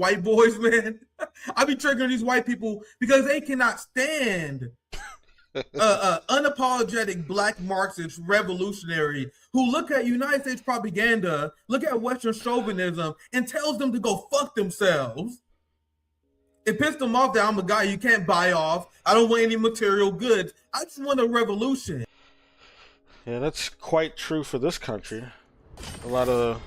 white boys, man. I be triggering these white people because they cannot stand unapologetic black Marxist revolutionary who look at United States propaganda, look at Western chauvinism, and tells them to go fuck themselves. It pissed them off that I'm a guy you can't buy off. I don't want any material goods. I just want a revolution. Yeah, that's quite true for this country. A lot of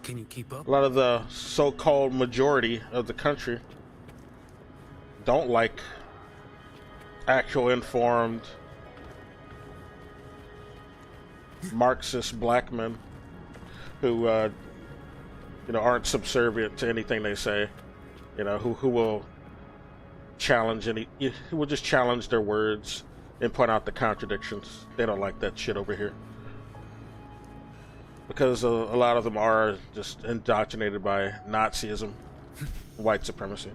Can you keep up? a lot of the so-called majority of the country don't like actual informed Marxist black men who aren't subservient to anything they say, who will who will just challenge their words and point out the contradictions. They don't like that shit over here because a lot of them are just indoctrinated by Nazism, white supremacy.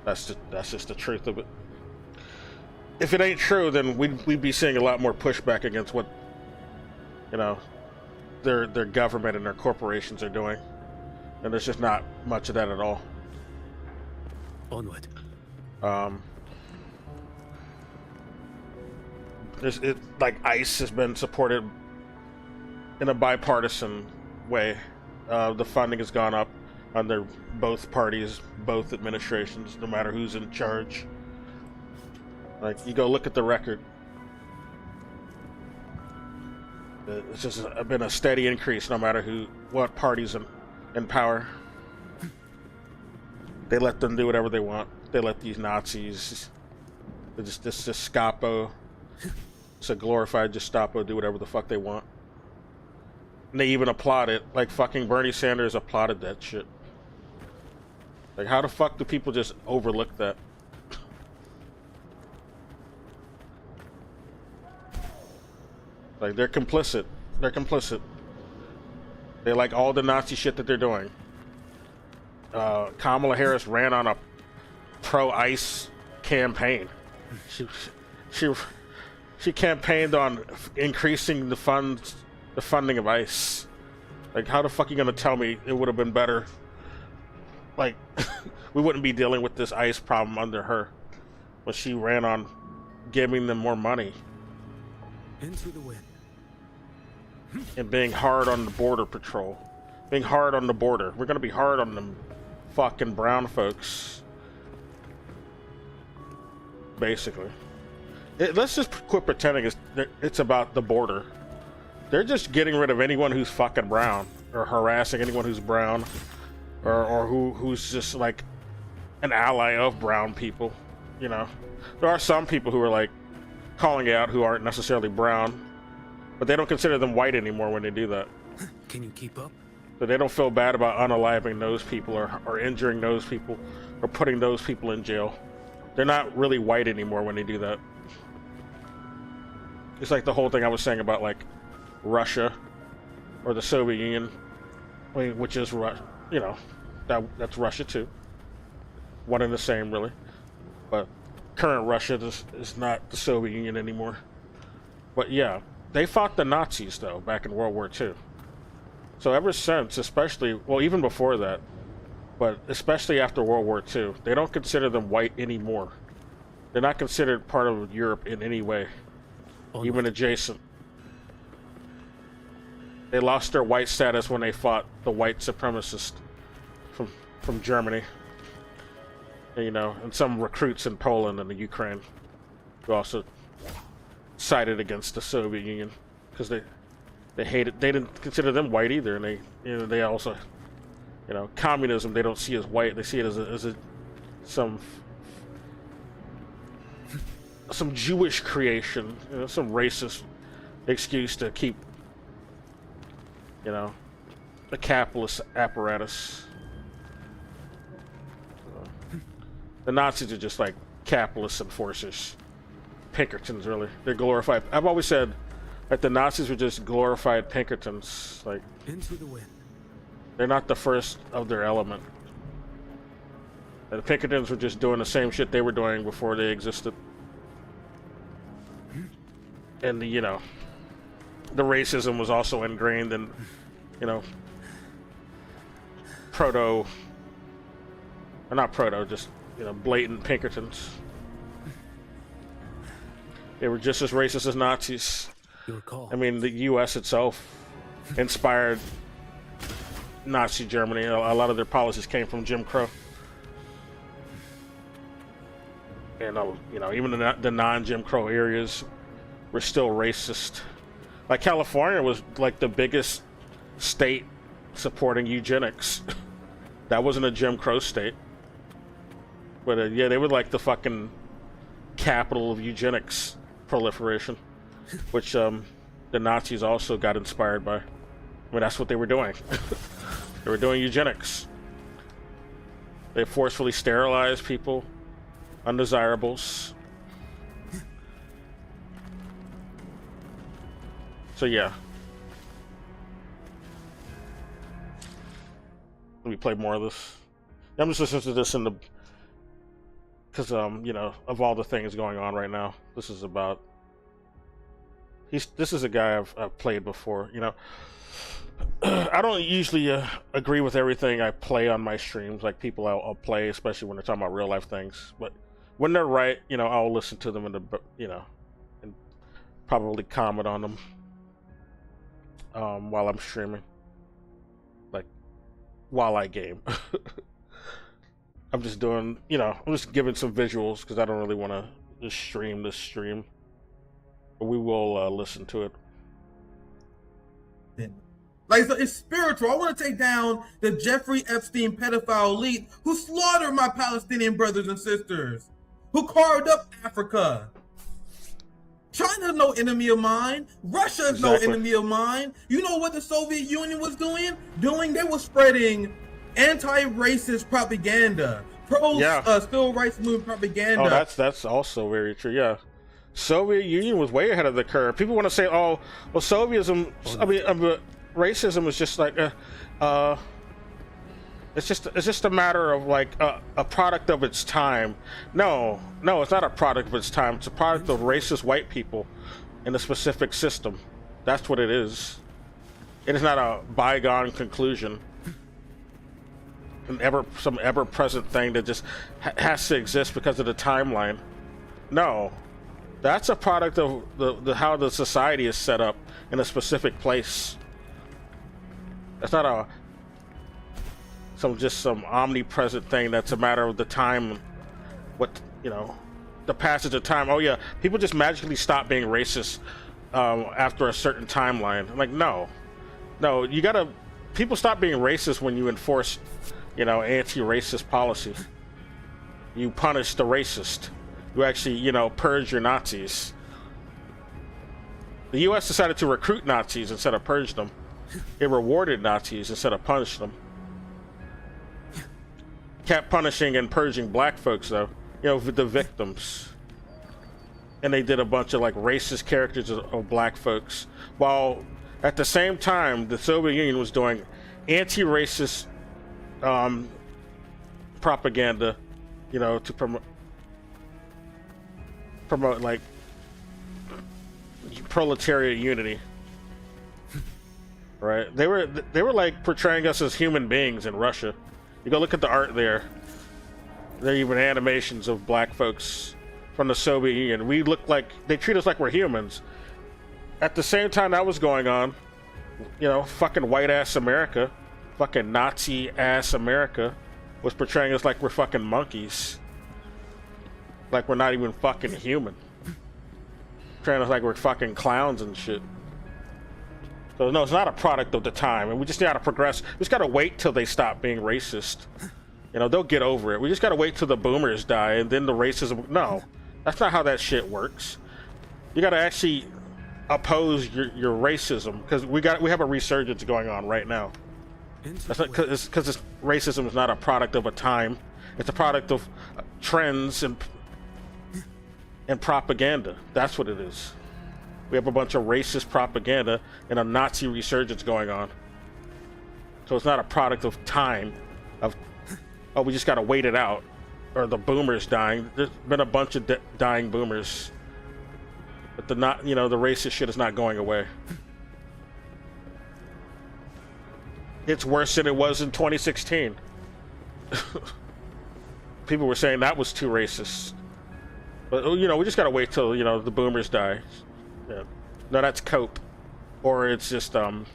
That's just the truth of it. If it ain't true, then we'd be seeing a lot more pushback against what their government and their corporations are doing, and there's just not much of that at all. Onward. Like ICE has been supported in a bipartisan way. The funding has gone up under both parties, both administrations, no matter who's in charge. Like, you go look at the record. It's just been a steady increase no matter what party's in power. They let them do whatever they want. They let these Nazis, this Gestapo, it's a glorified Gestapo, do whatever the fuck they want. And they even applaud it. Like, fucking Bernie Sanders applauded that shit. Like, how the fuck do people just overlook that? Like, they're complicit. They're complicit. They like all the Nazi shit that they're doing. Kamala Harris ran on a pro-ICE campaign. She campaigned on increasing the funding of ICE. Like, how the fuck are you gonna tell me it would have been better? Like, we wouldn't be dealing with this ICE problem under her when she ran on giving them more money. Into the wind. And being hard on the border patrol. Being hard on the border. We're gonna be hard on them fucking brown folks. Basically. Let's just quit pretending it's about the border. They're just getting rid of anyone who's fucking brown. Or harassing anyone who's brown. Or who's just like an ally of brown people. You know? There are some people who are like calling out who aren't necessarily brown. But they don't consider them white anymore when they do that. Can you keep up? So they don't feel bad about unaliving those people or injuring those people or putting those people in jail. They're not really white anymore when they do that. It's like the whole thing I was saying about like Russia or the Soviet Union, which is that's Russia too. One and the same, really. But current Russia is not the Soviet Union anymore. But yeah. They fought the Nazis, though, back in World War II. So ever since, even before that, but especially after World War II, they don't consider them white anymore. They're not considered part of Europe in any way, even adjacent. They lost their white status when they fought the white supremacists from Germany. And some recruits in Poland and the Ukraine who also sided against the Soviet Union because they hated. They didn't consider them white either, and they also, communism they don't see as white. They see it as some Jewish creation, some racist excuse to keep, the capitalist apparatus. The Nazis are just like capitalist enforcers. Pinkertons, really. They're glorified. I've always said that the Nazis were just glorified Pinkertons. Like, into the wind. They're not the first of their element. The Pinkertons were just doing the same shit they were doing before they existed. And the racism was also ingrained in, proto, or not proto, just, you know, blatant Pinkertons. They were just as racist as Nazis. Your call. I mean, the U.S. itself inspired Nazi Germany. A lot of their policies came from Jim Crow. And, you know, even the non-Jim Crow areas were still racist. Like, California was, like, the biggest state supporting eugenics. That wasn't a Jim Crow state. But, yeah, they were, like, the fucking capital of eugenics proliferation. Which, the Nazis also got inspired by. I mean, that's what they were doing. They were doing eugenics. They forcefully sterilized people, undesirables. So yeah. Let me play more of this. I'm just listening to this in the, because you know, of all the things going on right now, this is about. This is a guy I've played before. You know, I don't usually agree with everything I play on my streams. Like people I'll play, especially when they're talking about real life things. But when they're right, you know, I'll listen to them you know, and probably comment on them while I'm streaming, like while I game. I'm just doing, you know, I'm just giving some visuals because I don't really want to just stream this stream. But we will listen to it. Like, so it's spiritual. I want to take down the Jeffrey Epstein pedophile elite who slaughtered my Palestinian brothers and sisters, who carved up Africa. China's no enemy of mine. Russia's Exactly. no enemy of mine. You know what the Soviet Union was doing? They were spreading anti-racist propaganda, civil rights movement propaganda. Oh, that's also very true. Yeah, Soviet Union was way ahead of the curve. People want to say, "Oh, well, Sovietism." I mean, racism is just like, it's just a matter of like a product of its time. No, it's not a product of its time. It's a product of racist white people in a specific system. That's what it is. It is not a bygone conclusion. Some ever-present thing that just has to exist because of the timeline. No, that's a product of the how the society is set up in a specific place. That's not some omnipresent thing that's a matter of the time, what, you know, the passage of time. Oh yeah, people just magically stop being racist after a certain timeline. I'm like, no, people stop being racist when you enforce, you know, anti-racist policy. You punish the racist. You actually, you know, purge your Nazis. The U.S. decided to recruit Nazis instead of purge them. It rewarded Nazis instead of punished them. Kept punishing and purging black folks, though, you know, the victims. And they did a bunch of like racist characters of black folks, while at the same time the Soviet Union was doing anti-racist propaganda, you know, to promote like proletariat unity. Right? They were like portraying us as human beings in Russia. You go look at the art there. There are even animations of black folks from the Soviet Union. We look like, they treat us like we're humans. At the same time that was going on, you know, fucking white ass America, fucking Nazi ass America was portraying us like we're fucking monkeys. Like we're not even fucking human. Portraying us like we're fucking clowns and shit. So no, it's not a product of the time, and we just gotta progress. We just gotta wait till they stop being racist. You know, they'll get over it. We just gotta wait till the boomers die, and then the racism. No, that's not how that shit works. You gotta actually oppose your racism, because we have a resurgence going on right now. That's not because racism is not a product of a time. It's a product of trends and propaganda. That's what it is. We have a bunch of racist propaganda and a Nazi resurgence going on. So it's not a product of time, of, oh, we just gotta wait it out, or the boomers dying. There's been a bunch of dying boomers, but the racist shit is not going away. it's worse than it was in 2016. People were saying that was too racist. But, you know, we just gotta wait till, you know, the boomers die. Yeah. No, that's cope. Or it's just, in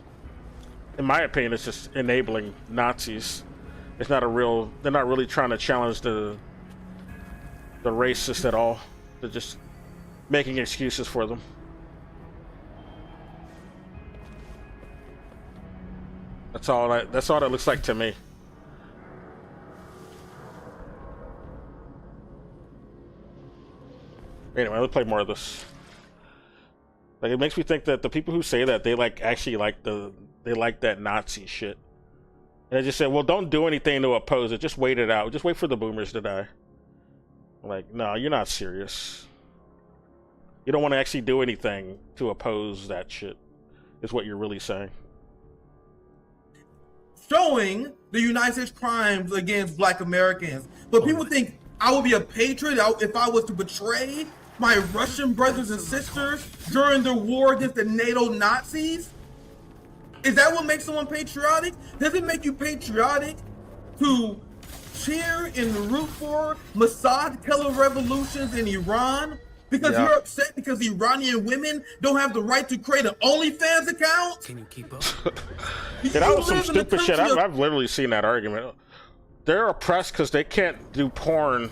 my opinion, it's just enabling Nazis. It's not a real, they're not really trying to challenge the racists at all. They're just making excuses for them. That's all that looks like to me. Anyway, let's play more of this. Like, it makes me think that the people who say that, they like actually like they like that Nazi shit. And they just said, well, don't do anything to oppose it. Just wait it out. Just wait for the boomers to die. Like, no, you're not serious. You don't want to actually do anything to oppose that shit, is what you're really saying. Showing the United States crimes against Black Americans. But people think I would be a patriot if I was to betray my Russian brothers and sisters during the war against the NATO Nazis? Is that what makes someone patriotic? Does it make you patriotic to cheer and root for Mossad killer revolutions in Iran? Because you're upset because Iranian women don't have the right to create an OnlyFans account? Can you keep up? Yeah, that was some stupid shit. I've literally seen that argument. They're oppressed because they can't do porn.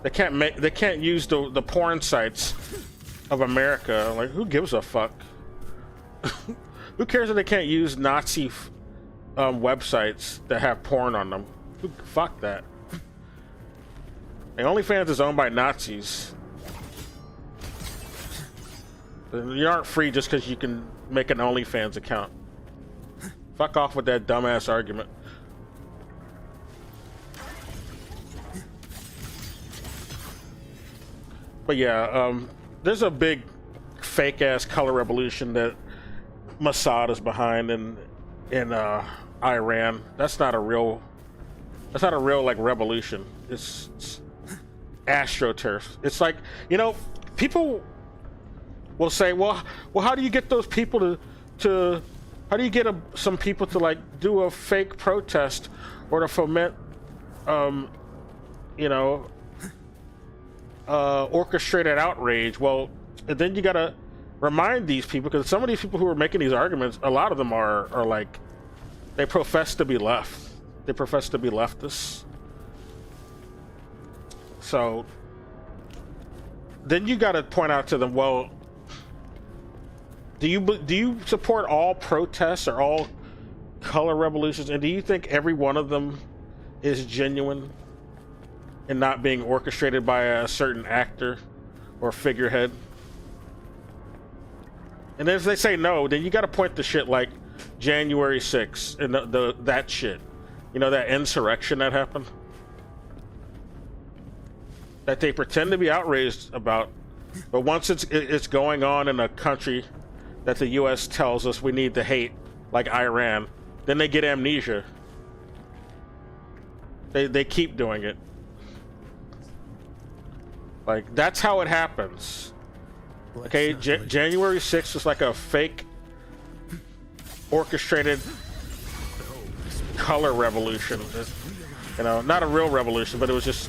They can't use the porn sites of America. Like, who gives a fuck? Who cares if they can't use Nazi websites that have porn on them? Fuck that. And OnlyFans is owned by Nazis. You aren't free just because you can make an OnlyFans account. Fuck off with that dumbass argument. But yeah, there's a big fake ass color revolution that Mossad is behind in Iran. That's not a real like revolution. It's astroturf. It's like, you know, people will say, well, how do you get those people to how do you get some people to like do a fake protest or to foment, you know, orchestrated outrage? Well, then you gotta remind these people, because some of these people who are making these arguments, a lot of them are like, they profess to be left. They profess to be leftists. So then you gotta point out to them, well, do you support all protests or all color revolutions, and do you think every one of them is genuine and not being orchestrated by a certain actor or figurehead? And if they say no, then you got to point to shit like January 6th and that shit, you know, that insurrection that happened, that they pretend to be outraged about, but once it's going on in a country that the U.S. tells us we need to hate, like Iran, then they get amnesia. They keep doing it. Like, that's how it happens. Okay, January 6th was like a fake, orchestrated color revolution. You know, not a real revolution, but it was just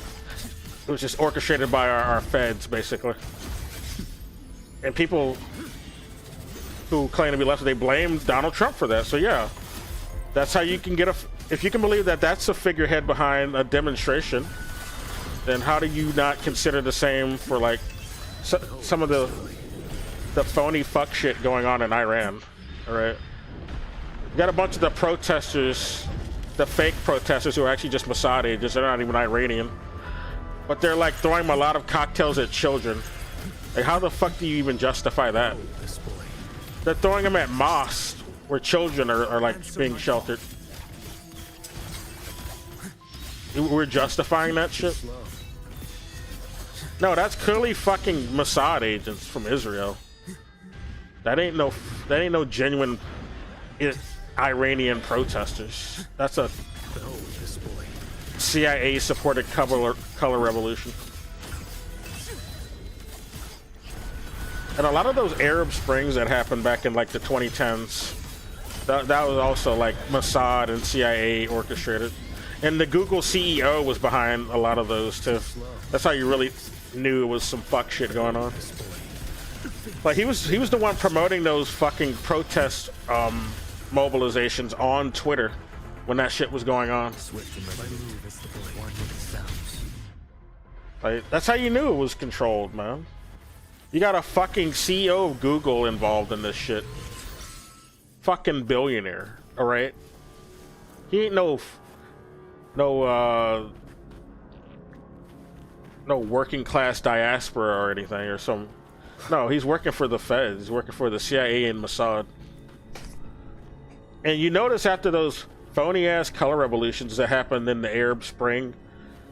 orchestrated by our feds, basically. And people who claim to be left, they blame Donald Trump for that. So yeah, that's how you can get if you can believe that that's a figurehead behind a demonstration, then how do you not consider the same for like some of the phony fuck shit going on in Iran? All right, you got a bunch of the protesters, the fake protesters who are actually just Mossad agents. They're not even Iranian, but they're like throwing Molotov cocktails at children. Like, how the fuck do you even justify that? They're throwing them at mosques where children are like being sheltered. We're justifying that shit? No, that's clearly fucking Mossad agents from Israel. That ain't no genuine Iranian protesters. That's a CIA supported color revolution. And a lot of those Arab Springs that happened back in like the 2010s, That was also like Mossad and CIA orchestrated, and the Google CEO was behind a lot of those too. That's how you really knew it was some fuck shit going on. Like he was the one promoting those fucking protest mobilizations on Twitter when that shit was going on. Like that's how you knew it was controlled, man. You got a fucking CEO of Google involved in this shit. Fucking billionaire, all right? He ain't no working class diaspora or anything or some. No, he's working for the Feds. He's working for the CIA and Mossad. And you notice after those phony ass color revolutions that happened in the Arab Spring,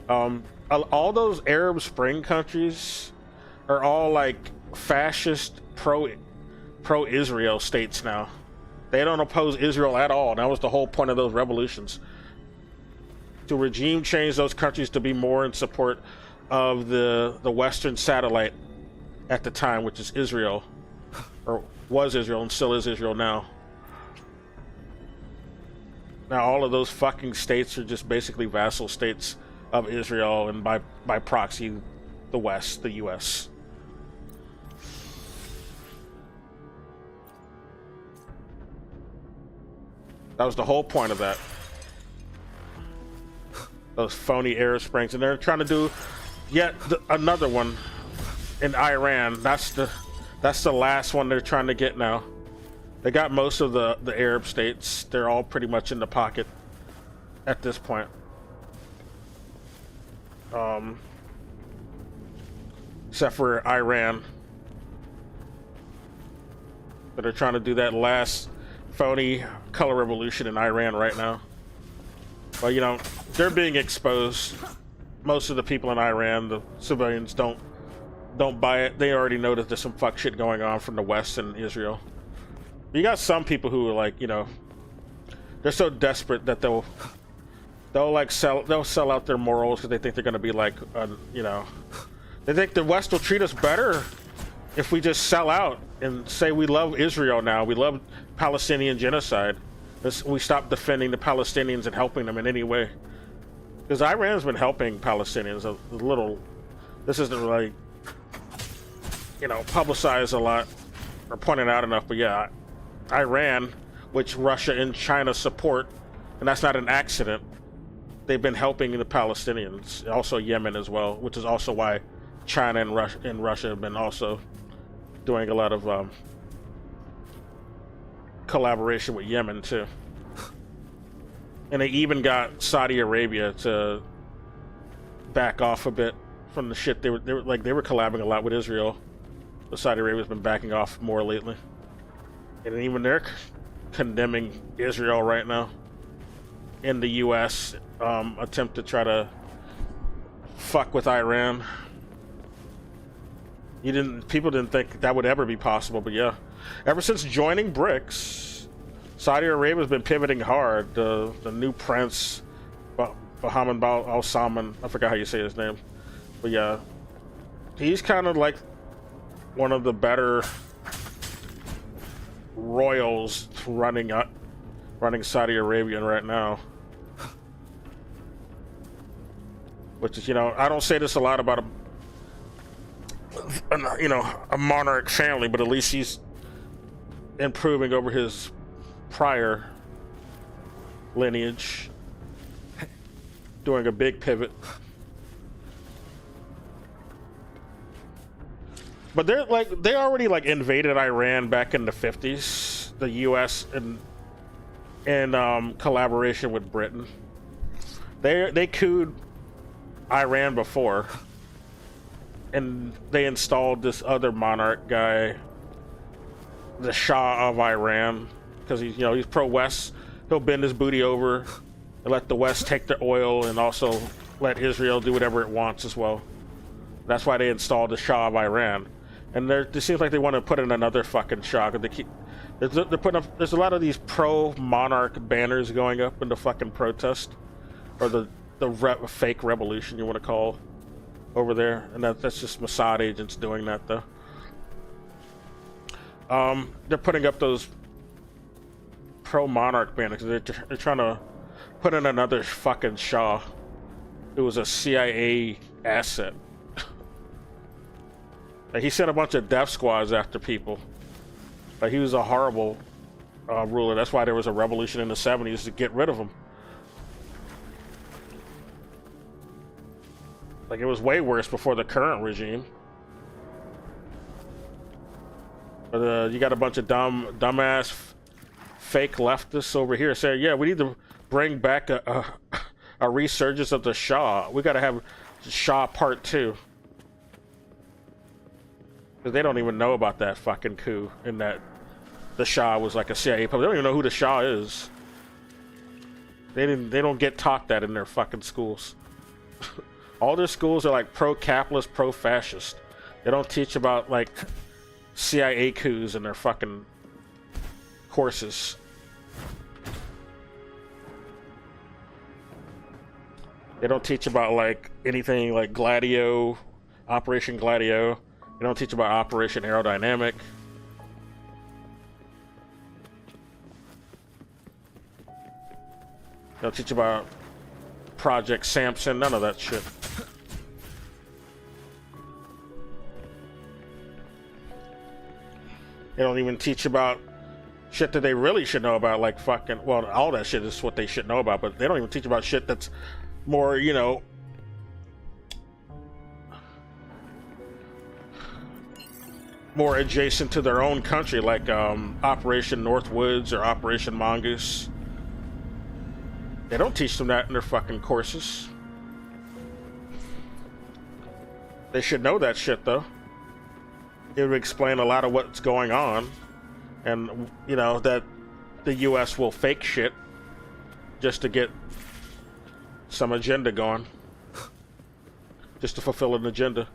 all those Arab Spring countries are all like fascist pro-Israel states now. They don't oppose Israel at all. That was the whole point of those revolutions. To regime change those countries to be more in support of the Western satellite at the time, which is Israel, or was Israel and still is Israel now. Now all of those fucking states are just basically vassal states of Israel and by proxy the West, the US. That was the whole point of that. Those phony Arab Springs, and they're trying to do yet another one in Iran. That's the last one they're trying to get now. They got most of the Arab states. They're all pretty much in the pocket at this point. Except for Iran. But they're trying to do that last phony color revolution in Iran right now. Well, you know, they're being exposed. Most of the people in Iran, the civilians, don't buy it. They already know that there's some fuck shit going on from the West and Israel. You got some people who are like, you know, they're so desperate that they'll sell out their morals because they think they're going to be like, you know, they think the West will treat us better if we just sell out and say we love Israel now, we love Palestinian genocide. We stop defending the Palestinians and helping them in any way. Because Iran's been helping Palestinians a little. This isn't really, you know, publicized a lot or pointed out enough. But yeah, Iran, which Russia and China support, and that's not an accident. They've been helping the Palestinians, also Yemen as well, which is also why China and Russia have been also doing a lot of collaboration with Yemen too. And they even got Saudi Arabia to back off a bit from the shit they were collabing a lot with Israel. But Saudi Arabia's been backing off more lately. And even they're condemning Israel right now. In the US attempt to try to fuck with Iran. People didn't think that would ever be possible, but yeah. Ever since joining BRICS, Saudi Arabia's been pivoting hard. The new prince, Mohammed Al Salman, I forgot how you say his name, but yeah, he's kind of like one of the better royals running Saudi Arabia right now. Which is, you know, I don't say this a lot about a monarch family, but at least he's improving over his prior lineage, doing a big pivot. But they already like invaded Iran back in the 50s, the US in collaboration with Britain. They couped Iran before, and they installed this other monarch guy, the Shah of Iran, because he's pro-West. He'll bend his booty over and let the West take the oil, and also let Israel do whatever it wants as well. That's why they installed the Shah of Iran. And it seems like they want to put in another fucking Shah. They're putting up. There's a lot of these pro-monarch banners going up in the fucking protest, or the fake revolution you want to call over there, and that's just Mossad agents doing that though. They're putting up those pro-monarch band because they're trying to put in another fucking Shah. It was a CIA asset. Like, he sent a bunch of death squads after people. Like, he was a horrible ruler. That's why there was a revolution in the 70s to get rid of him. Like, it was way worse before the current regime. But you got a bunch of dumbass fake leftists over here saying, yeah, we need to bring back a resurgence of the Shah. We got to have Shah Part 2. Because they don't even know about that fucking coup and that the Shah was like a CIA puppet. They don't even know who the Shah is. They don't get taught that in their fucking schools. All their schools are like pro-capitalist, pro-fascist. They don't teach about like CIA coups in their fucking courses. They don't teach about like anything like Gladio, Operation Gladio. They don't teach about Operation Aerodynamic. They don't teach about Project Samson, none of that shit. They don't even teach about shit that they really should know about, like fucking, well, all that shit is what they should know about, but they don't even teach about shit that's more, you know, more adjacent to their own country, like Operation Northwoods or Operation Mongoose. They don't teach them that in their fucking courses. They should know that shit, though. It would explain a lot of what's going on. And, you know, that the US will fake shit just to get some agenda going. Just to fulfill an agenda.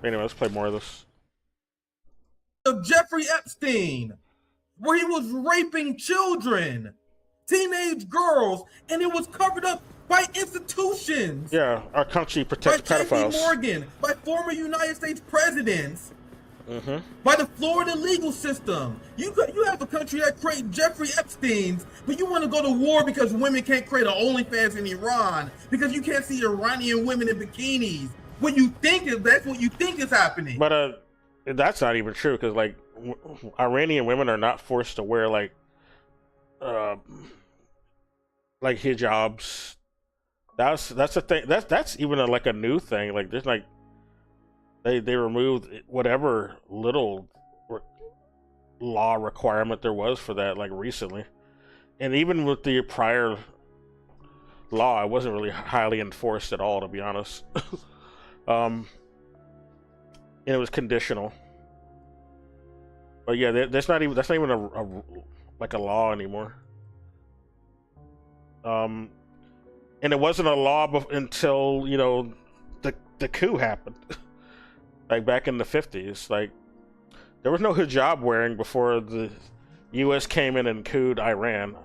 Anyway, let's play more of this. Of Jeffrey Epstein, where he was raping children, teenage girls, and it was covered up by institutions. Yeah, our country protects by pedophiles. J.P. Morgan, by former United States presidents, Mm-hmm. by the Florida legal system. You have a country that creates Jeffrey Epstein's, but you want to go to war because women can't create an OnlyFans in Iran because you can't see Iranian women in bikinis. That's what you think is happening. But that's not even true because like Iranian women are not forced to wear like hijabs. That's the thing. That's even like a new thing. Like there's like they removed whatever little law requirement there was for that like recently, and even with the prior law, it wasn't really highly enforced at all, to be honest. And it was conditional. But yeah, that's not even a law anymore. And it wasn't a law until, you know, the coup happened. Like back in the 50s. Like there was no hijab wearing before the US came in and couped Iran.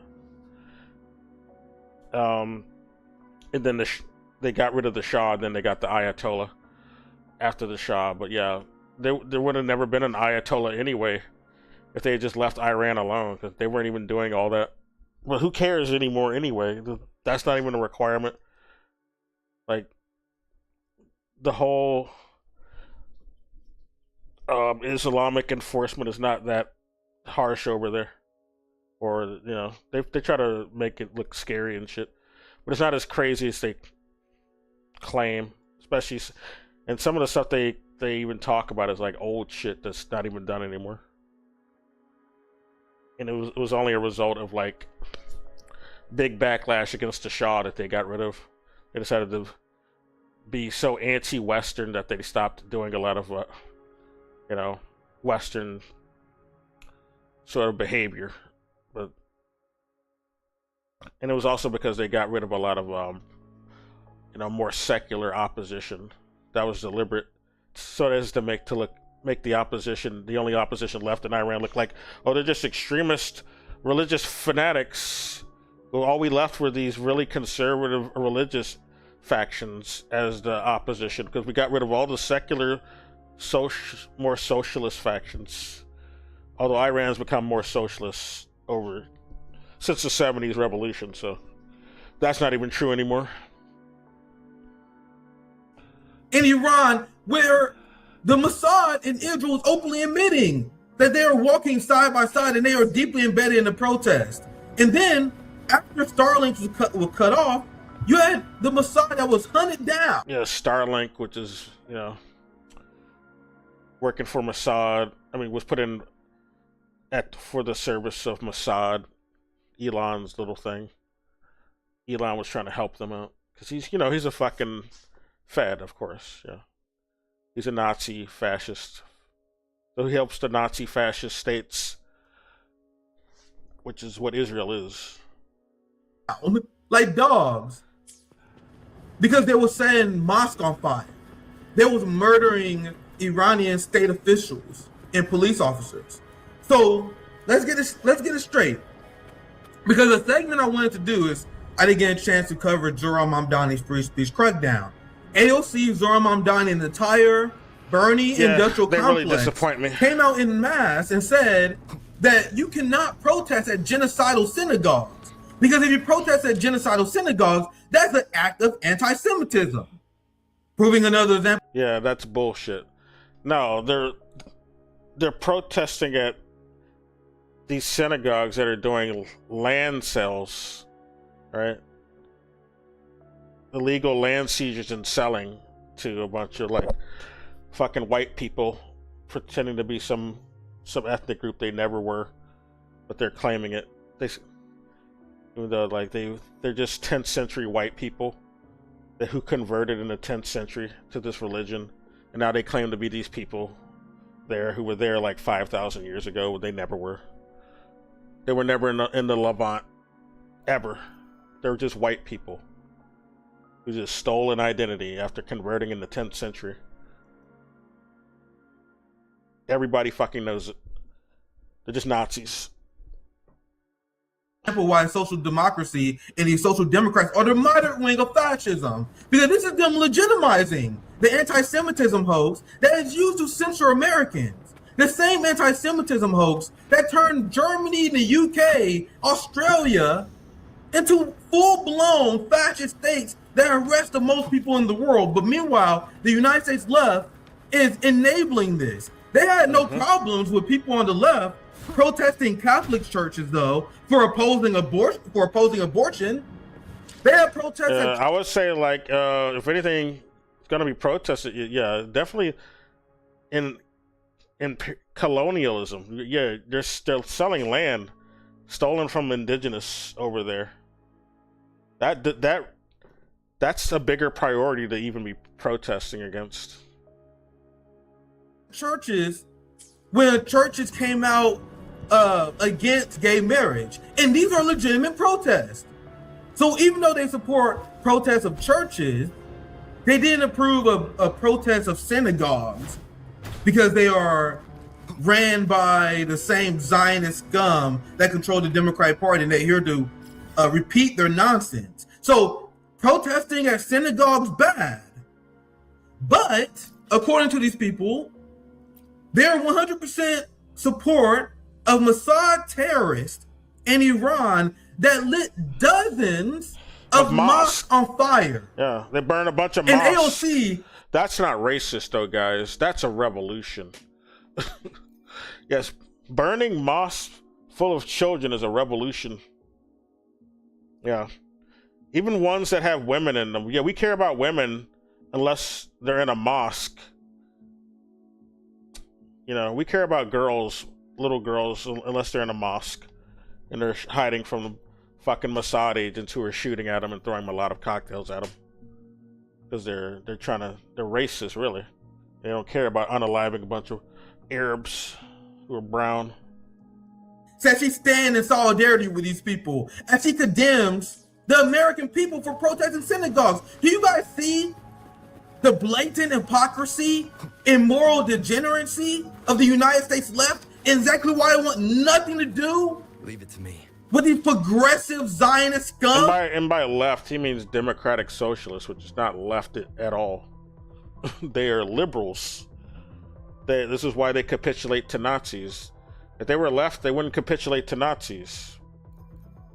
And then they got rid of the Shah, and then they got the Ayatollah after the Shah. But yeah, there would have never been an Ayatollah anyway if they had just left Iran alone, because they weren't even doing all that. Well, who cares anymore anyway? That's not even a requirement. Like, the whole Islamic enforcement is not that harsh over there. Or, you know, they try to make it look scary and shit. But it's not as crazy as they claim. Especially, and some of the stuff they even talk about is like old shit that's not even done anymore. And it was only a result of like big backlash against the Shah that they got rid of. They decided to be so anti-Western that they stopped doing a lot of, you know, Western sort of behavior. And it was also because they got rid of a lot of, you know, more secular opposition. That was deliberate, so as to make the opposition, the only opposition left in Iran, look like, oh, they're just extremist religious fanatics. Well, all we left were these really conservative religious factions as the opposition, because we got rid of all the secular, more socialist factions. Although Iran's become more socialist since the 70s revolution, so that's not even true anymore. In Iran, where the Mossad in Israel is openly admitting that they are walking side by side and they are deeply embedded in the protest. And then, after Starlink was cut off, you had the Mossad that was hunted down. Yeah, Starlink, which is, working for Mossad. I mean, was put in for the service of Mossad, Elon's little thing. Elon was trying to help them out because he's a fucking Fed, of course. Yeah, he's a Nazi fascist, so he helps the Nazi fascist states, which is what Israel is. Like dogs, because they were setting mosque on fire. They was murdering Iranian state officials and police officers. So let's get it straight. Because the segment I wanted to do is I didn't get a chance to cover Zohran Mamdani's free speech crackdown. AOC, Zohran Mamdani, and the entire Bernie industrial they complex really disappoint me. Came out in mass and said that you cannot protest at genocidal synagogues. Because if you protest at genocidal synagogues, that's an act of anti-Semitism. Proving another example. Yeah, that's bullshit. No, they're protesting at these synagogues that are doing land sales, right? Illegal land seizures and selling to a bunch of like fucking white people pretending to be some ethnic group they never were, but they're claiming it. Even though like they're just 10th century white people who converted in the 10th century to this religion, and now they claim to be these people there who were there like 5,000 years ago. They never were. They were never in the Levant ever. They were just white people who just stole an identity after converting in the 10th century. Everybody fucking knows it. They're just Nazis. Why social democracy and these social democrats are the moderate wing of fascism. Because this is them legitimizing the anti-Semitism hoax that is used to censor Americans. The same anti-Semitism hoax that turned Germany, the UK, Australia into full-blown fascist states that arrest the most people in the world. But meanwhile, the United States left is enabling this. They had no problems with people on the left protesting Catholic churches, though, for opposing abortion. They had protests. I would say, like, if anything, it's gonna be protested. Yeah, definitely in colonialism. Yeah, they're still selling land stolen from indigenous over there. That's a bigger priority to even be protesting against. Churches, when churches came out against gay marriage, and these are legitimate protests. So even though they support protests of churches, they didn't approve of a protest of synagogues because they are ran by the same Zionist scum that control the Democratic Party, and they're here to repeat their nonsense. So protesting at synagogues bad, but according to these people, they're 100% support of Mossad terrorists in Iran that lit dozens of mosques on fire. Yeah, they burned a bunch of and mosques. AOC. That's not racist, though, guys. That's a revolution. Yes, burning mosques full of children is a revolution. Yeah. Even ones that have women in them. Yeah, we care about women unless they're in a mosque. We care about girls, little girls, unless they're in a mosque and they're hiding from the fucking Mossad agents who are shooting at them and throwing a lot of cocktails at them because they're racist, really. They don't care about unaliving a bunch of Arabs who are brown. Says she stands in solidarity with these people and she condemns the American people for protesting synagogues. Do you guys see the blatant hypocrisy and moral degeneracy of the United States left? Exactly why I want nothing to do Leave it to me. with these progressive Zionist scum. And by left, he means democratic socialists, which is not left at all. They are liberals. This is why they capitulate to Nazis. If they were left, they wouldn't capitulate to Nazis.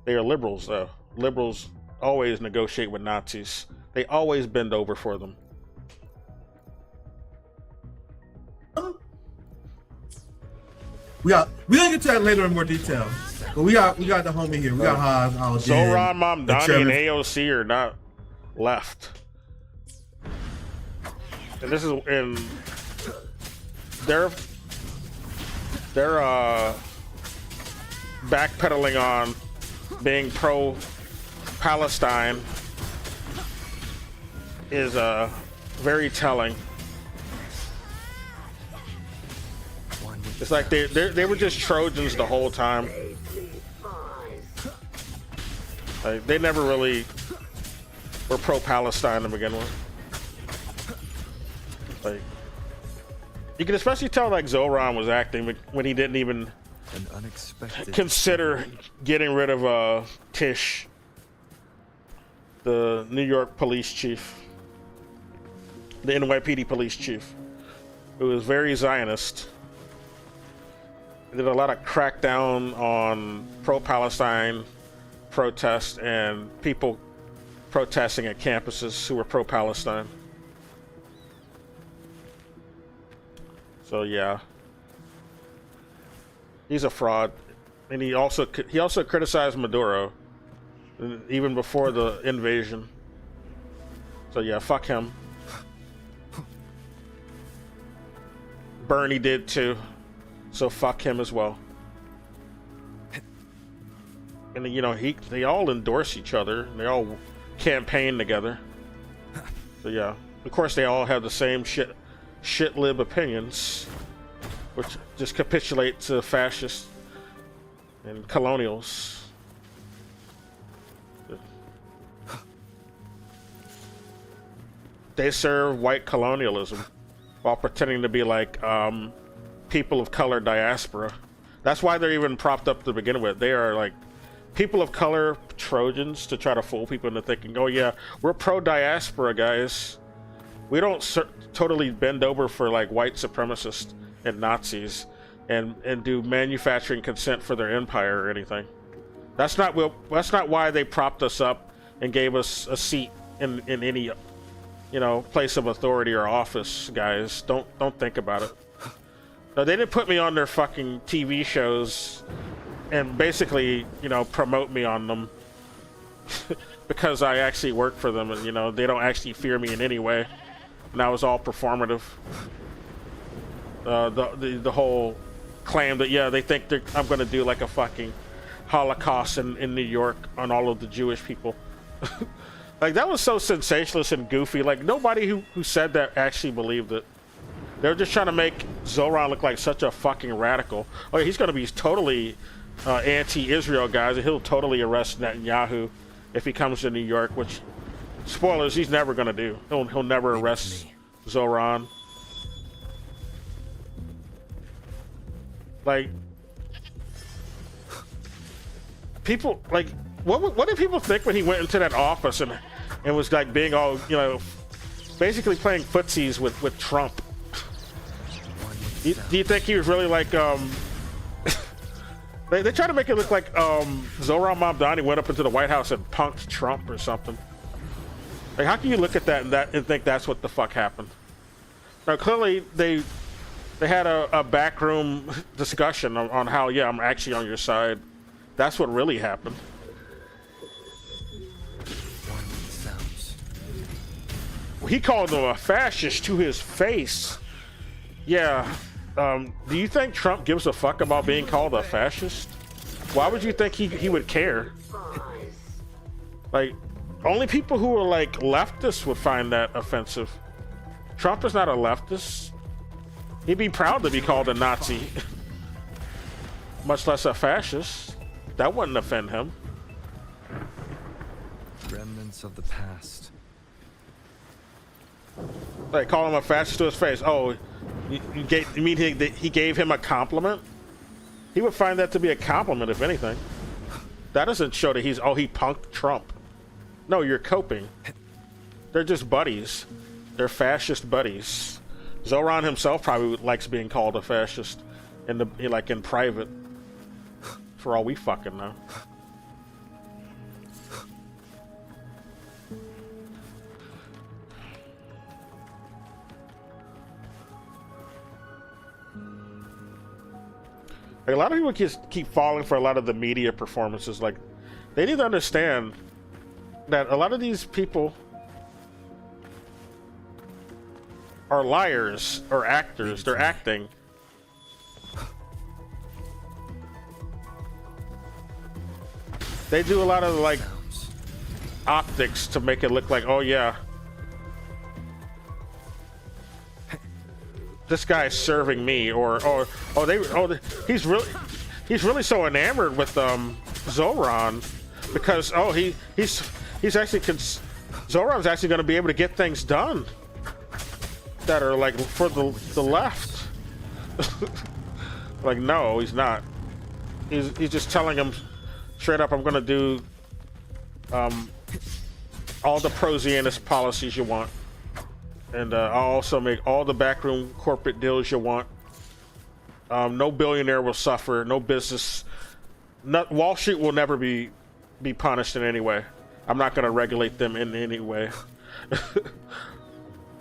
They are liberals, though. Liberals always negotiate with Nazis. They always bend over for them. We gonna get to that later in more detail. But we got the homie here. We got Haas, Al Zoran Mamdani and AOC are not left. And this is in they're backpedaling on being pro-Palestine is very telling. It's like they were just Trojans the whole time. Like, they never really were pro-Palestine to begin with. Like, you can especially tell like Zoran was acting when he didn't even An unexpected consider getting rid of Tish, the New York police chief, the NYPD police chief, who was very Zionist. Did a lot of crackdown on pro-Palestine protests and people protesting at campuses who were pro-Palestine. So yeah, he's a fraud, and he also criticized Maduro even before the invasion. So yeah, fuck him. Bernie did too. So fuck him as well. And you know, they all endorse each other. And they all campaign together. So yeah, of course they all have the same shit lib opinions, which just capitulate to fascists and colonials. They serve white colonialism while pretending to be like people of color diaspora. That's why they're even propped up to begin with. They are like people of color Trojans to try to fool people into thinking, oh yeah, we're pro-diaspora, guys. We don't totally bend over for like white supremacists and Nazis and do manufacturing consent for their empire or anything. That's not why they propped us up and gave us a seat in any, you know, place of authority or office, guys. Don't think about it. No, they didn't put me on their fucking TV shows and basically, you know, promote me on them because I actually work for them, and you know, they don't actually fear me in any way. And that was all performative. The whole claim that yeah, they think I'm gonna do like a fucking Holocaust in New York on all of the Jewish people. Like, that was so sensationalist and goofy. Like, nobody who said that actually believed it. They were just trying to make Zoran look like such a fucking radical. Oh, yeah, he's going to be totally anti-Israel, guys, and he'll totally arrest Netanyahu if he comes to New York, which, spoilers, he's never going to do. He'll never arrest Zoran. Like, people, like, what did people think when he went into that office and was like being all, you know, basically playing footsies with Trump? Do you think he was really like they try to make it look like Zoran Mamdani went up into the White House and punked Trump or something? Like, how can you look at that and think that's what the fuck happened? Now clearly they had a backroom discussion on how, yeah, I'm actually on your side. That's what really happened. He called him a fascist to his face. Yeah. Do you think Trump gives a fuck about being called a fascist? Why would you think he would care? Like, only people who are like leftists would find that offensive. Trump is not a leftist. He'd be proud to be called a Nazi. Much less a fascist. That wouldn't offend him. Remnants of the past. Like, call him a fascist to his face. Oh, you mean he gave him a compliment? He would find that to be a compliment, if anything. That doesn't show that he punked Trump. No, you're coping. They're just buddies. They're fascist buddies. Zoran himself probably likes being called a fascist. in private, for all we fucking know. Like, a lot of people just keep falling for a lot of the media performances. Like, they need to understand that a lot of these people are liars or actors. They're acting. They do a lot of like optics to make it look like, oh yeah, this guy's serving me, or he's really so enamored with Zoran because he's actually Zoran's actually going to be able to get things done that are like for the left. Like, no, he's not. He's just telling him straight up, I'm going to do all the pro-Zionist policies you want. And I'll also make all the backroom corporate deals you want. No billionaire will suffer. No business. Wall Street will never be punished in any way. I'm not going to regulate them in any way.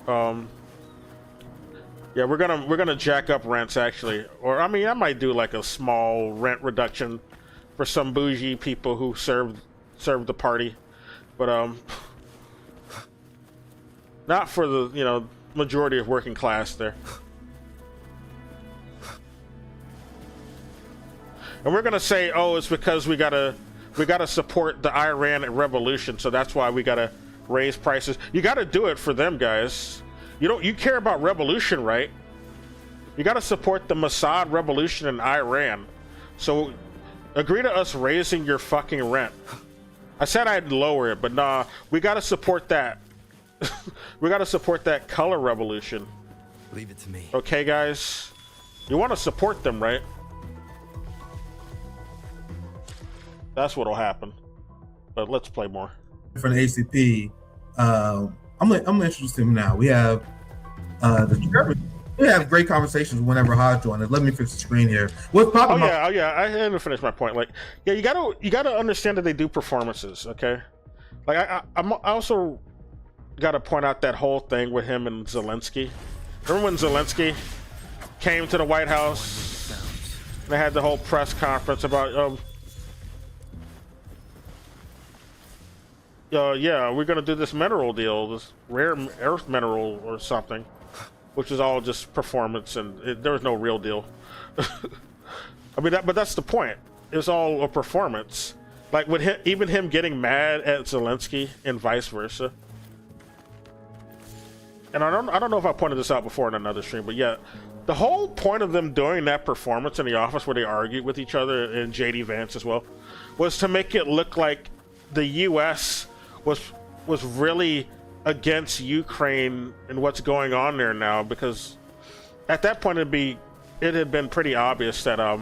Yeah, we're gonna jack up rents actually, or I mean, I might do like a small rent reduction for some bougie people who serve the party, but not for the majority of working class there. And we're gonna say, oh, it's because we gotta support the Iran revolution, so that's why we gotta raise prices. You gotta do it for them, guys. You care about revolution, right? You gotta support the Mossad revolution in Iran. So agree to us raising your fucking rent. I said I'd lower it, but nah, we gotta support that. We gotta support that color revolution. Leave it to me. Okay, guys? You wanna support them, right? That's what'll happen. But let's play more. For the ACP, I'm gonna introduce him now. We have we have great conversations whenever Hodge joins us. Let me fix the screen here. What's popping? Oh yeah. I didn't finish my point. Like, yeah, you gotta understand that they do performances. Okay, like I also gotta point out that whole thing with him and Zelensky. Remember when Zelensky came to the White House and they had the whole press conference about yeah, we're gonna do this mineral deal, this rare earth mineral or something, which is all just performance, and there was no real deal. I mean, but that's the point. It's all a performance. Like with him, even him getting mad at Zelensky and vice versa. And I don't know if I pointed this out before in another stream, but yeah, the whole point of them doing that performance in the office where they argued with each other, and JD Vance as well, was to make it look like the U.S. was really against Ukraine and what's going on there now, because at that point it had been pretty obvious that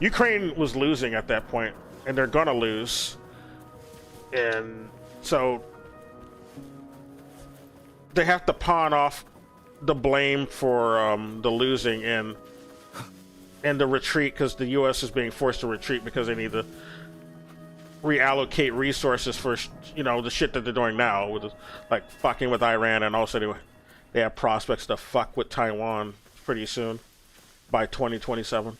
Ukraine was losing at that point, and they're gonna lose, and so they have to pawn off the blame for the losing and the retreat, because the U.S. is being forced to retreat because they need to reallocate resources for the shit that they're doing now, with like fucking with Iran, and also they have prospects to fuck with Taiwan pretty soon by 2027.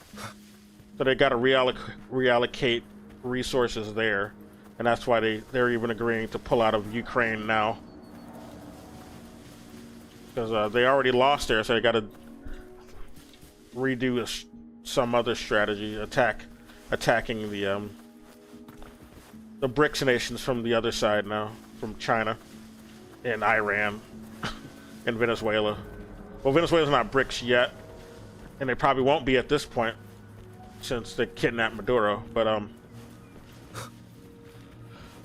So they got to reallocate resources there, and that's why they're even agreeing to pull out of Ukraine now, because they already lost there, so they got to redo some other strategy, attacking the BRICS nations from the other side now, from China and Iran and Venezuela. Well, Venezuela's not BRICS yet, and they probably won't be at this point since they kidnapped Maduro. But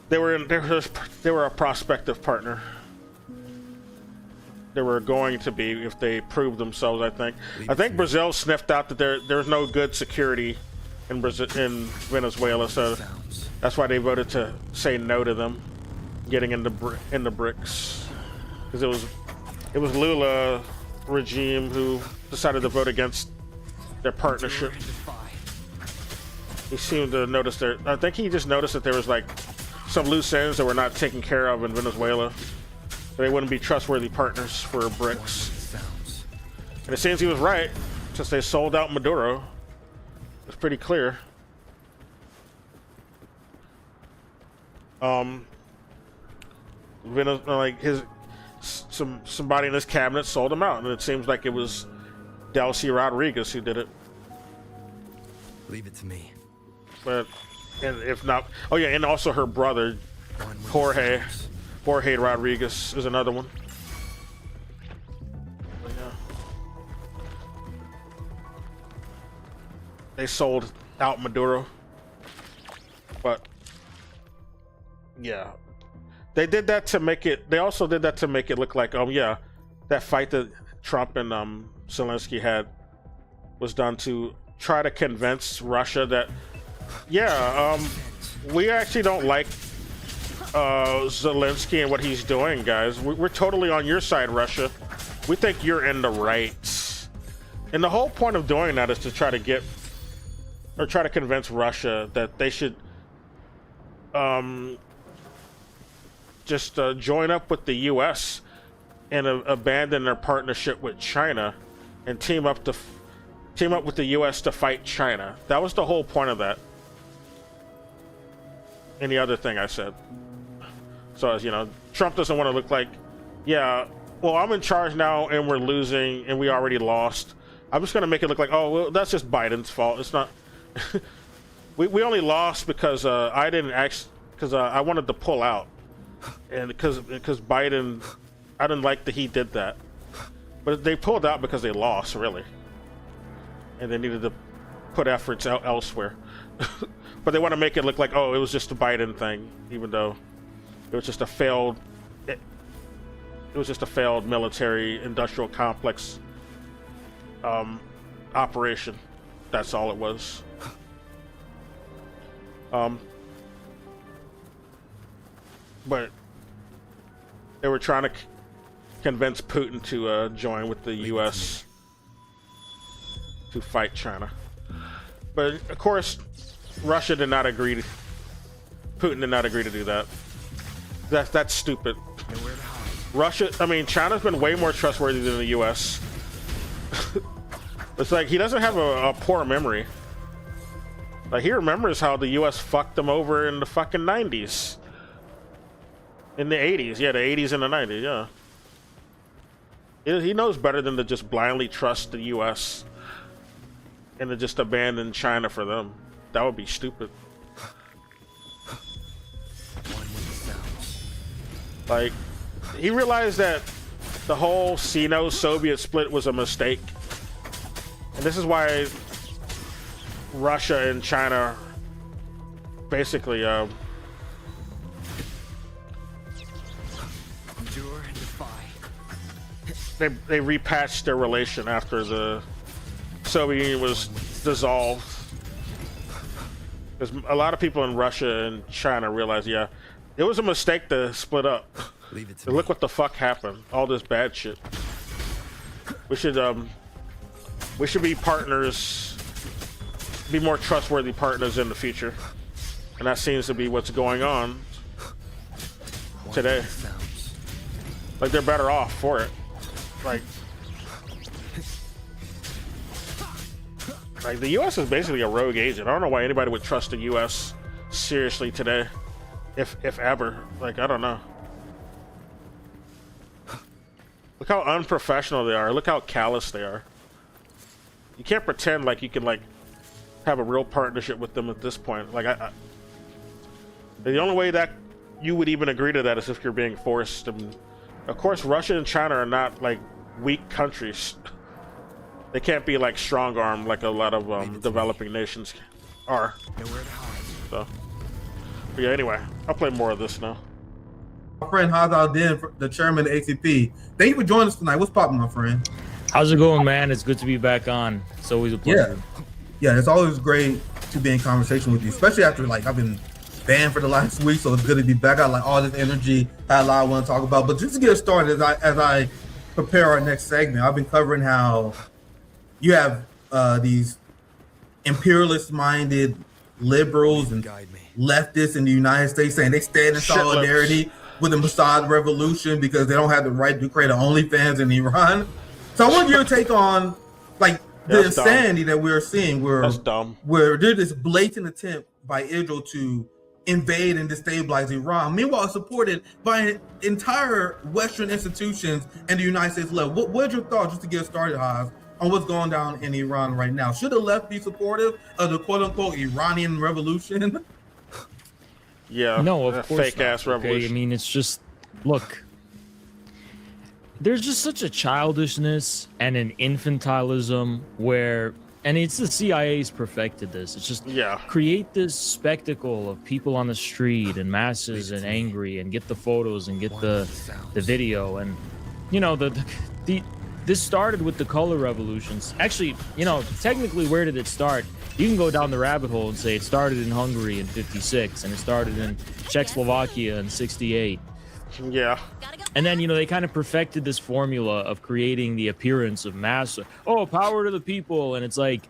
they were a prospective partner. They were going to be if they proved themselves. I think Brazil sniffed out that there's no good security in Venezuela, so that's why they voted to say no to them getting into BRICS, because it was Lula regime who decided to vote against their partnership. Endure and defy. He seemed to notice there. I think he just noticed that there was like some loose ends that were not taken care of in Venezuela. They wouldn't be trustworthy partners for BRICS. Sounds. And it seems he was right, since they sold out Maduro. It's pretty clear. Like somebody in his cabinet sold him out, and it seems like it was Delcy Rodriguez who did it. Leave it to me. But, and if not, oh yeah, and also her brother, One with Jorge. sounds. Jorge Rodriguez is another one. But yeah. They sold out Maduro. But yeah. They did that to make it, they also did that to make it look like, yeah, that fight that Trump and Zelensky had was done to try to convince Russia that, yeah, we actually don't like Zelensky and what he's doing, guys. We're totally on your side, Russia. We think you're in the right. And the whole point of doing that is to try to get, or try to convince Russia that they should just join up with the U.S. and abandon their partnership with China and team up with the U.S. to fight China. That was the whole point of that. And the other thing I said. So as you know, Trump doesn't want to look like, yeah, well, I'm in charge now and we're losing and we already lost. I'm just going to make it look like, oh, well, that's just Biden's fault. It's not. we only lost because I didn't actually, because I wanted to pull out. And because Biden, I didn't like that he did that. But they pulled out because they lost, really. And they needed to put efforts out elsewhere. But they want to make it look like, oh, it was just a Biden thing, even though it was just a failed, it was just a failed military industrial complex operation. That's all it was. But they were trying to convince Putin to join with the U.S. to fight China. But of course, Russia did not agree. Putin did not agree to do that. That's stupid. Nowhere to hide. Russia, I mean, China's been way more trustworthy than the U.S. It's like he doesn't have a poor memory. Like he remembers how the U.S. fucked him over in the fucking 90s. In the 80s, yeah, the 80s and the 90s, yeah. He knows better than to just blindly trust the U.S. and to just abandon China for them. That would be stupid. One with sounds. Like, he realized that the whole Sino-Soviet split was a mistake. And this is why Russia and China basically, Endure and defy. they repatched their relation after the Soviet Union was dissolved. Because a lot of people in Russia and China realized, yeah, it was a mistake to split up. Leave it to And me. look what the fuck happened. All this bad shit. We should be partners, be more trustworthy partners in the future. And that seems to be what's going on One today. with sounds. Like they're better off for it. Like the U.S. is basically a rogue agent. I don't know why anybody would trust the U.S. seriously today, if ever. Like I don't know. Look how unprofessional they are. Look how callous they are. You can't pretend like you can like have a real partnership with them at this point. Like the only way that you would even agree to that is if you're being forced. And of course, Russia and China are not like weak countries. They can't be like strong-armed like a lot of developing nations are. Nowhere to hide. So, but yeah. Anyway, I'll play more of this now. My friend Hazal Din, the chairman of the ACP. Thank you for joining us tonight. What's poppin', my friend? How's it going, man? It's good to be back on. It's always a pleasure. Yeah, it's always great to be in conversation with you, especially after like I've been banned for the last week, so it's good to be back. I got like all this energy, I had a lot I want to talk about. But just to get started, as I prepare our next segment, I've been covering how you have these imperialist-minded liberals and Guide me. leftists in the United States saying they stand in Shitloads. solidarity with the Mossad revolution because they don't have the right to create an OnlyFans in Iran. So I want your take on like the That's dumb. insanity that we're seeing That's dumb. where there's this blatant attempt by Israel to invade and destabilize Iran. Meanwhile, supported by entire Western institutions and the United States level. What's your thoughts, just to get started, Haas, on what's going down in Iran right now? Should the left be supportive of the quote-unquote Iranian revolution? Yeah. No, of that course fake not, ass okay? revolution. I mean, it's just look. There's just such a childishness and an infantilism where, and it's the CIA's perfected this. It's just Yeah. create this spectacle of people on the street and masses and angry and get the photos and get the video and you know the this started with the color revolutions. Actually, you know, technically, where did it start? You can go down the rabbit hole and say it started in Hungary in '56 and it started in Czechoslovakia in '68. Yeah. And then, you know, they kind of perfected this formula of creating the appearance of mass. Oh, power to the people. And it's like,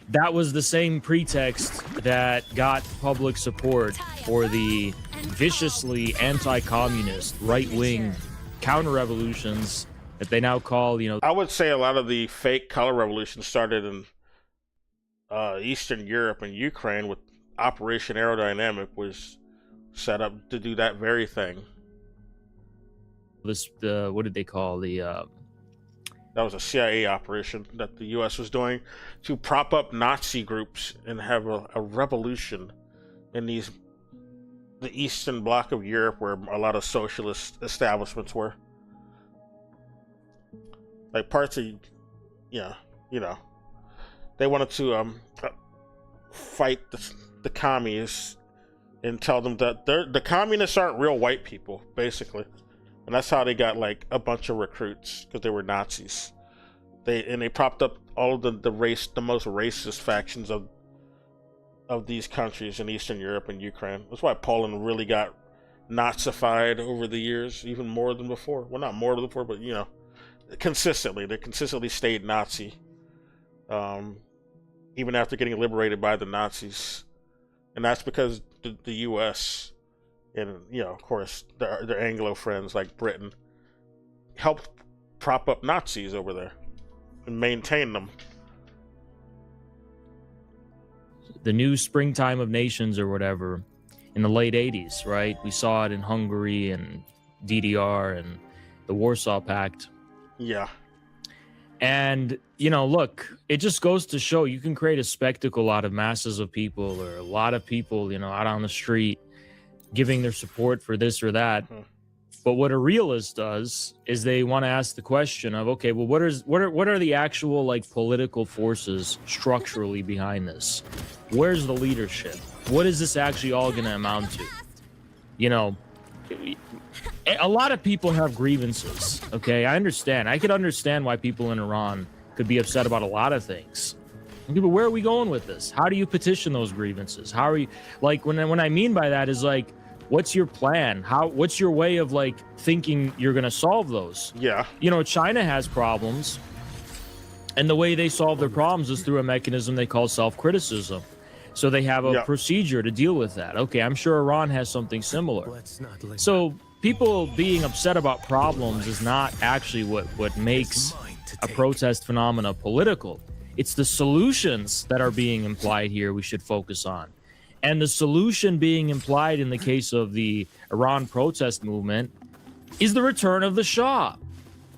that was the same pretext that got public support for the viciously anti-communist, right-wing counter-revolutions that they now call, you know... I would say a lot of the fake color revolution started in Eastern Europe and Ukraine with Operation Aerodynamic was set up to do that very thing. This, what did they call the... That was a CIA operation that the U.S. was doing to prop up Nazi groups and have a revolution in the Eastern Bloc of Europe where a lot of socialist establishments were. Like parts of, yeah, you know, they wanted to fight the communists and tell them that the communists aren't real white people, basically. And that's how they got like a bunch of recruits, because they were Nazis. They propped up all of the most racist factions of these countries in Eastern Europe and Ukraine. That's why Poland really got Nazified over the years, even more than before. Well, not more than before, but you know, consistently. They consistently stayed Nazi, even after getting liberated by the Nazis. And that's because the U.S. and, you know, of course, their Anglo friends like Britain helped prop up Nazis over there and maintain them. The new springtime of nations or whatever in the late 80s, right? We saw it in Hungary and DDR and the Warsaw Pact. Yeah. And, you know, look, it just goes to show you can create a spectacle out of masses of people or a lot of people, you know, out on the street giving their support for this or that. But what a realist does is they want to ask the question of, okay, well, what are the actual like political forces structurally behind this? Where's the leadership? What is this actually all going to amount to? You know, a lot of people have grievances. Okay, I understand. I could understand why people in Iran could be upset about a lot of things. But where are we going with this? How do you petition those grievances? How are you, like, when I mean by that is like, what's your plan? What's your way of like thinking you're going to solve those? Yeah. You know, China has problems, and the way they solve their problems is through a mechanism they call self-criticism. So they have a procedure to deal with that. Okay, I'm sure Iran has something similar. Let's not linger. So people being upset about problems is not actually what makes a protest phenomena political. It's the solutions that are being implied here we should focus on. And the solution being implied in the case of the Iran protest movement is the return of the Shah.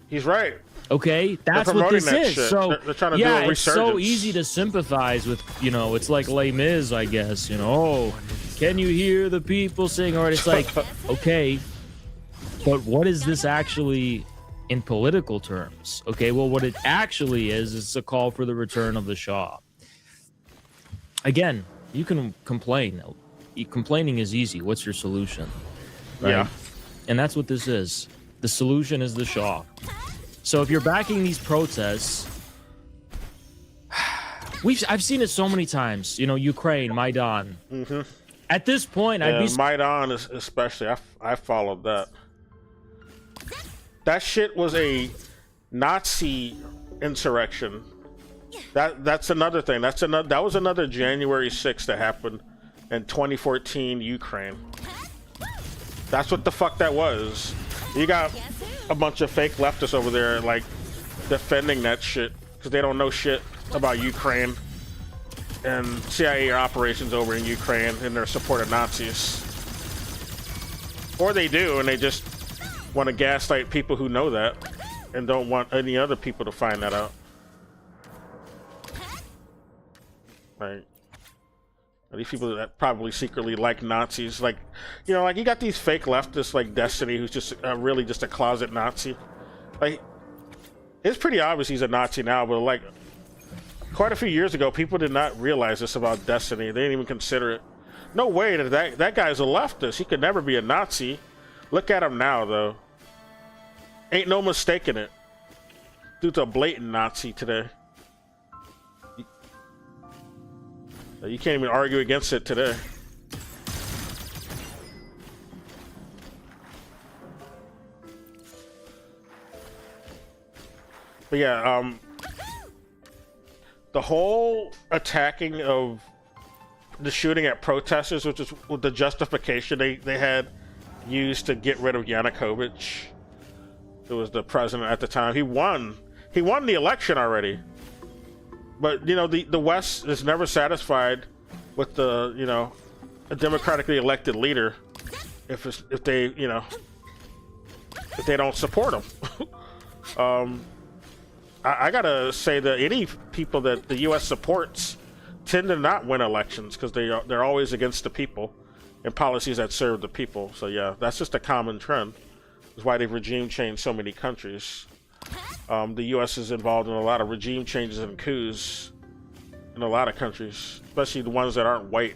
He's right. Okay, that's what promoting this that is. shit. So They're trying to do yeah, a it's so resurgence. easy to sympathize with. You know, it's like Les Mis, I guess. You know, oh, can you hear the people sing? Or it's like, okay, but what is this actually in political terms? Okay, well, what it actually is a call for the return of the Shah. Again, you can complain. Complaining is easy. What's your solution? Right? Yeah. And that's what this is. The solution is the Shah. So if you're backing these protests, I've seen it so many times. You know, Ukraine, Maidan. Mm-hmm. At this point, I'd be Maidan especially. I followed that. That shit was a Nazi insurrection That's another thing. That was another January 6th that happened in 2014 Ukraine. That's what the fuck that was. You got a bunch of fake leftists over there like defending that shit because they don't know shit about Ukraine and CIA operations over in Ukraine and their support of Nazis. Or they do, and they just want to gaslight people who know that and don't want any other people to find that out. Like, these people that probably secretly like Nazis, like, you know, like you got these fake leftists like Destiny, who's just really just a closet Nazi. Like, it's pretty obvious he's a Nazi now, but like, quite a few years ago, people did not realize this about Destiny. They didn't even consider it. No way that guy's a leftist. He could never be a Nazi. Look at him now, though. Ain't no mistaking it. Dude's a blatant Nazi today. You can't even argue against it today. But yeah, the whole attacking of the shooting at protesters, which is the justification they had used to get rid of Yanukovych, who was the president at the time. He won the election already. But, you know, the West is never satisfied with the, you know, a democratically elected leader if they don't support him. I gotta say that any people that the U.S. supports tend to not win elections because they're always against the people and policies that serve the people. So yeah, that's just a common trend. That's why they've regime changed so many countries. The U.S. is involved in a lot of regime changes and coups in a lot of countries, especially the ones that aren't white.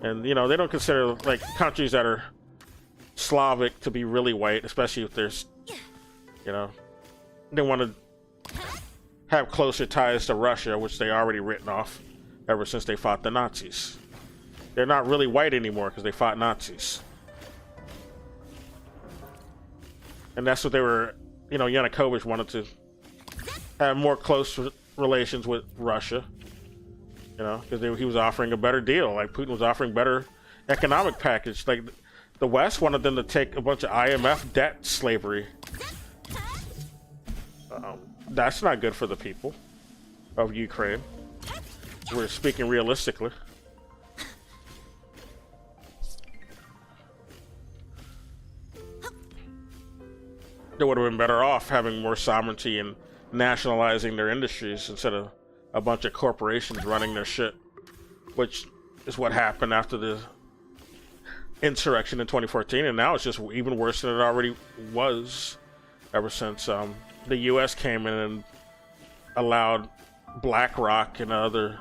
And, you know, they don't consider, like, countries that are Slavic to be really white, especially if there's, you know, they want to have closer ties to Russia, which they already written off ever since they fought the Nazis. They're not really white anymore because they fought Nazis. And that's what they were, you know, Yanukovych wanted to have more close relations with Russia, you know, because he was offering a better deal. Like, Putin was offering better economic package. Like, the West wanted them to take a bunch of IMF debt slavery. That's not good for the people of Ukraine. We're speaking realistically. They would have been better off having more sovereignty and nationalizing their industries instead of a bunch of corporations running their shit, which is what happened after the insurrection in 2014, and now it's just even worse than it already was ever since the U.S. came in and allowed BlackRock and other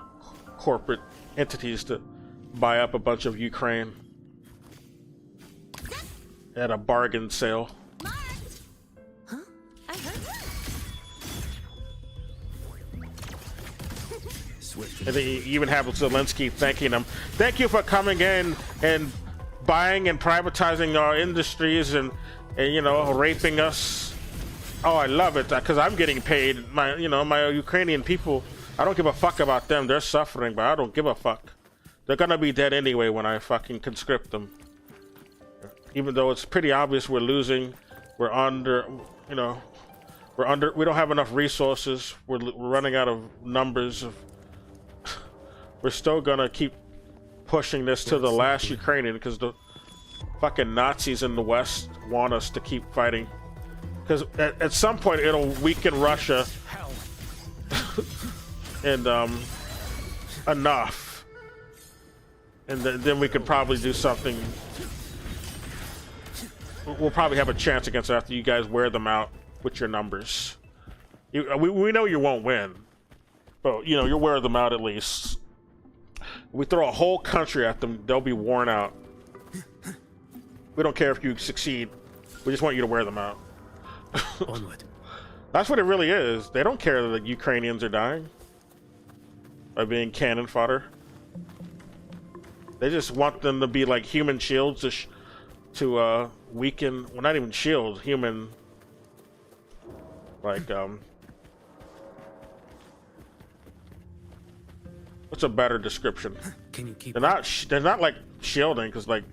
corporate entities to buy up a bunch of Ukraine at a bargain sale. And they even have Zelensky thanking them. Thank you for coming in and buying and privatizing our industries and you know, raping us. Oh, I love it because I'm getting paid. My Ukrainian people, I don't give a fuck about them. They're suffering, but I don't give a fuck. They're gonna be dead anyway when I fucking conscript them. Even though it's pretty obvious we're losing, we're under, you know, we don't have enough resources. We're running out of numbers of. We're still gonna keep pushing this to the last Ukrainian because the fucking Nazis in the West want us to keep fighting. Because at some point it'll weaken Russia and enough, and then we could probably do something. We'll probably have a chance against it after you guys wear them out with your numbers. We know you won't win, but you know you'll wear them out at least. We throw a whole country at them, they'll be worn out. We don't care if you succeed. We just want you to wear them out. Onward. That's what it really is. They don't care that the Ukrainians are dying by being cannon fodder. They just want them to be like human shields to weaken. Well, not even shield. Human. Like what's a better description? Can you keep They're not they're not like shielding, because like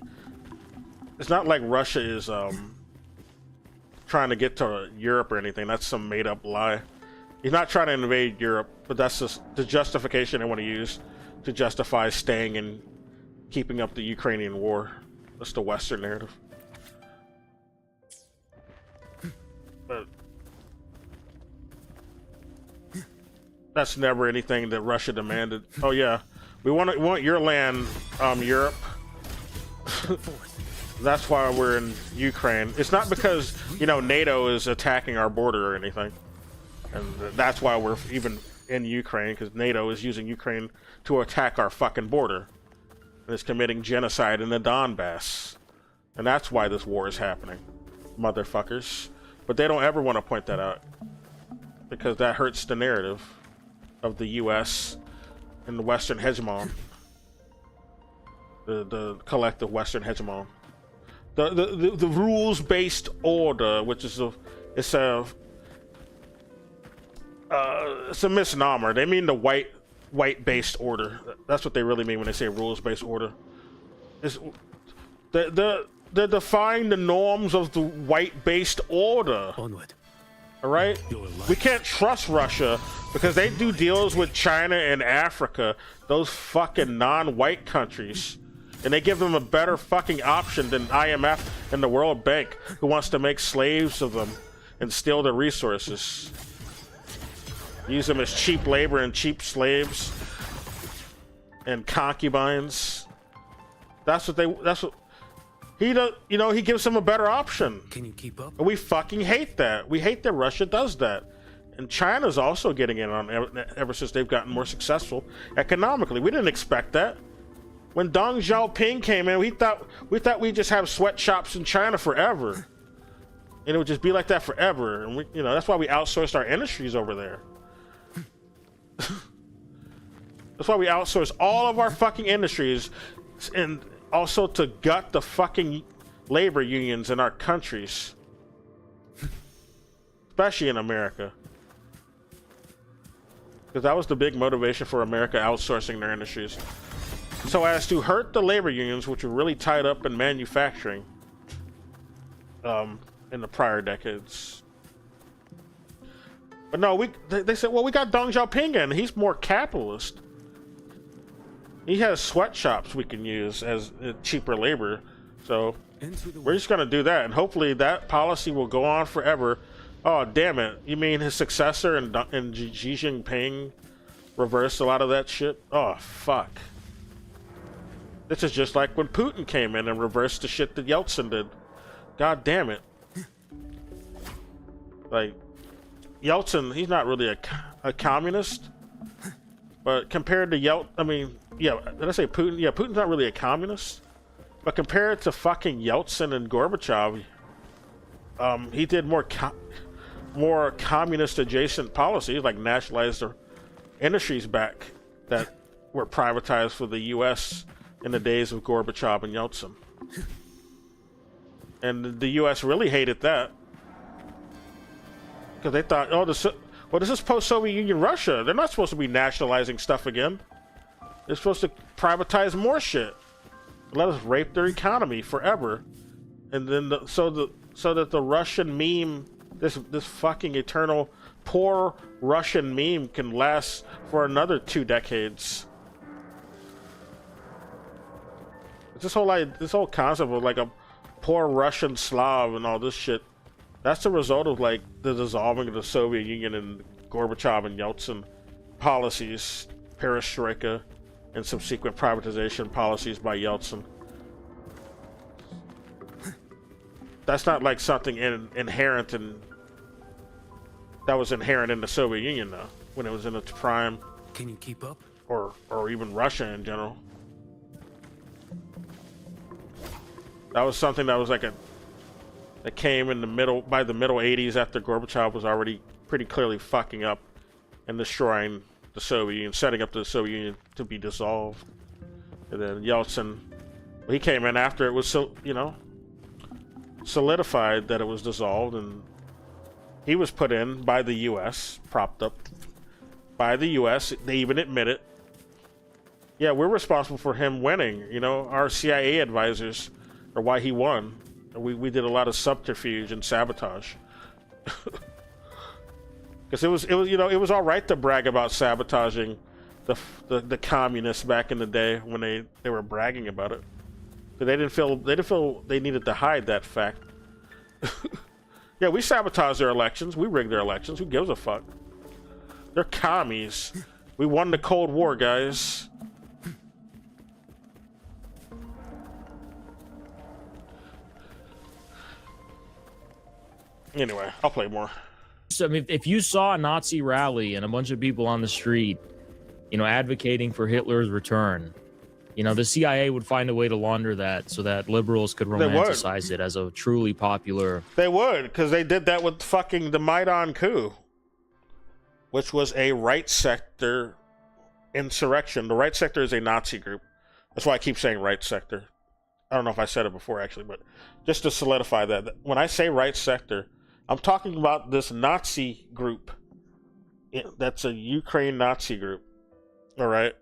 it's not like Russia is trying to get to Europe or anything. That's some made up lie. He's not trying to invade Europe, but that's just the justification they want to use to justify staying and keeping up the Ukrainian war. That's the Western narrative. But that's never anything that Russia demanded. Oh yeah, we want your land, Europe. That's why we're in Ukraine. It's not because, you know, NATO is attacking our border or anything. And that's why we're even in Ukraine, because NATO is using Ukraine to attack our fucking border. And it's committing genocide in the Donbass. And that's why this war is happening, motherfuckers. But they don't ever want to point that out, because that hurts the narrative of the US and the Western hegemon. The collective Western hegemon. The rules-based order, which is it's a misnomer. They mean the white-based order. That's what they really mean when they say rules-based order. They're defying the norms of the white-based order. Onward. All right, we can't trust Russia because they do deals with China and Africa, those fucking non-white countries. And they give them a better fucking option than IMF and the World Bank, who wants to make slaves of them and steal their resources. Use them as cheap labor and cheap slaves and concubines. That's what he does. You know, he gives them a better option. Can you keep up? And we fucking hate that. We hate that Russia does that. And China's also getting in on ever since they've gotten more successful economically. We didn't expect that. When Deng Xiaoping came in, we thought we'd just have sweatshops in China forever, and it would just be like that forever. And you know, that's why we outsourced our industries over there. That's why we outsource all of our fucking industries, and also to gut the fucking labor unions in our countries, especially in America, because that was the big motivation for America outsourcing their industries. So as to hurt the labor unions, which were really tied up in manufacturing in the prior decades. But no, they said, well, we got Deng Xiaoping in. He's more capitalist. He has sweatshops we can use as cheaper labor. So we're just going to do that. And hopefully that policy will go on forever. Oh, damn it. You mean his successor and Xi Jinping reversed a lot of that shit? Oh, fuck. This is just like when Putin came in and reversed the shit that Yeltsin did. God damn it. Like, Yeltsin, he's not really a communist. But compared to Yeltsin, I mean, yeah, did I say Putin? Yeah, Putin's not really a communist. But compared to fucking Yeltsin and Gorbachev, he did more communist-adjacent policies, like nationalized their industries back that were privatized for the U.S. in the days of Gorbachev and Yeltsin. And the U.S. really hated that, because they thought, oh, this is post-Soviet Union Russia. They're not supposed to be nationalizing stuff again. They're supposed to privatize more shit. Let us rape their economy forever. And then so that the Russian meme, this fucking eternal poor Russian meme, can last for another 2 decades. This whole concept of like a poor Russian Slav and all this shit, that's the result of like the dissolving of the Soviet Union and Gorbachev and Yeltsin policies, perestroika, and subsequent privatization policies by Yeltsin. That's not like something inherent that was inherent in the Soviet Union though, when it was in its prime. Can you keep up? Or even Russia in general. That was something that was like that came in by the middle 80s, after Gorbachev was already pretty clearly fucking up and destroying the Soviet Union, setting up the Soviet Union to be dissolved. And then Yeltsin, he came in after it was solidified that it was dissolved, and he was put in by the U.S., propped up by the U.S. They even admit it. Yeah, we're responsible for him winning. You know, our CIA advisors are why he won. We did a lot of subterfuge and sabotage. Because it was you know, it was all right to brag about sabotaging the communists back in the day when they were bragging about it. But they didn't feel they needed to hide that fact. Yeah, we sabotaged their elections. We rigged their elections. Who gives a fuck? They're commies. We won the Cold War, guys. Anyway, I'll play more. So, I mean, if you saw a Nazi rally and a bunch of people on the street, you know, advocating for Hitler's return, you know, the CIA would find a way to launder that so that liberals could romanticize it as a truly popular. They would, because they did that with fucking the Maidan coup, which was a right sector insurrection. The right sector is a Nazi group. That's why I keep saying right sector. I don't know if I said it before, actually, but just to solidify that, when I say right sector, I'm talking about this Nazi group. That's a Ukraine Nazi group. All right.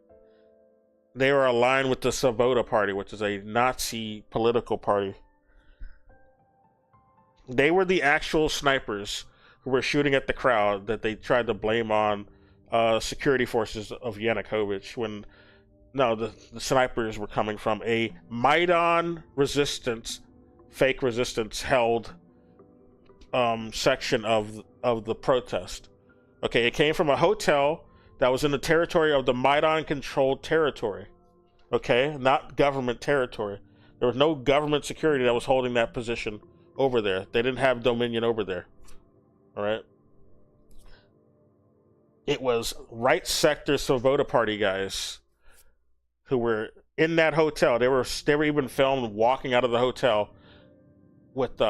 They are aligned with the Svoboda Party, which is a Nazi political party. They were the actual snipers who were shooting at the crowd that they tried to blame on security forces of Yanukovych when no, the snipers were coming from a Maidan resistance, fake resistance held section of the protest. Okay, it came from a hotel that was in the territory of the Maidan-controlled territory. Okay, not government territory. There was no government security that was holding that position over there. They didn't have dominion over there. All right. It was right sector Svoboda Party guys who were in that hotel. They were even filmed walking out of the hotel with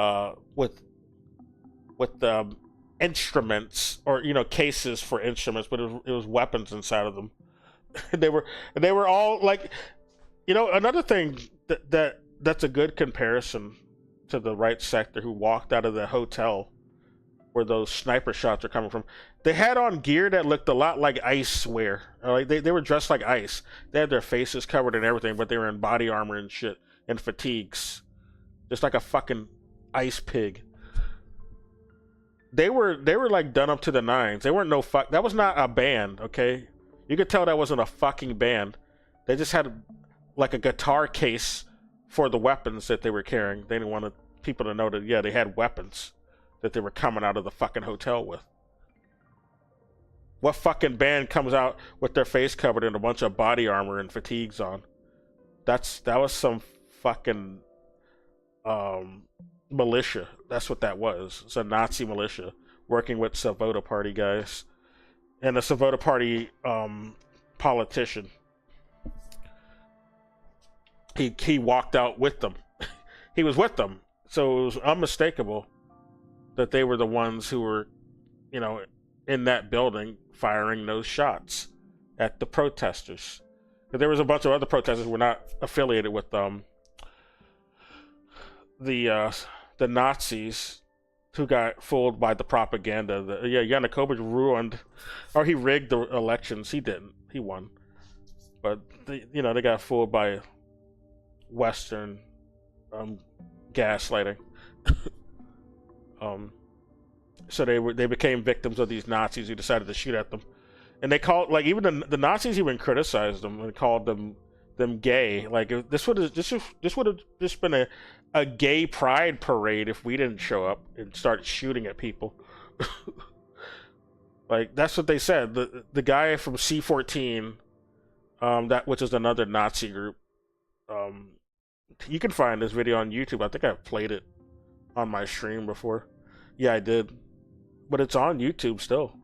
instruments, or you know, cases for instruments, but it was weapons inside of them. they were all like, you know, another thing that's a good comparison to the right sector who walked out of the hotel where those sniper shots are coming from. They had on gear that looked a lot like ICE wear. Like they were dressed like ICE. They had their faces covered and everything, but they were in body armor and shit and fatigues, just like a fucking ICE pig. They were like done up to the nines. They weren't no fuck. That was not a band, okay? You could tell that wasn't a fucking band. They just had like a guitar case for the weapons that they were carrying. They didn't want people to know that, yeah, they had weapons that they were coming out of the fucking hotel with. What fucking band comes out with their face covered in a bunch of body armor and fatigues on? That was some fucking militia. That's what that was. It's a Nazi militia working with Svoboda Party guys and a Svoboda Party politician. He walked out with them. He was with them, so it was unmistakable that they were the ones who were, you know, in that building firing those shots at the protesters. But there was a bunch of other protesters who were not affiliated with the Nazis who got fooled by the propaganda. Yanukovych ruined, or he rigged the elections. He didn't. He won. But they got fooled by Western gaslighting. So they became victims of these Nazis who decided to shoot at them, and they called, like, even the Nazis even criticized them and called them gay. Like, if this would have just been a gay pride parade if we didn't show up and start shooting at people. Like, that's what they said. The guy from C14, which is another Nazi group. You can find this video on YouTube. I think I've played it on my stream before. Yeah, I did. But it's on YouTube still.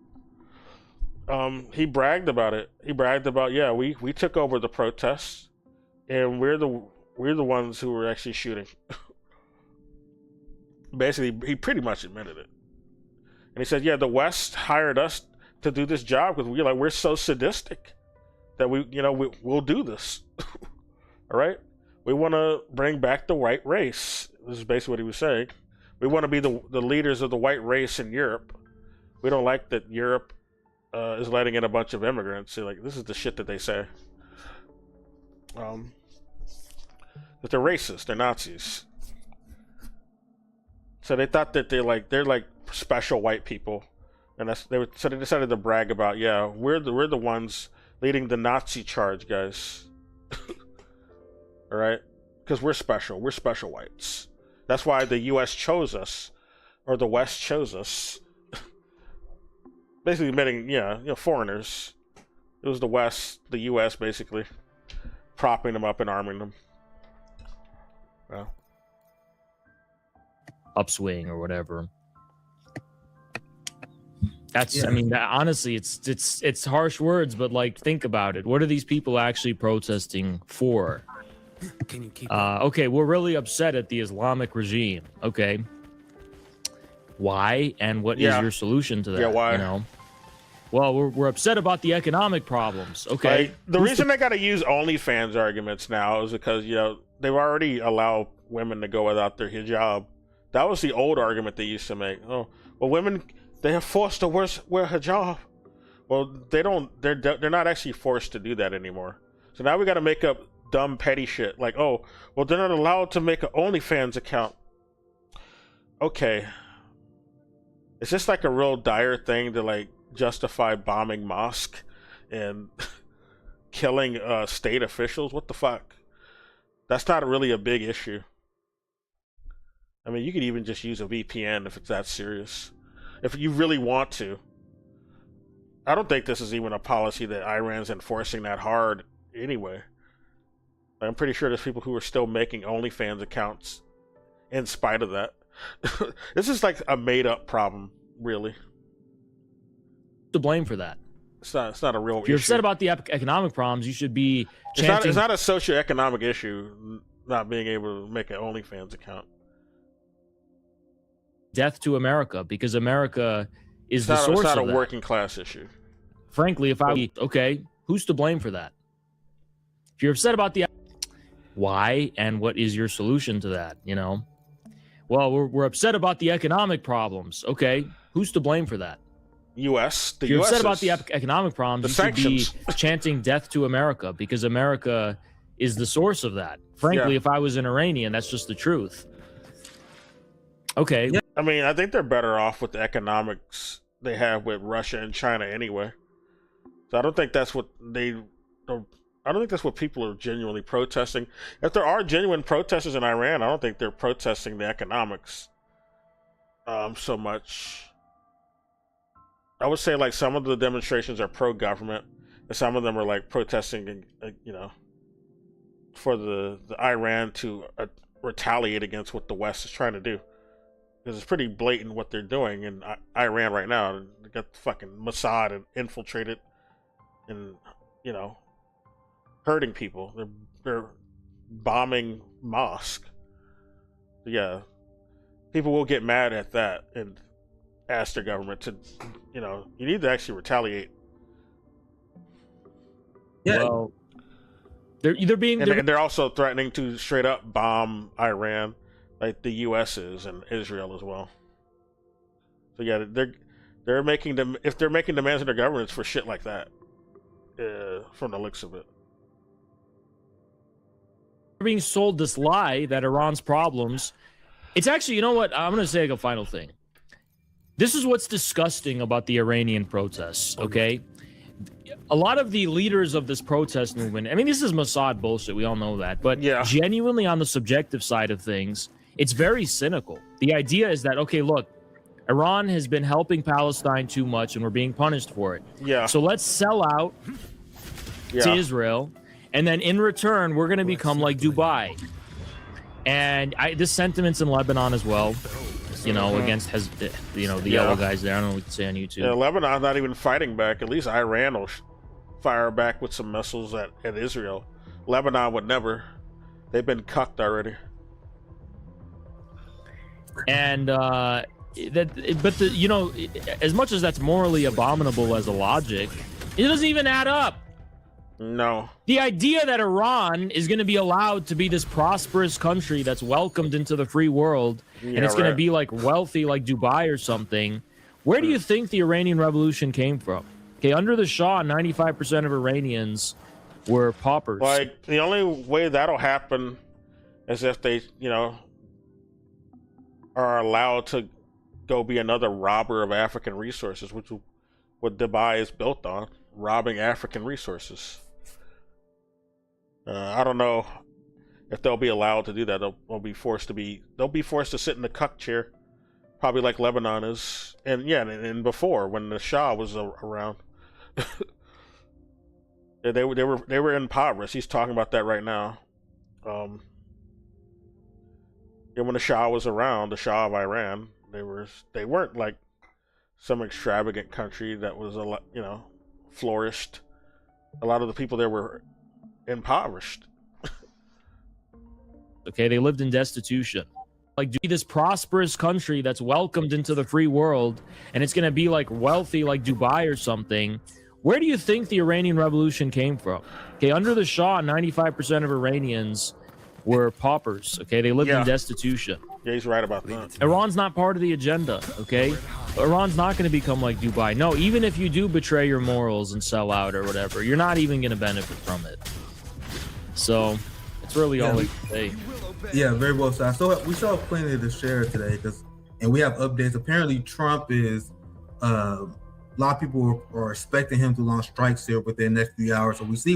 He bragged about it. He bragged about, yeah, we took over the protests, and we're the ones who were actually shooting. Basically, he pretty much admitted it. And he said, yeah, the West hired us to do this job because we're so sadistic that we'll do this. All right? We want to bring back the white race. This is basically what he was saying. We want to be the leaders of the white race in Europe. We don't like that Europe is letting in a bunch of immigrants. So, like, this is the shit that they say. But they're racist. They're Nazis. So they thought that they're like special white people, and so they decided to brag about, yeah, we're the ones leading the Nazi charge, guys. All right, because we're special. We're special whites. That's why the U.S. chose us, or the West chose us. Basically, admitting, foreigners. It was the West, the U.S. basically propping them up and arming them. Well. Upswing or whatever. That's I mean, honestly, it's harsh words, but like, think about it. What are these people actually protesting for? Can you keep up? Okay, we're really upset at the Islamic regime. Okay, why and what is your solution to that? Yeah, why? You know, well, we're upset about the economic problems. Okay, Like, the reason they got to use OnlyFans arguments now is because they've already allowed women to go without their hijab. That was the old argument they used to make. Oh, well, women, they are forced to wear hijab. Well, they don't. They're not actually forced to do that anymore. So now we got to make up dumb petty shit like, oh, well, they're not allowed to make an OnlyFans account. Okay, is this like a real dire thing to like justify bombing mosque and killing state officials? What the fuck? That's not really a big issue. I mean, you could even just use a VPN if it's that serious. If you really want to. I don't think this is even a policy that Iran's enforcing that hard anyway. I'm pretty sure there's people who are still making OnlyFans accounts in spite of that. This is like a made-up problem, really. to blame for that. It's not a real issue. If you're upset about the economic problems, you should be chanting. It's not a socioeconomic issue not being able to make an OnlyFans account. Death to America, because America is the source of that. It's not a working class issue. Frankly, okay, who's to blame for that? If you're upset about the why and what is your solution to that? Well, we're upset about the economic problems. Okay, who's to blame for that? U.S. If you're upset about the economic problems, you should be chanting death to America, because America is the source of that. Frankly, if I was an Iranian, that's just the truth. Okay. Yeah. I mean, I think they're better off with the economics they have with Russia and China anyway. So I don't think that's what people are genuinely protesting. If there are genuine protesters in Iran, I don't think they're protesting the economics so much. I would say like some of the demonstrations are pro-government, and some of them are like protesting, for the Iran to retaliate against what the West is trying to do. Because it's pretty blatant what they're doing in Iran right now. They got fucking Mossad and infiltrated, and hurting people. They're bombing mosque. Yeah, people will get mad at that and ask their government to, you need to actually retaliate. Yeah. Well, they're also threatening to straight up bomb Iran, like the U.S. is, and Israel as well. So yeah, they're making them, if they're making demands on their governments for shit like that, from the looks of it. They're being sold this lie that Iran's problems. It's actually, you know what? I'm going to say like a final thing. This is what's disgusting about the Iranian protests, okay? A lot of the leaders of this protest movement, I mean, this is Mossad bullshit, we all know that, but genuinely on the subjective side of things, it's very cynical. The idea is that, okay, look, Iran has been helping Palestine too much and we're being punished for it. Yeah. So let's sell out to Israel, and then in return, we're going to become like Dubai. And this sentiment's in Lebanon as well. Against the yellow guys there. I don't know what we can say on YouTube. Yeah, Lebanon's not even fighting back. At least Iran will fire back with some missiles at Israel. Lebanon would never. They've been cucked already. And as much as that's morally abominable as a logic, it doesn't even add up. No. The idea that Iran is going to be allowed to be this prosperous country that's welcomed into the free world, and it's going to be like wealthy like Dubai or something. Where do you think the Iranian Revolution came from? Okay, under the Shah, 95% of Iranians were paupers. Like, the only way that'll happen is if they, you know, are allowed to go be another robber of African resources, which is what Dubai is built on, robbing African resources. I don't know if they'll be allowed to do that. They'll be forced to sit in the cuck chair, probably like Lebanon is, and yeah, and before when the Shah was around. They were impoverished. He's talking about that right now. And when the Shah was around, the Shah of Iran, they weren't like some extravagant country that was flourished. A lot of the people there were impoverished. Okay, they lived in destitution. Like, do this prosperous country that's welcomed into the free world, and it's gonna be like wealthy like Dubai or something. Where do you think the Iranian Revolution came from? Okay, under the Shah, 95% of Iranians were paupers. Okay, they lived in destitution. Yeah, he's right about that. Iran's not part of the agenda. Okay, Iran's not going to become like Dubai. No, even if you do betray your morals and sell out or whatever, you're not even going to benefit from it. So, it's really all I can say. Yeah, very well said. So we saw plenty to share today, and we have updates. Apparently, Trump is. A lot of people are expecting him to launch strikes here within the next few hours. So we see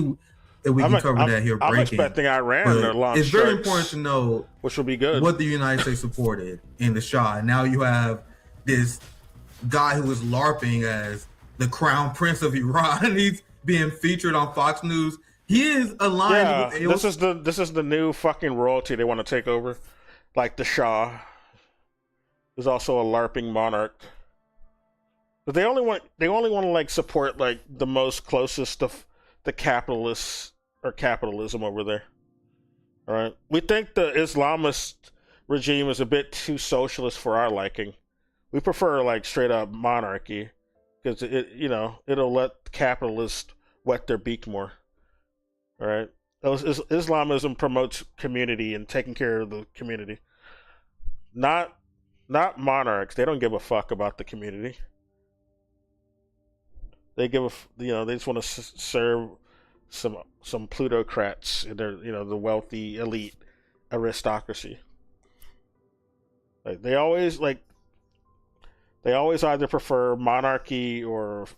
if we can cover that here. I'm expecting Iran to launch it's very important to know which will be good. What the United States supported in the Shah. And now you have this guy who was LARPing as the crown prince of Iran. He's being featured on Fox News. He is aligned with AOC. This is the new fucking royalty they want to take over. Like the Shah is also a LARPing monarch. But they only want to like support like the most closest of the capitalists or capitalism over there. All right, we think the Islamist regime is a bit too socialist for our liking. We prefer like straight up monarchy because it'll let capitalists wet their beak more. All right, Islamism promotes community and taking care of the community, not monarchs. They don't give a fuck about the community. They they just want to serve some plutocrats and their, the wealthy elite aristocracy. Like they always either prefer monarchy or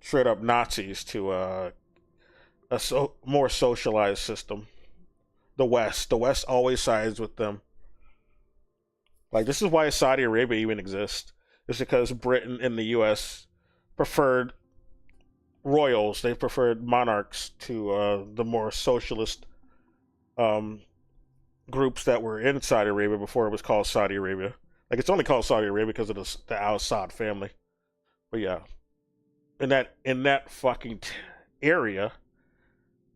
straight up Nazis to a more socialized system. The West always sides with them. Like this is why Saudi Arabia even exists. It's because Britain and the U.S. preferred royals. They preferred monarchs to the more socialist groups that were in Saudi Arabia before it was called Saudi Arabia. Like it's only called Saudi Arabia because of the Al Saud family. But yeah, in that fucking area,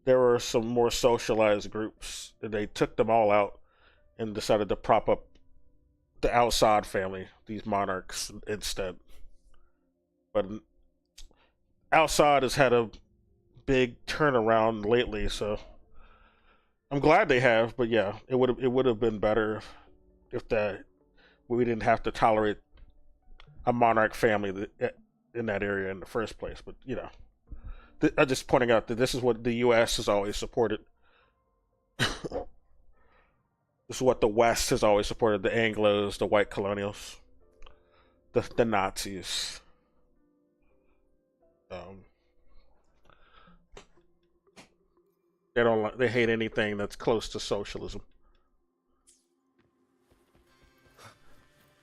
there were some more socialized groups, and they took them all out and decided to prop up the Al Saud family, these monarchs, instead. But Al Saud has had a big turnaround lately, so I'm glad they have. But yeah, it would have been better if we didn't have to tolerate a monarch family in that area in the first place. But I'm just pointing out that this is what the U.S. has always supported. This is what the West has always supported: the Anglos, the white colonials, the Nazis. They hate anything that's close to socialism.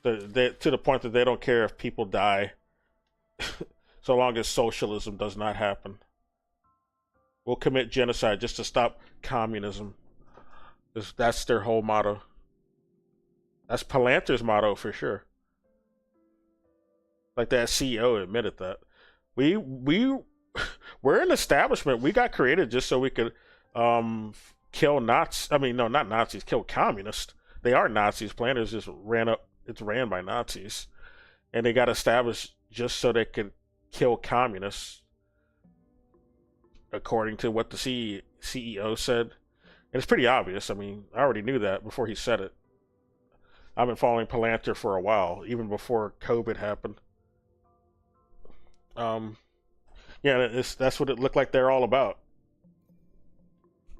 To the point that they don't care if people die, so long as socialism does not happen. We'll commit genocide just to stop communism. That's their whole motto. That's Palantir's motto for sure. Like that CEO admitted that. We're an establishment. We got created just so we could kill Nazis. I mean, no, not Nazis. Kill communists. They are Nazis. Planters just it's ran by Nazis, and they got established just so they could kill communists, according to what the CEO said. And it's pretty obvious. I mean, I already knew that before he said it. I've been following Palantir for a while, even before COVID happened. Yeah, that's what it looked like they're all about.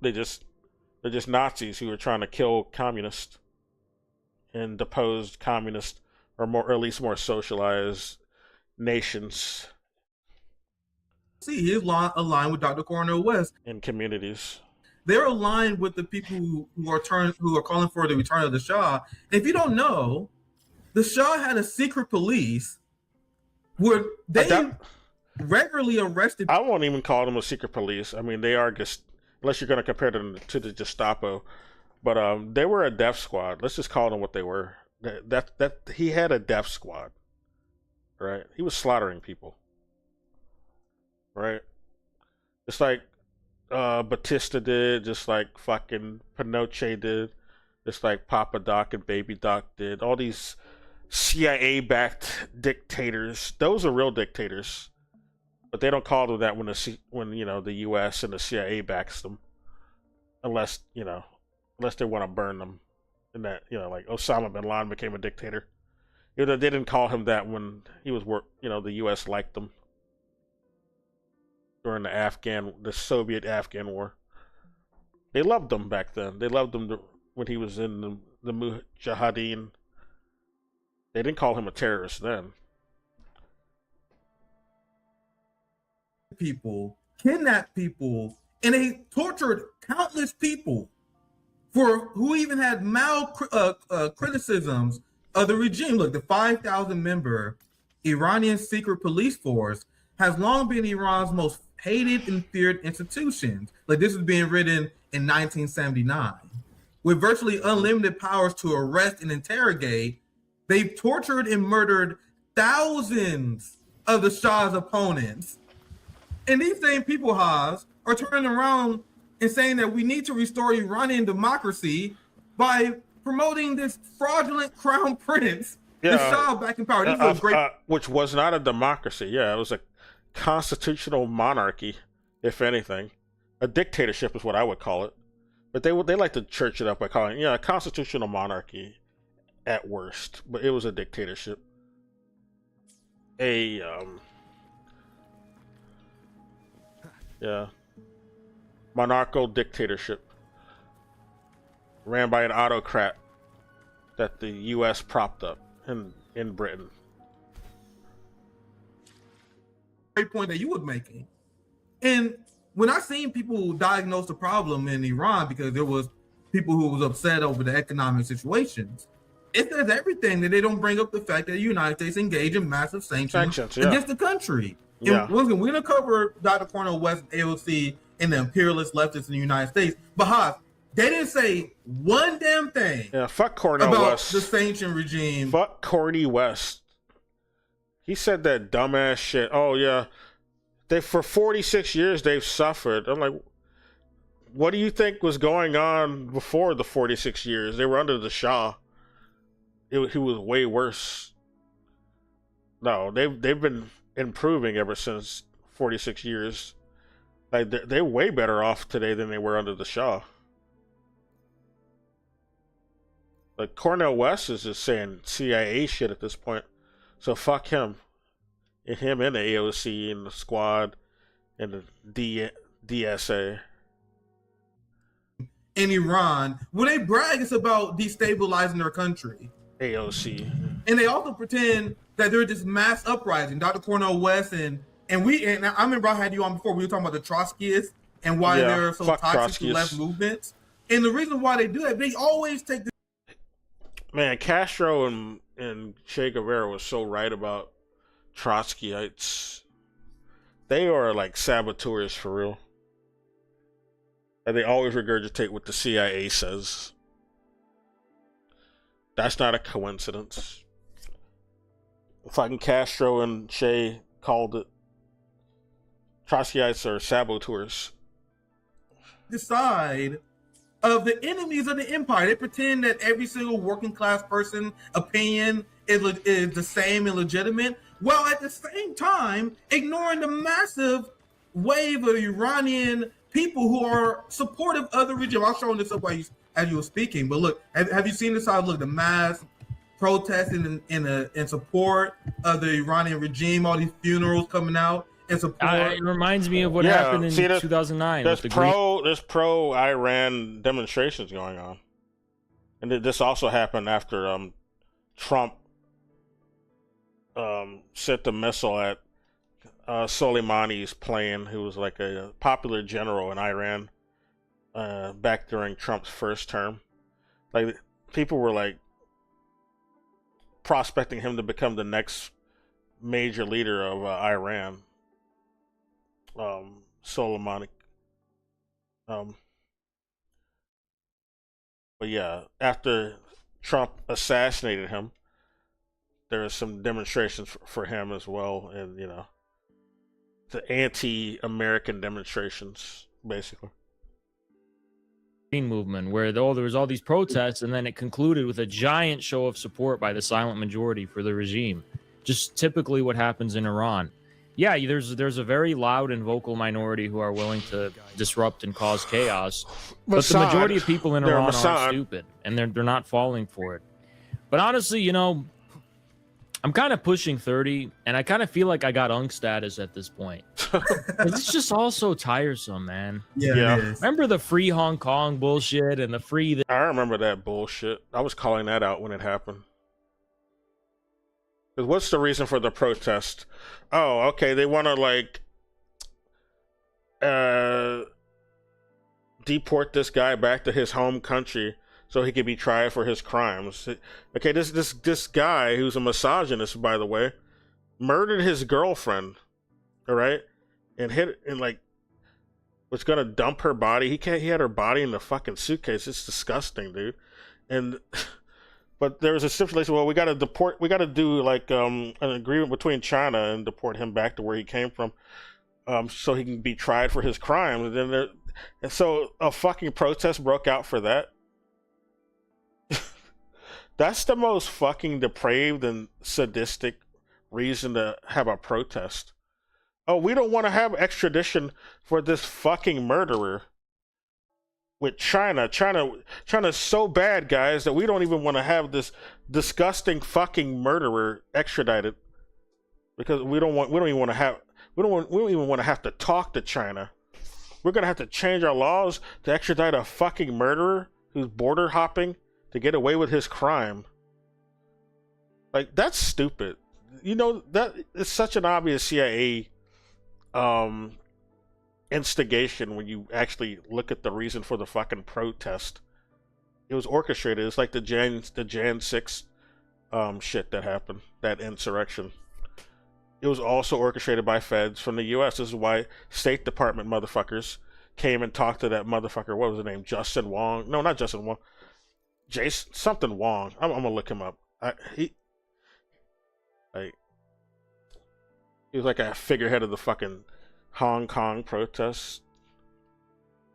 They're just Nazis who were trying to kill communists and deposed communist or at least more socialized nations See, he's aligned with Dr. Cornel West. and communities. They're aligned with the people who are calling for the return of the Shah. And if you don't know, the Shah had a secret police where they regularly arrested. I won't even call them a secret police. I mean, they are just, unless you're going to compare them to the Gestapo, but they were a death squad. Let's just call them what they were. That he had a death squad, right? He was slaughtering people, right? Just like Batista did, just like fucking Pinochet did, just like Papa Doc and Baby Doc did. All these CIA-backed dictators, those are real dictators, but they don't call them that when the U.S. and the CIA backs them, unless they want to burn them. And that, like Osama bin Laden became a dictator. They didn't call him that when he was the U.S. liked them during the Soviet-Afghan war. They loved him back then. They loved him when he was in the Mujahideen. They didn't call him a terrorist then. People, kidnapped people, and they tortured countless people for who even had criticisms of the regime. Look, the 5,000-member Iranian secret police force has long been Iran's most hated and feared institutions. Like, this was being written in 1979. With virtually unlimited powers to arrest and interrogate, they've tortured and murdered thousands of the Shah's opponents. And these same people, Haas, are turning around and saying that we need to restore Iranian democracy by promoting this fraudulent crown prince, the Shah back in power. This was great. Which was not a democracy. Yeah, it was a constitutional monarchy, if anything. A dictatorship is what I would call it. But they like to church it up by calling it, a constitutional monarchy at worst. But it was a dictatorship. Monarchical dictatorship ran by an autocrat that the U.S. propped up in Britain. Great point that you were making. And when I seen people diagnose the problem in Iran because there was people who was upset over the economic situations, it says everything that they don't bring up the fact that the United States engaged in massive sanctions against the country. And we're going to cover Dr. Cornel West, AOC, and the imperialist leftists in the United States. But Haas, they didn't say one damn thing fuck Cornel about West. the sanction regime. Fuck Corny West. He said that dumbass shit. Oh, yeah. For 46 years, they've suffered. I'm like, what do you think was going on before the 46 years? They were under the Shah. He was way worse. No, they've been improving ever since 46 years. Like, they're way better off today than they were under the Shah. Like, Cornel West is just saying CIA shit at this point. So fuck him. And him and the AOC and the squad and the DSA. In Iran, when they brag, it's about destabilizing their country. AOC. And they also pretend that they're just mass uprising. Dr. Cornel West and I remember I had you on before. We were talking about the Trotskyists and why they're so toxic to left movements. And the reason why they do that, they always take the Castro and Che Guevara was so right about Trotskyites. They are like saboteurs for real. And they always regurgitate what the CIA says. That's not a coincidence. Fucking Castro and Che called it. Trotskyites are saboteurs. The side of the enemies of the empire. They pretend that every single working class person opinion is the same and legitimate, while at the same time ignoring the massive wave of Iranian people who are supportive of the regime. I was showing this up as you were speaking, but look, have you seen this side? Look, the mass protesting in support of the Iranian regime, all these funerals coming out. and support. It reminds me of what Yeah, happened in see, 2009. There's with the Green- there's pro Iran demonstrations going on, and this also happened after Trump sent the missile at Soleimani's plane, who was like a popular general in Iran back during Trump's first term. Like people were like prospecting him to become the next major leader of Iran. Soleimani. But yeah, after Trump assassinated him, there was some demonstrations for him as well, and you know, the anti-American demonstrations, basically. Green movement, where there was all these protests, and then it concluded with a giant show of support by the silent majority for the regime. Just typically what happens in Iran. Yeah, there's a very loud and vocal minority who are willing to disrupt and cause chaos, but the majority of people in Iran are stupid, and they're not falling for it. But honestly, you know, I'm kind of pushing 30, and I kind of feel like I got unk status at this point. It's just all so tiresome, man. Yeah. It is. Remember the free Hong Kong bullshit and the free... I remember that bullshit. I was calling that out when it happened. 'Cause what's the reason for the protest? Oh, okay, they want to like deport this guy back to his home country so he could be tried for his crimes. Okay, this guy who's a misogynist, by the way, murdered his girlfriend, all right, and like was gonna dump her body. He had her body in the fucking suitcase. It's disgusting, dude. And but there was a stipulation. Well, we got to do like an agreement between China and deport him back to where he came from, so he can be tried for his crimes. And so a fucking protest broke out for that. That's the most fucking depraved and sadistic reason to have a protest. Oh, we don't want to have extradition for this fucking murderer. With China's so bad, guys, that we don't even want to have this disgusting fucking murderer extradited because we don't even want to have to talk to China. We're gonna have to change our laws to extradite a fucking murderer who's border hopping to get away with his crime. Like, that's stupid. You know, that it's such an obvious CIA instigation when you actually look at the reason for the fucking protest. It was orchestrated. It's like the Jan 6 shit that happened, that insurrection. It was also orchestrated by feds from the US. This is why State Department motherfuckers came and talked to that motherfucker. What was his name? Justin Wong? No, not Justin Wong. Jason something Wong. I'm gonna look him up. He was like a figurehead of the fucking Hong Kong protests.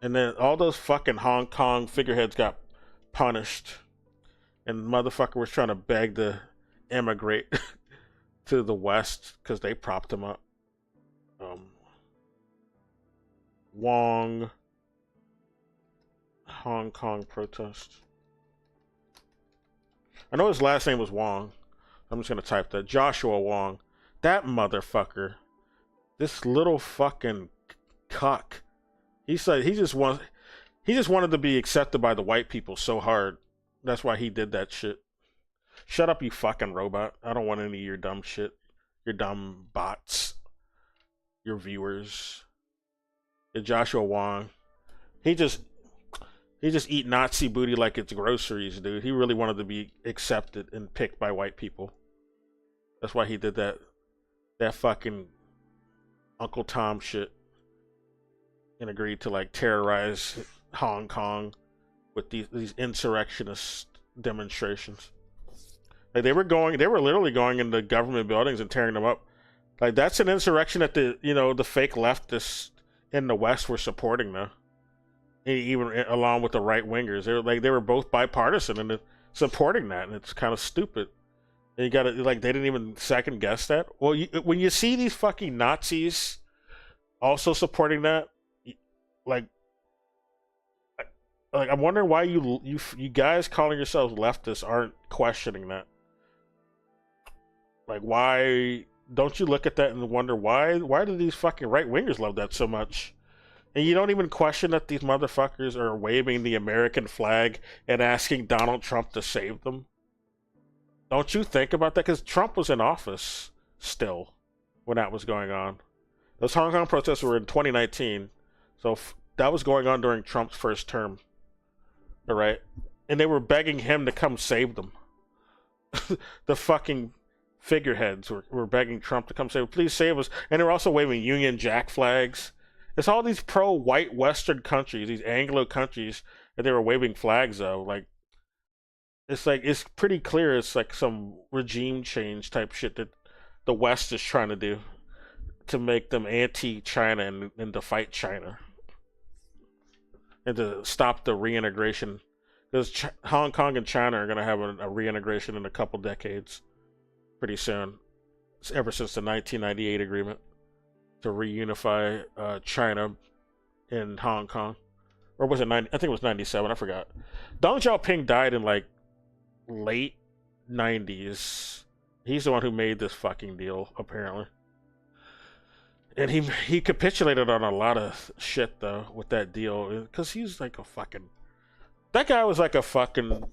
And then all those fucking Hong Kong figureheads got punished. And the motherfucker was trying to beg to immigrate to the West because they propped him up. Wong, Hong Kong protest. I know his last name was Wong. I'm just gonna type that. Joshua Wong. That motherfucker. This little fucking cuck. He said he just wanted to be accepted by the white people so hard. That's why he did that shit. Shut up, you fucking robot. I don't want any of your dumb shit. Your dumb bots. Your viewers. Your Joshua Wong. He just eat Nazi booty like it's groceries, dude. He really wanted to be accepted and picked by white people. That's why he did that fucking Uncle Tom shit. And agreed to like terrorize Hong Kong with these insurrectionist demonstrations. Like they were literally going into government buildings and tearing them up. Like that's an insurrection that the fake leftists in the West were supporting though. Even along with the right wingers. They were both bipartisan and supporting that, and it's kind of stupid. And you gotta they didn't even second guess that. Well, when you see these fucking Nazis also supporting that, like I'm wondering why you guys calling yourselves leftists aren't questioning that. Like, why don't you look at that and wonder why do these fucking right wingers love that so much? And you don't even question that these motherfuckers are waving the American flag and asking Donald Trump to save them. Don't you think about that? Because Trump was in office still when that was going on. Those Hong Kong protests were in 2019, so that was going on during Trump's first term. All right, and they were begging him to come save them. The fucking figureheads were begging Trump to come save, please save us. And they were also waving Union Jack flags. It's all these pro-white Western countries, these Anglo countries that they were waving flags of. Like, it's pretty clear it's like some regime change type shit that the West is trying to do to make them anti-China and to fight China and to stop the reintegration. Because Hong Kong and China are going to have a reintegration in a couple decades pretty soon, ever since the 1998 agreement to reunify China and Hong Kong. Or was it 90? I think it was 97. I forgot. Deng Xiaoping died in like late 90s. He's the one who made this fucking deal, apparently. And he capitulated on a lot of shit, though, with that deal. Because he's like a fucking... That guy was like a fucking...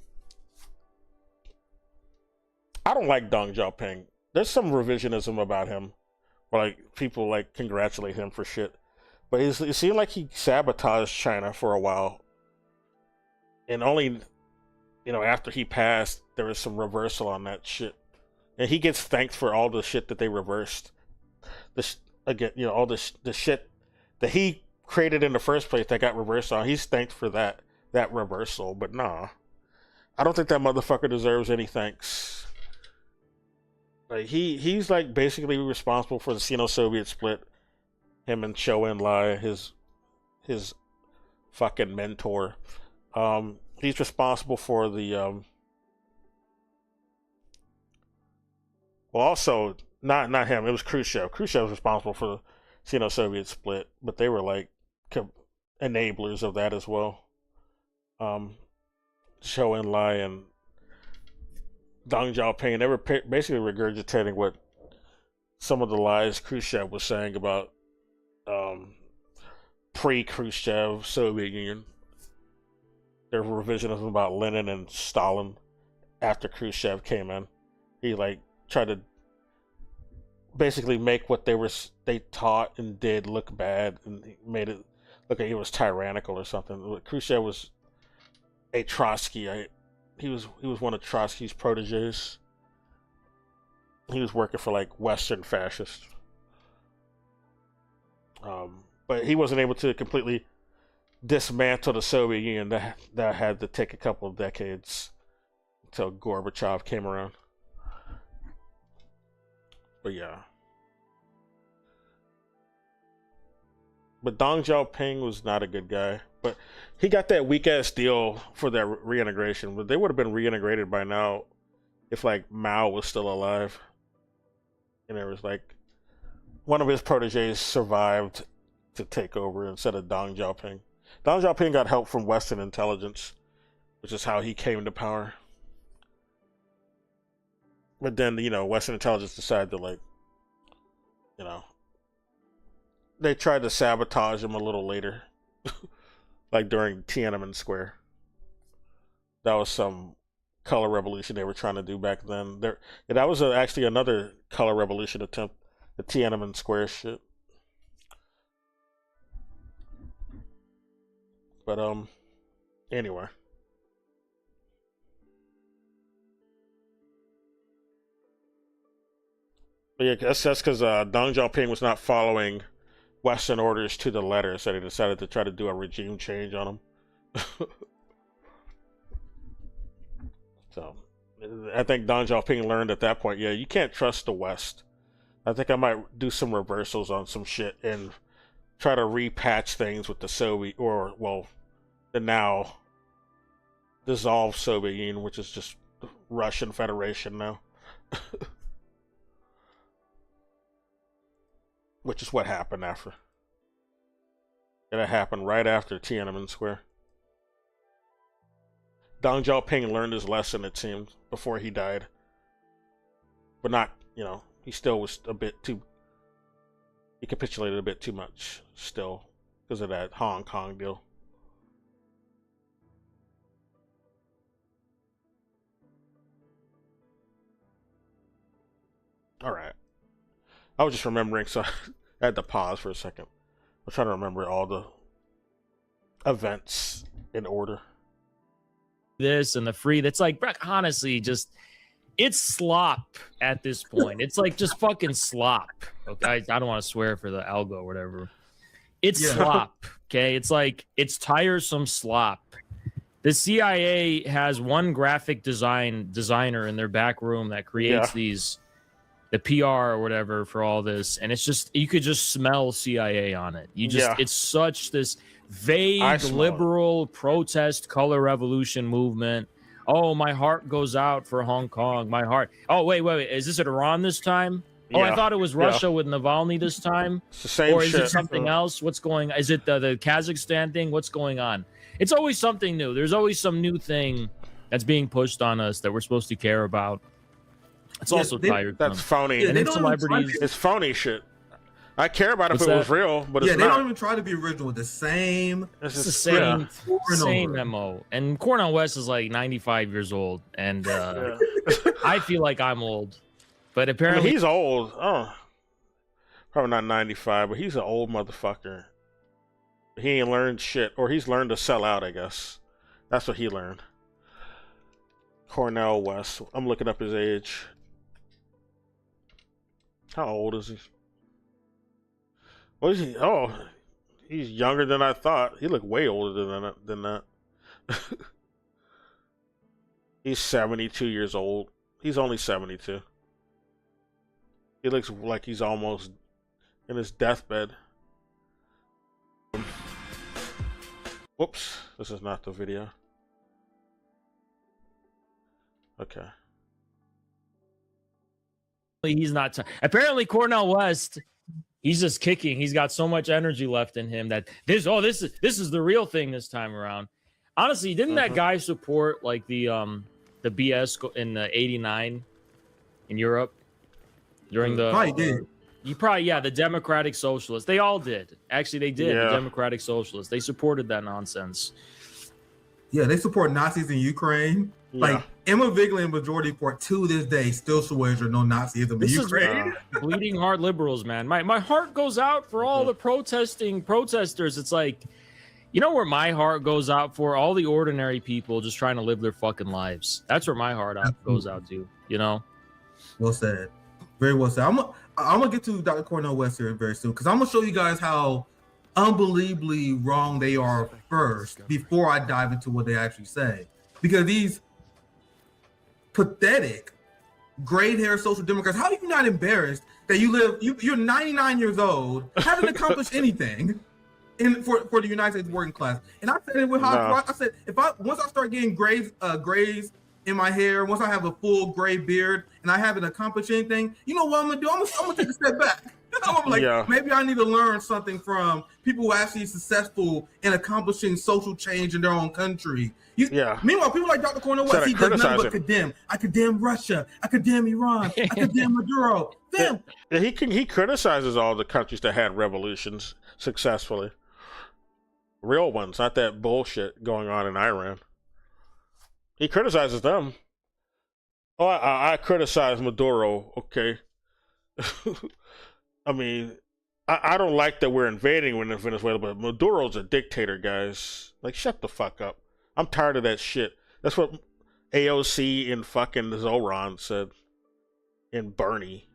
I don't like Deng Xiaoping. There's some revisionism about him. Like, people, like, congratulate him for shit. But it seemed like he sabotaged China for a while. And only, after he passed, there was some reversal on that shit. And he gets thanked for all the shit that they reversed. All the shit that he created in the first place that got reversed on. He's thanked for that reversal. But nah. I don't think that motherfucker deserves any thanks. Like he's like basically responsible for the Sino-Soviet split. Him and Zhou Enlai, his fucking mentor. He's responsible for the well, also not him. It was Khrushchev. Khrushchev was responsible for the Sino-Soviet split, but they were like enablers of that as well. Zhou Enlai and Deng Xiaoping, they were basically regurgitating what some of the lies Khrushchev was saying about pre-Khrushchev Soviet Union. There were revisionism about Lenin and Stalin after Khrushchev came in. He like tried to basically make what they taught and did look bad, and he made it look like he was tyrannical or something. Khrushchev was a Trotskyite. He was one of Trotsky's proteges. He was working for like Western fascists. But he wasn't able to completely dismantle the Soviet Union. That had to take a couple of decades until Gorbachev came around. But yeah. But Deng Xiaoping was not a good guy. But he got that weak ass deal for that reintegration. But they would have been reintegrated by now if like Mao was still alive. And there was like one of his proteges survived to take over instead of Deng Xiaoping. Deng Xiaoping got help from Western intelligence, which is how he came to power. But then, Western intelligence decided to they tried to sabotage him a little later. Like during Tiananmen Square. That was some color revolution they were trying to do back then. That was actually another color revolution attempt, the Tiananmen Square shit. But anyway. But yeah, that's because Deng Xiaoping was not following Western orders to the letter, so they decided to try to do a regime change on him. So, I think Deng Xiaoping learned at that point, yeah, you can't trust the West. I think I might do some reversals on some shit and try to repatch things with the Soviet, the now dissolved Soviet Union, which is just Russian Federation now. Which is what happened after. It happened right after Tiananmen Square. Deng Xiaoping learned his lesson, it seemed, before he died. But not, he he still was a bit too. He capitulated a bit too much still because of that Hong Kong deal. All right. I was just remembering, so I had to pause for a second. I'm trying to remember all the events in order. This and the free. That's like, honestly, just it's slop at this point. It's like just fucking slop. Okay, I don't want to swear for the algo or whatever. It's slop. Okay, it's like it's tiresome slop. The CIA has one graphic designer in their back room that creates the PR or whatever for all this, and it's just you could just smell CIA on it. You just it's such this vague liberal protest color revolution movement. Oh, my heart goes out for Hong Kong. My heart. Oh, wait. Is this at Iran this time? Oh, I thought it was Russia with Navalny this time. It's the same or is shit. it something else? What's going? Is it the Kazakhstan thing? What's going on? It's always something new. There's always some new thing that's being pushed on us that we're supposed to care about. It's also tired. That's phony. And then celebrities. It's phony shit. I care about if it was real, but it's they not. don't even try to be original with the same. It's the same MO. And Cornel West is like 95 years old, and I feel like I'm old, but apparently he's old. Oh, probably not 95, but he's an old motherfucker. He ain't learned shit, or he's learned to sell out. I guess that's what he learned. Cornel West. I'm looking up his age. How old is he? What is he? Oh, he's younger than I thought. He looked way older than that. He's 72 years old. He's only 72. He looks like he's almost in his deathbed. Whoops, this is not the video. Okay. He's not. Apparently, Cornel West. He's just kicking. He's got so much energy left in him that this is the real thing this time around. Honestly, didn't that guy support like the BS in the '89 in Europe during the? Probably did. The Democratic Socialists. They all did. Actually, they did. The Democratic Socialists. They supported that nonsense. Yeah, they support Nazis in Ukraine. Yeah. Like Emma Vigeland, majority report to this day still swears there's no Nazism in Ukraine. Bleeding heart liberals, man. My heart goes out for all the protesters. It's like, you know where my heart goes out for? All the ordinary people just trying to live their fucking lives. That's where my heart goes out to, you know? Well said. Very well said. I'm gonna get to Dr. Cornel West here very soon because I'm gonna show you guys how unbelievably wrong they are first before I dive into what they actually say. Because these pathetic gray-haired social democrats, how are you not embarrassed that you're 99 years old, haven't accomplished anything for the United States working class? And I said it with I said once I start getting grays in my hair, once I have a full gray beard and I haven't accomplished anything, you know what I'm gonna do? I'm gonna take a step back. I'm like, maybe I need to learn something from people who are actually successful in accomplishing social change in their own country. Meanwhile, people like Dr. Cornel West, he does nothing but condemn. I condemn Russia. I condemn Iran. I condemn Maduro. He criticizes all the countries that had revolutions successfully. Real ones, not that bullshit going on in Iran. He criticizes them. Oh, I criticize Maduro, okay. I mean, I don't like that we're invading Venezuela, but Maduro's a dictator, guys. Like, shut the fuck up. I'm tired of that shit. That's what AOC and fucking Zoran said. And Bernie.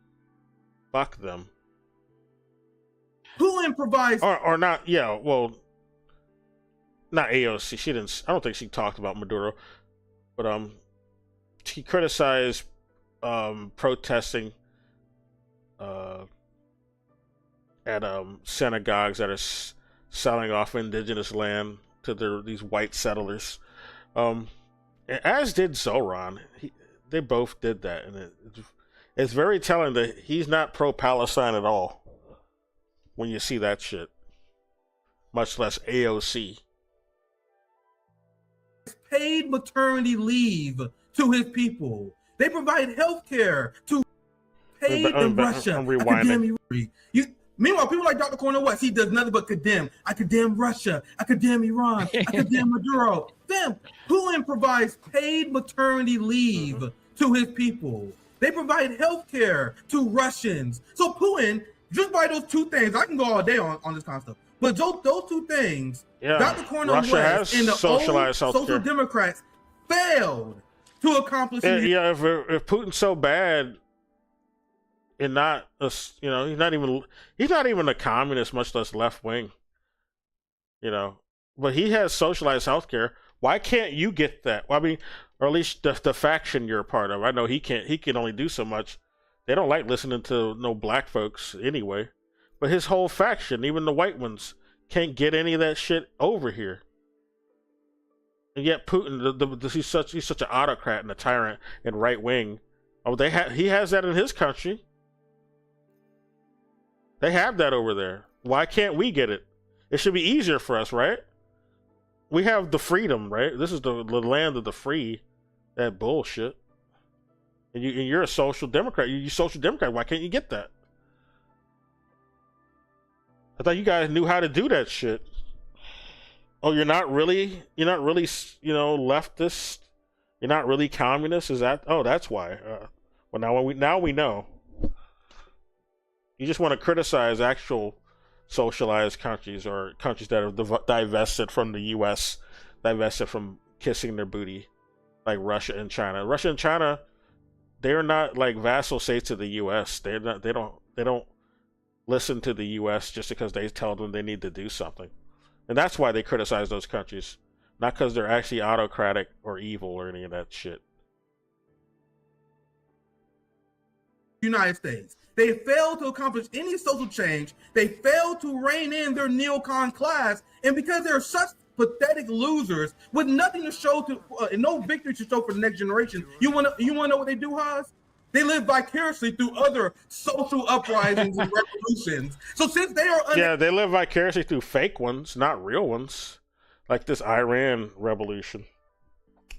Fuck them. Who improvised? Or not, not AOC. I don't think she talked about Maduro. But, she criticized, protesting, at synagogues that are selling off indigenous land to these white settlers, as did Zoran. They both did that, and it's very telling that he's not pro-Palestine at all when you see that shit, much less AOC. Paid maternity leave to his people. They provide health care to paid in Russia. I'm rewinding. Meanwhile, people like Dr. Cornel West, he does nothing but condemn. I condemn Russia. I condemn Iran. I condemn Maduro. Then Putin provides paid maternity leave to his people. They provide health care to Russians. So Putin, just by those two things, I can go all day on this kind of stuff. But those two things, Dr. Cornel West and the old Social Democrats failed to accomplish. Yeah, if Putin's so bad, and not he's not even a communist, much less left wing. But he has socialized healthcare. Why can't you get that? Well, I mean, or at least the faction you're a part of. I know he can't. He can only do so much. They don't like listening to no black folks anyway. But his whole faction, even the white ones, can't get any of that shit over here. And yet Putin, he's such an autocrat and a tyrant and right wing. Oh, he has that in his country. They have that over there. Why can't we get it? It should be easier for us, right? We have the freedom, right? This is the land of the free. That bullshit. And you're a social democrat. You social democrat. Why can't you get that? I thought you guys knew how to do that shit. Oh, you're not really, leftist. You're not really communist. Is that? Oh, that's why. Well, now we know. You just want to criticize actual socialized countries or countries that are divested from the U.S., divested from kissing their booty, like Russia and China. Russia and China, they are not like vassal states to the U.S. They don't listen to the U.S. just because they tell them they need to do something, and that's why they criticize those countries, not because they're actually autocratic or evil or any of that shit. United States. They failed to accomplish any social change. They failed to rein in their neocon class, and because they're such pathetic losers with nothing to show and no victory to show for the next generation, you want to know what they do, Haas? They live vicariously through other social uprisings and revolutions. So since they are they live vicariously through fake ones, not real ones, like this Iran revolution.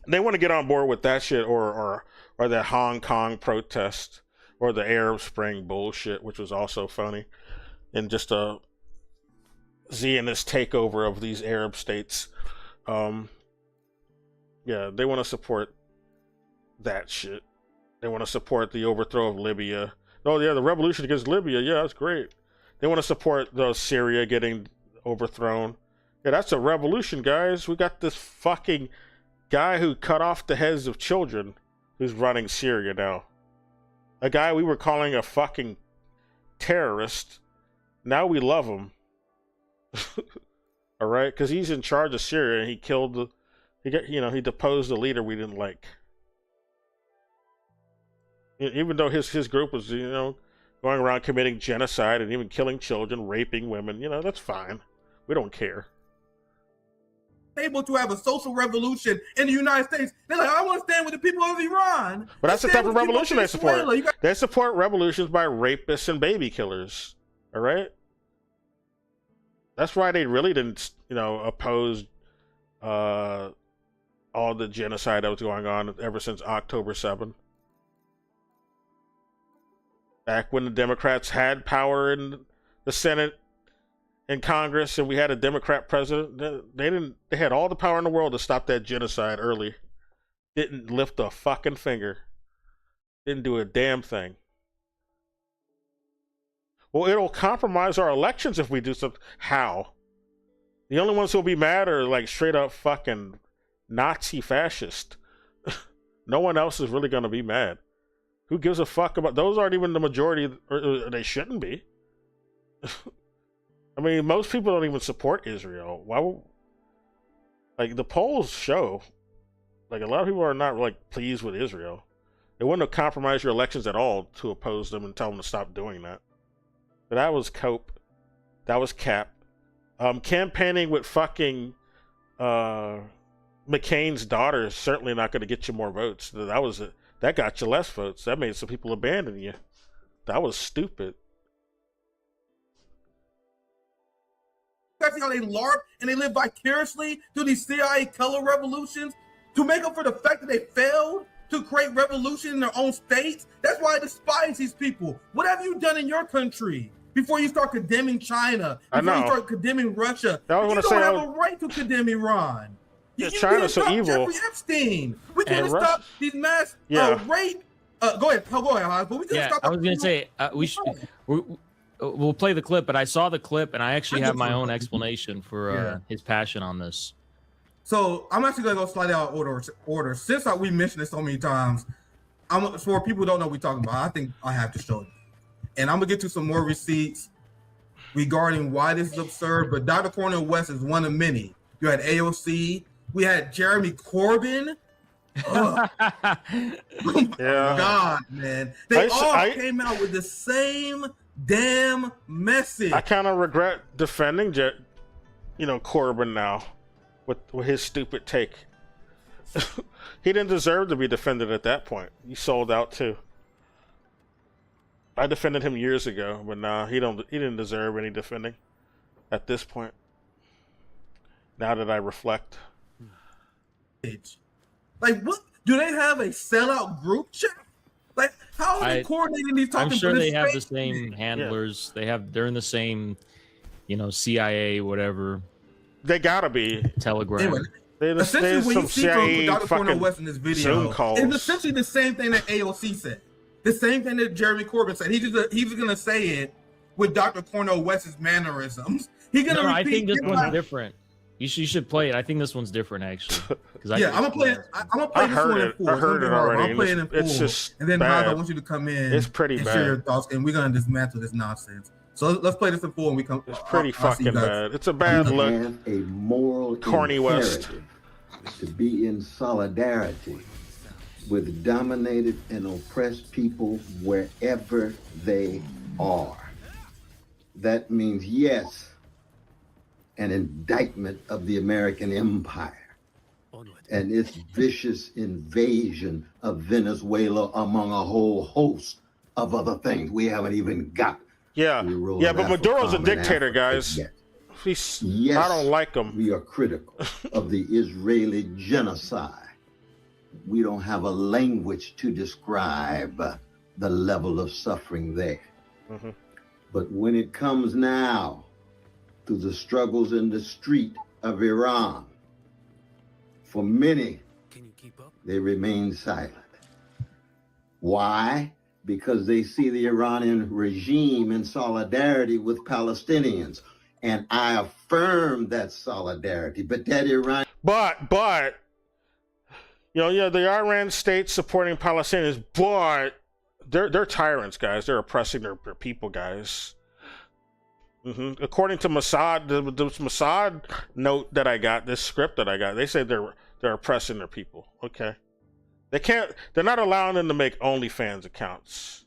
They want to get on board with that shit, or the Hong Kong protest. Or the Arab Spring bullshit, which was also funny. And just a Zionist takeover of these Arab states. They want to support that shit. They want to support the overthrow of Libya. Oh, yeah, the revolution against Libya. Yeah, that's great. They want to support Syria getting overthrown. Yeah, that's a revolution, guys. We got this fucking guy who cut off the heads of children who's running Syria now. A guy we were calling a fucking terrorist. Now we love him. All right, because he's in charge of Syria and he deposed the leader we didn't like. Even though his group was, going around committing genocide and even killing children, raping women, that's fine. We don't care. Able to have a social revolution in the United States. They're like, I want to stand with the people of Iran. But that's the type of revolution they support. They support revolutions by rapists and baby killers. All right? That's why they really didn't, oppose all the genocide that was going on ever since October 7th. Back when the Democrats had power in the Senate in Congress and we had a Democrat president, they had all the power in the world to stop that genocide early. Didn't lift a fucking finger. Didn't do a damn thing. Well, it'll compromise our elections if we do something. How? The only ones who'll be mad are like straight up fucking Nazi fascist. No one else is really gonna be mad. Who gives a fuck about those? Aren't even the majority, or they shouldn't be. I mean, most people don't even support Israel. Why would, like, the polls show, like, a lot of people are not, like, pleased with Israel. It wouldn't have compromised your elections at all to oppose them and tell them to stop doing that. But that was cope. That was cap. Campaigning with fucking McCain's daughter is certainly not going to get you more votes. That got you less votes. That made some people abandon you. That was stupid. That's how they LARP and they live vicariously through these CIA color revolutions to make up for the fact that they failed. to create revolution in their own states. That's why I despise these people. What have you done in your country before you start condemning China? Before you start condemning Russia? You don't have a right to condemn Iran. Yeah, You China's so stop evil. Jeffrey Epstein. We can't Russia- stop these mass rape. Go ahead, Haz, but we can't stop. I was gonna say we'll play the clip, but I saw the clip and I actually have my own explanation for his passion on this. So I'm actually gonna go slightly out of order. Since we mentioned it so many times, for people who don't know what we're talking about, I think I have to show you. And I'm gonna get to some more receipts regarding why this is absurd. But Dr. Cornel West is one of many. You had AOC. We had Jeremy Corbyn. Oh my God, man. They all came out with the same damn message. I kind of regret defending Corbyn now with his stupid take. He didn't deserve to be defended at that point. He sold out too. I defended him years ago, but nah, he didn't deserve any defending at this point. Now that I reflect. Like, what? Do they have a sellout group chat? Like, how are they coordinating these talking? I'm sure they have the same handlers. Yeah. They're in the same, CIA, whatever. They gotta be. Telegram. Anyway, essentially, what you see from Dr. Cornel West in this video is essentially the same thing that AOC said. The same thing that Jeremy Corbyn said. He's gonna say it with Dr. Cornel West's mannerisms. He's gonna repeat. I think this one's different. You should play it. I think this one's different, actually. I'm gonna play it. I'm gonna play this one in full. I heard it already. I'm playing it in full. It's just and then bad. I want you to come in. It's pretty and bad. Share your thoughts, and we're gonna dismantle this nonsense. So let's play this in full, and we come. It's pretty fucking bad. It's a bad look. Have a moral Corny West to be in solidarity with dominated and oppressed people wherever they are. That means, yes, an indictment of the American empire and its vicious invasion of Venezuela, among a whole host of other things we haven't even got. Yeah, but Maduro's a dictator, guys. Yes, I don't like him. We are critical of the Israeli genocide. We don't have a language to describe the level of suffering there. Mm-hmm. But when it comes now to the struggles in the street of Iran, for many, they remain silent. Why? Because they see the Iranian regime in solidarity with Palestinians. And I affirm that solidarity. But that Iran... But, the Iran state supporting Palestinians, but they're tyrants, guys. They're oppressing their people, guys. Mm-hmm. According to Mossad, the Mossad note that I got, this script that I got, they say they're oppressing their people. Okay, they're not allowing them to make OnlyFans accounts.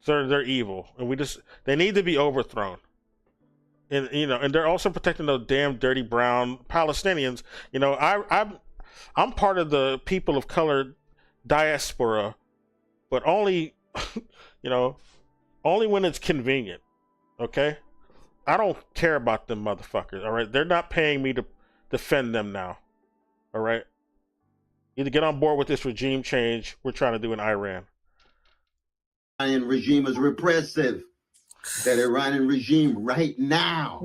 So they're evil, and they need to be overthrown. And and they're also protecting those damn dirty brown Palestinians. I'm part of the people of color diaspora, but only only when it's convenient. Okay. I don't care about them motherfuckers, all right? They're not paying me to defend them now, all right? Either get on board with this regime change we're trying to do in Iran. Iranian regime is repressive. That Iranian regime right now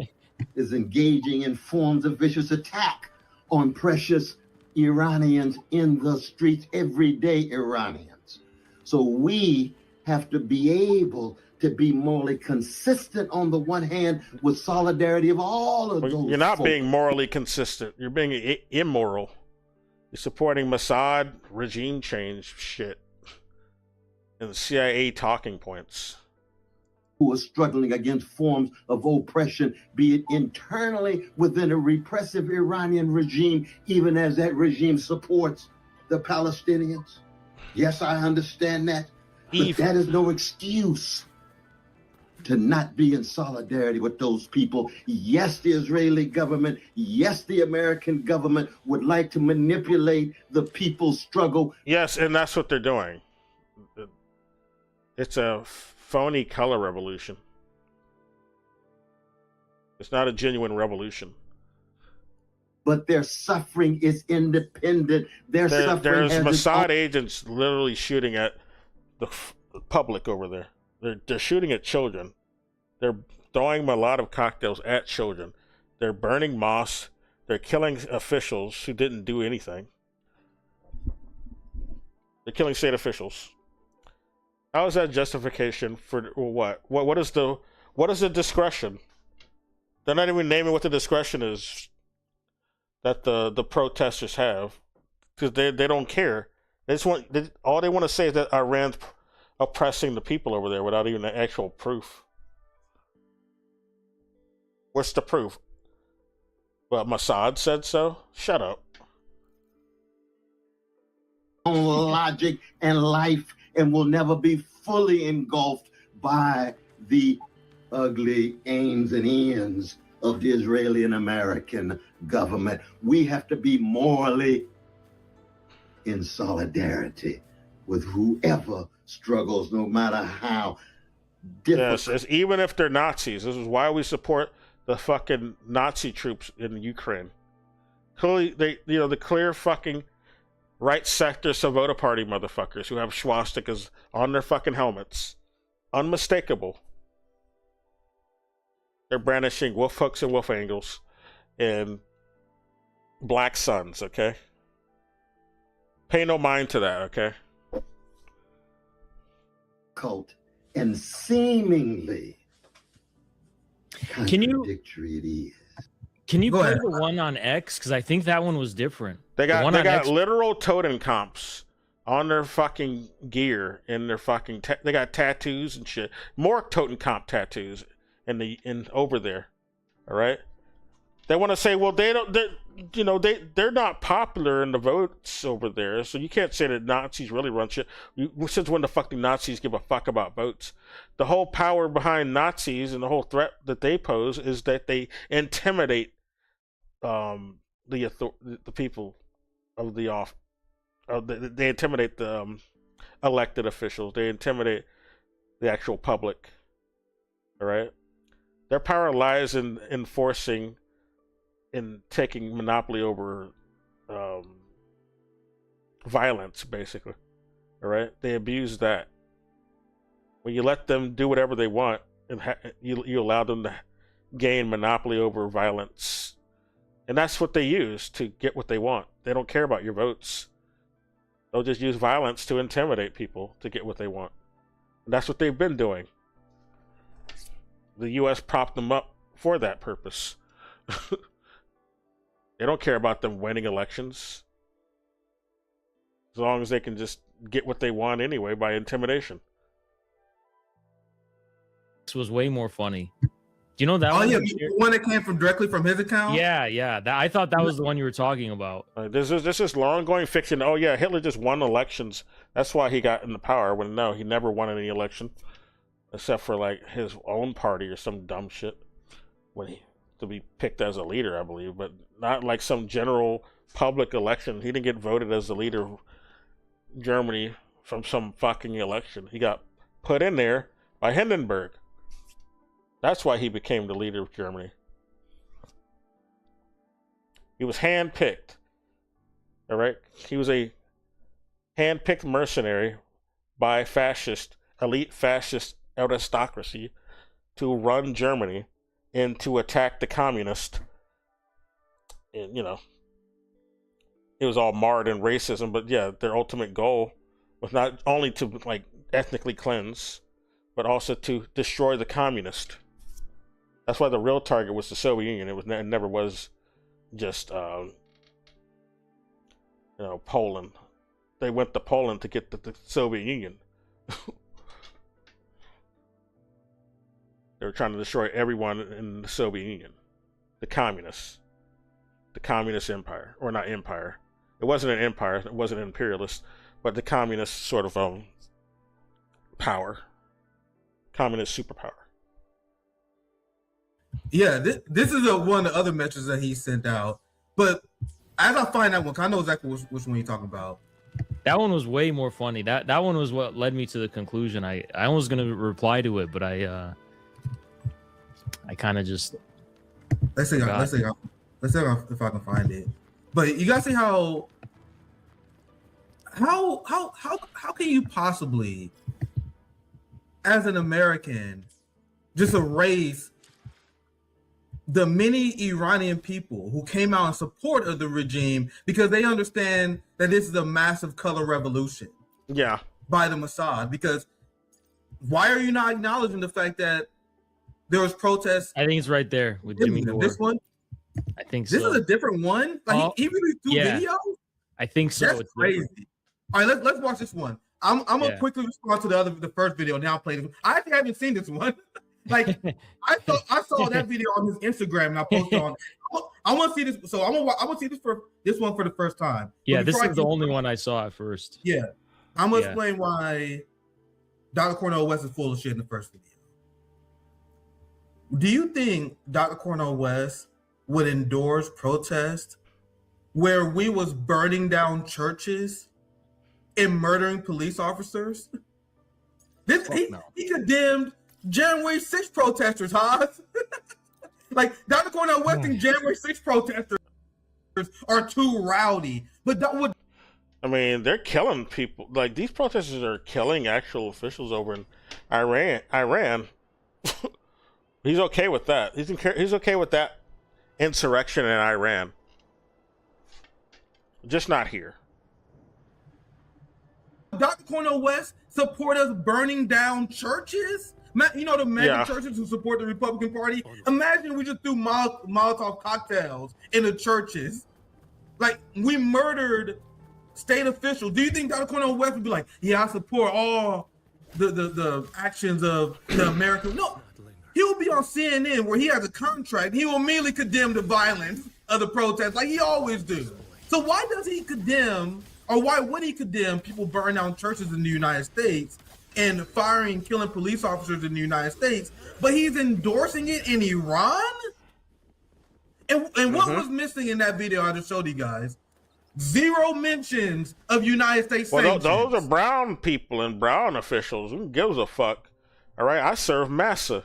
is engaging in forms of vicious attack on precious Iranians in the streets, everyday Iranians. So we have to be able to be morally consistent on the one hand with solidarity of all of those. You're not folks. being morally consistent. You're being immoral. You're supporting Mossad regime change shit and the CIA talking points. Who are struggling against forms of oppression, be it internally within a repressive Iranian regime, even as that regime supports the Palestinians. Yes, I understand that, but that is no excuse to not be in solidarity with those people. Yes, the Israeli government, yes, the American government would like to manipulate the people's struggle. Yes, and that's what they're doing. It's a phony color revolution. It's not a genuine revolution. but their suffering is independent. Their suffering There's has its Mossad own- agents literally shooting at the public over there. They're shooting at children. They're throwing Molotov cocktails at children. They're burning mosques. They're killing officials who didn't do anything. They're killing state officials. How is that justification for what? What is the discretion? They're not even naming what the discretion is that the protesters have, because they don't care. They just all they want to say is that Iran's oppressing the people over there without even the actual proof. What's the proof? Well, Mossad said so? Shut up. own logic and life, and will never be fully engulfed by the ugly aims and ends of the Israeli and American government. We have to be morally in solidarity with whoever struggles, no matter how difficult. Yes, even if they're Nazis. This is why we support the fucking Nazi troops in Ukraine. Clearly, the clear fucking right sector Svoboda Party motherfuckers who have swastikas on their fucking helmets. Unmistakable. They're brandishing wolf hooks and wolf angles and black suns, okay? Pay no mind to that, okay? Cult and seemingly Can you- contradictory it is. Can you Go play ahead. the one on X? Because I think that one was different. They The got one they on got X- literal totem comps on their fucking gear and their fucking they got tattoos and shit. More totem comp tattoos in over there. All right. They want to say, well, they're not popular in the votes over there, so you can't say that Nazis really run shit. Since when the fucking Nazis give a fuck about votes? The whole power behind Nazis and the whole threat that they pose is that they intimidate the people of the off. They intimidate the elected officials. They intimidate the actual public. All right, their power lies in enforcing. In taking monopoly over violence, basically. All right, they abuse that. When you let them do whatever they want, and you allow them to gain monopoly over violence, and that's what they use to get what they want. They don't care about your votes. They'll just use violence to intimidate people to get what they want. And that's what they've been doing. The U.S. propped them up for that purpose. They don't care about them winning elections. As long as they can just get what they want anyway by intimidation. This was way more funny. Do you know that Oh one? yeah, the one that came directly from his account. Yeah. I thought that was the one you were talking about. This is long-going fiction. Oh yeah, Hitler just won elections. That's why he got into power. When no, he never won any election, except for like his own party or some dumb shit. When he to be picked as a leader, I believe, but not like some general public election. He didn't get voted as the leader of Germany from some fucking election. He got put in there by Hindenburg. That's why he became the leader of Germany. He was handpicked. All right? He was a handpicked mercenary by elite fascist aristocracy to run Germany and to attack the communists. And, it was all marred in racism, but yeah, their ultimate goal was not only to, like, ethnically cleanse, but also to destroy the communist. That's why the real target was the Soviet Union. It never was just, Poland. They went to Poland to get the Soviet Union. They were trying to destroy everyone in the Soviet Union. The communists. The communist empire. Or not empire. It wasn't an empire. It wasn't imperialist. But the communist sort of power. Communist superpower. Yeah, this is one of the other messages that he sent out. But as I find that one, 'cause I know exactly which one you're talking about. That one was way more funny. That one was what led me to the conclusion. I was gonna reply to it, but I kind of just Let's see. God. Let's see if I can find it. But you guys see how can you possibly, as an American, just erase the many Iranian people who came out in support of the regime because they understand that this is a massive color revolution Yeah. by the Mossad? Because why are you not acknowledging the fact that there was protests? I think it's right there with Jimmy Dore. This one? I think This so. is a different one? Like, Oh, he released 2 yeah. videos? I think so. That's It's crazy. different. All right, let's watch this one. I'm gonna Yeah. quickly respond to the first video. Now play this one. I actually haven't seen this one. Like I saw that video on his Instagram and I posted on. I want to see this, so I want to see this one for the first time. But Yeah, this before I is the keep only going, one I saw at first. Yeah, I'm gonna Yeah. explain why Dr. Cornel West is full of shit in the first video. Do you think Dr. Cornel West would endorse protest where we was burning down churches and murdering police officers? He condemned January 6th protesters, Haas. Like, Dr. Cornel West and January 6th protesters are too rowdy. But that would I mean, they're killing people. Like, these protesters are killing actual officials over in Iran. He's okay with that. He's okay with that insurrection in Iran. Just not here. Dr. Cornel West support us burning down churches? You know, the mega churches who support the Republican Party? Imagine we just threw Molotov cocktails in the churches. Like, we murdered state officials. Do you think Dr. Cornel West would be like, yeah, I support all the actions of the American? No, he'll be on CNN where he has a contract. He will immediately condemn the violence of the protests like he always do. So why does he condemn, or why would he condemn people burning down churches in the United States and firing, killing police officers in the United States, but he's endorsing it in Iran? And what was missing in that video I just showed you guys? 0 mentions of United States sanctions. Well, those are brown people and brown officials. Who gives a fuck? All right, I serve massa.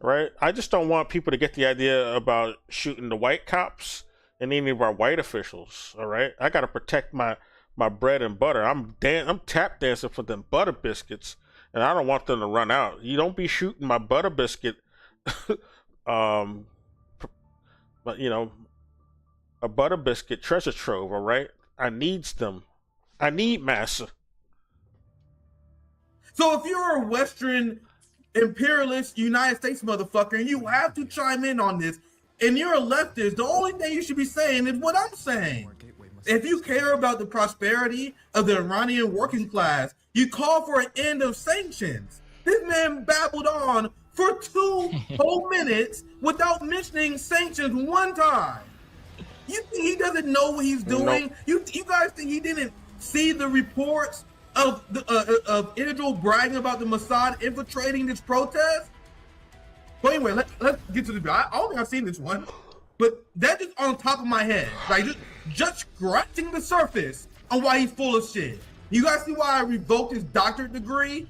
All right, I just don't want people to get the idea about shooting the white cops and any of our white officials. All right, I got to protect my bread and butter. I'm tap dancing for them butter biscuits, and I don't want them to run out. You don't be shooting my butter biscuit. But you know, a butter biscuit treasure trove. All right, I needs them. I need massa. So if you're a Western imperialist United States motherfucker and you have to chime in on this, and you're a leftist, the only thing you should be saying is what I'm saying. If you care about the prosperity of the Iranian working class, you call for an end of sanctions. This man babbled on for 2 whole minutes without mentioning sanctions one time. You think he doesn't know what he's doing? Nope. You guys think he didn't see the reports of Idril bragging about the Mossad infiltrating this protest? But anyway, let's get to the video. I don't think I've seen this one, but that is on top of my head. Like, just scratching the surface on why he's full of shit. You guys see why I revoked his doctorate degree?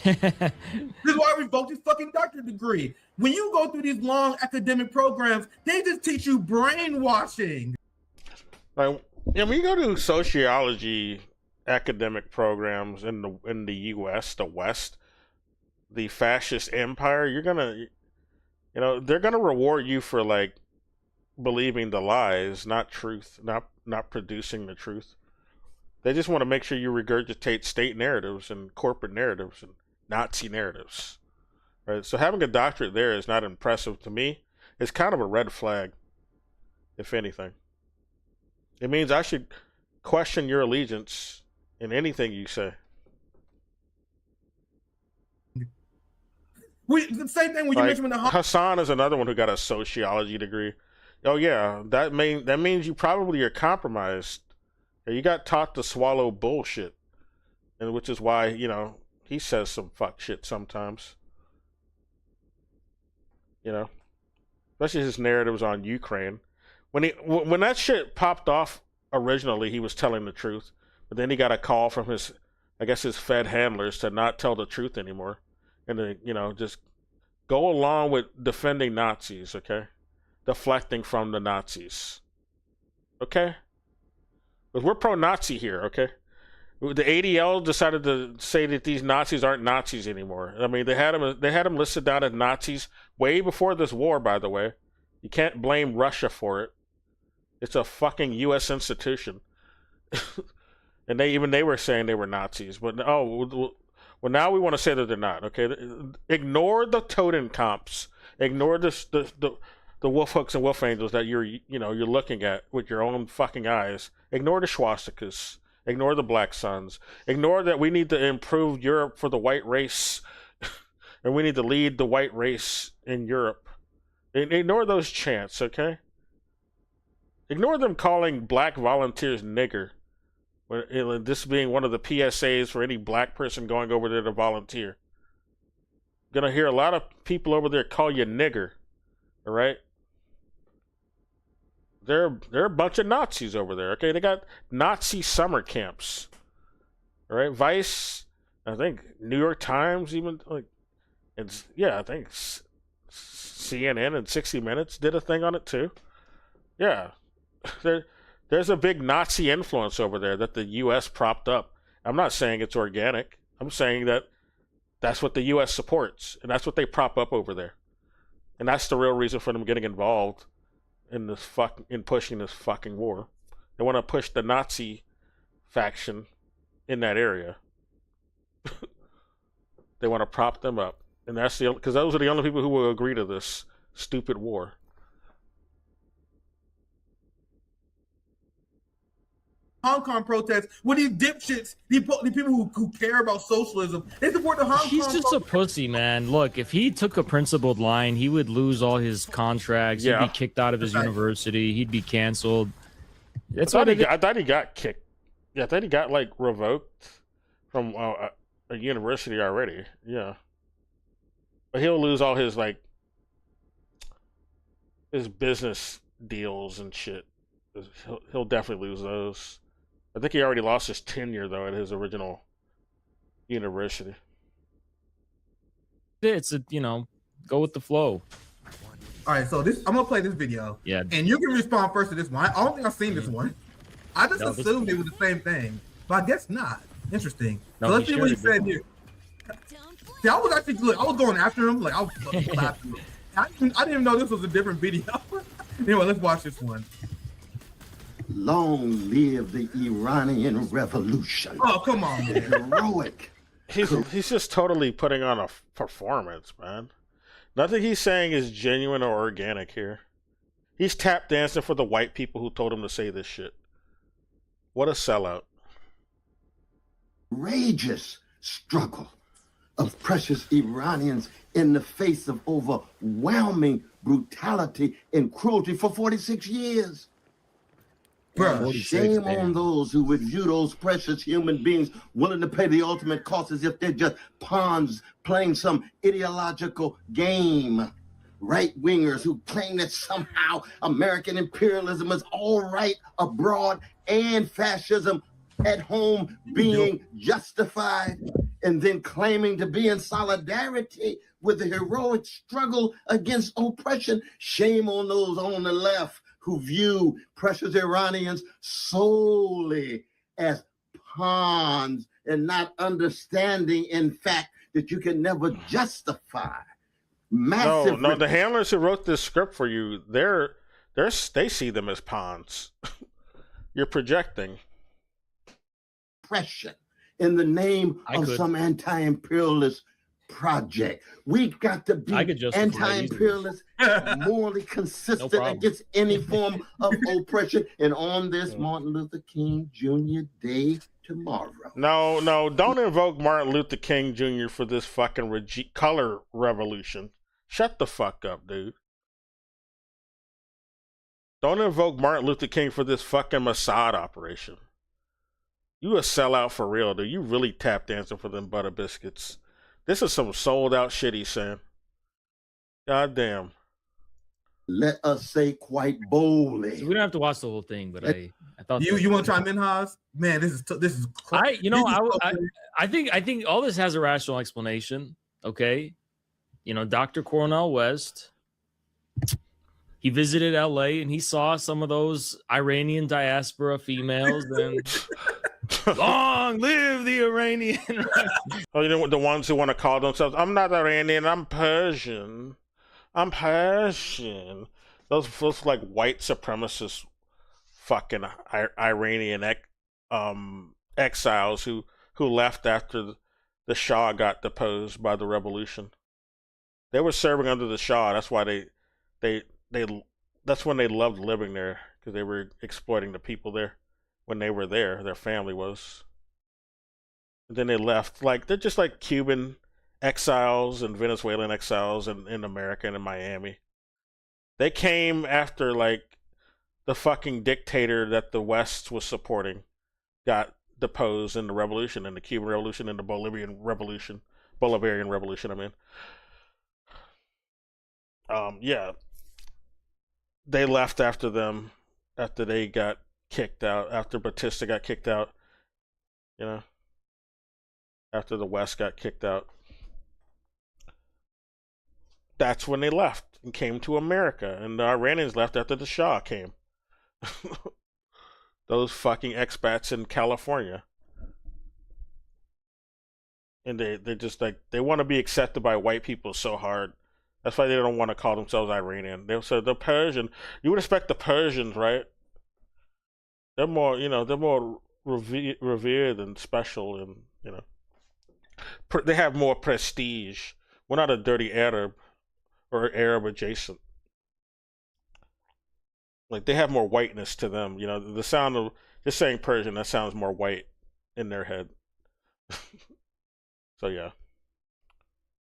This is why I revoked his fucking doctorate degree. When you go through these long academic programs, they just teach you brainwashing. Like, yeah, when you go to sociology academic programs in the U.S., the West, the fascist empire, you're gonna, you know, they're gonna reward you for like believing the lies, not truth, not producing the truth. They just want to make sure you regurgitate state narratives and corporate narratives and Nazi narratives. Right? So having a doctorate there is not impressive to me. It's kind of a red flag, if anything. It means I should question your allegiance in anything you say. The same thing when you mentioned the Hassan is another one who got a sociology degree. Oh yeah, that means you probably are compromised. You got taught to swallow bullshit, and which is why, you know, he says some fuck shit sometimes. You know, especially his narratives on Ukraine. When that shit popped off originally, he was telling the truth, but then he got a call from his Fed handlers to not tell the truth anymore, and to, you know, just go along with defending Nazis. Okay, deflecting from the Nazis. Okay? Because we're pro-Nazi here, okay? The ADL decided to say that these Nazis aren't Nazis anymore. I mean, they had them listed down as Nazis way before this war, by the way. You can't blame Russia for it. It's a fucking U.S. institution. And they were saying they were Nazis. But, well, now we want to say that they're not, okay? Ignore the Totenkopf. Ignore the wolf hooks and wolf angels that you're looking at with your own fucking eyes. Ignore the swastikas. Ignore the black suns. Ignore that we need to improve Europe for the white race. And we need to lead the white race in Europe. Ignore those chants, okay? Ignore them calling black volunteers nigger. This being one of the PSAs for any black person going over there to volunteer. Gonna hear a lot of people over there call you nigger. All right? They're a bunch of Nazis over there, okay? They got Nazi summer camps. All right? Vice, I think New York Times even, I think CNN and 60 Minutes did a thing on it too. Yeah. There's a big Nazi influence over there that the U.S. propped up. I'm not saying it's organic. I'm saying that that's what the U.S. supports, and that's what they prop up over there. And that's the real reason for them getting involved in pushing this fucking war. They want to push the Nazi faction in that area. They want to prop them up, and that's because those are the only people who will agree to this stupid war. Hong Kong protests with these dipshits, these people who care about socialism. They support the Hong Kong. He's just a pussy, man. Look, if he took a principled line, he would lose all his contracts. Yeah. He'd be kicked out of his university. He'd be canceled. That's I what thought he got kicked. Yeah, I thought he got like revoked from a university already. Yeah, but he'll lose all his his business deals and shit. He'll definitely lose those. I think he already lost his tenure though at his original university. it's go with the flow. All right, so I'm gonna play this video. Yeah. And you can respond first to this one. I don't think I've seen this one. I just assumed it was the same thing, but I guess not. Interesting. No, So let's see what he said here. See, I was going after him, like I was laughing. I didn't even know this was a different video. Anyway, let's watch this one. Long live the Iranian Revolution. Oh, come on, man. Heroic. He's just totally putting on a performance, man. Nothing he's saying is genuine or organic here. He's tap dancing for the white people who told him to say this shit. What a sellout. Courageous struggle of precious Iranians in the face of overwhelming brutality and cruelty for 46 years. Bruh, Shame on those who would view those precious human beings willing to pay the ultimate cost as if they're just pawns playing some ideological game. Right-wingers who claim that somehow American imperialism is all right abroad and fascism at home being justified, and then claiming to be in solidarity with the heroic struggle against oppression. Shame on those on the left who view precious Iranians solely as pawns and not understanding, in fact, that you can never justify massive. No, the handlers who wrote this script for you, they see them as pawns. You're projecting. Oppression in the name of some anti-imperialist project. We've got to be anti-imperialist, morally consistent against any form of oppression. And on this Martin Luther King Jr. Day tomorrow. No, don't invoke Martin Luther King Jr. for this fucking color revolution. Shut the fuck up, dude. Don't invoke Martin Luther King for this fucking Mossad operation. You a sellout for real, dude. You really tap dancing for them butter biscuits. This is some sold out shit he's saying. God damn. Let us say quite boldly. So we don't have to watch the whole thing, but I thought you want to chime in, Haas? Man, this is crazy. I think all this has a rational explanation. Okay, Dr. Cornel West he visited LA and he saw some of those Iranian diaspora females and long live the Iranian. Oh, you know what? The ones who want to call themselves, I'm not Iranian, I'm Persian. I'm Persian. Those like white supremacist fucking Iranian exiles who left after the Shah got deposed by the revolution. They were serving under the Shah. That's why that's when they loved living there, because they were exploiting the people there when they were there. Their family was. And then they left. Like, they're just like Cuban exiles and Venezuelan exiles in America and in Miami. They came after like the fucking dictator that the West was supporting got deposed in the revolution, in the Cuban Revolution, and the Bolivarian Revolution, I mean. Yeah, they left after them, after they got kicked out, after Batista got kicked out, you know, after the West got kicked out. That's when they left and came to America, and the Iranians left after the Shah came. Those fucking expats in California. And they just like, they want to be accepted by white people so hard. That's why they don't want to call themselves Iranian. They said they're Persian. You would expect the Persians, right? They're more, you know, they're more revered and special, and, you know, they have more prestige. We're not a dirty Arab or Arab adjacent. Like, they have more whiteness to them. You know, the sound of just saying Persian, that sounds more white in their head. So yeah.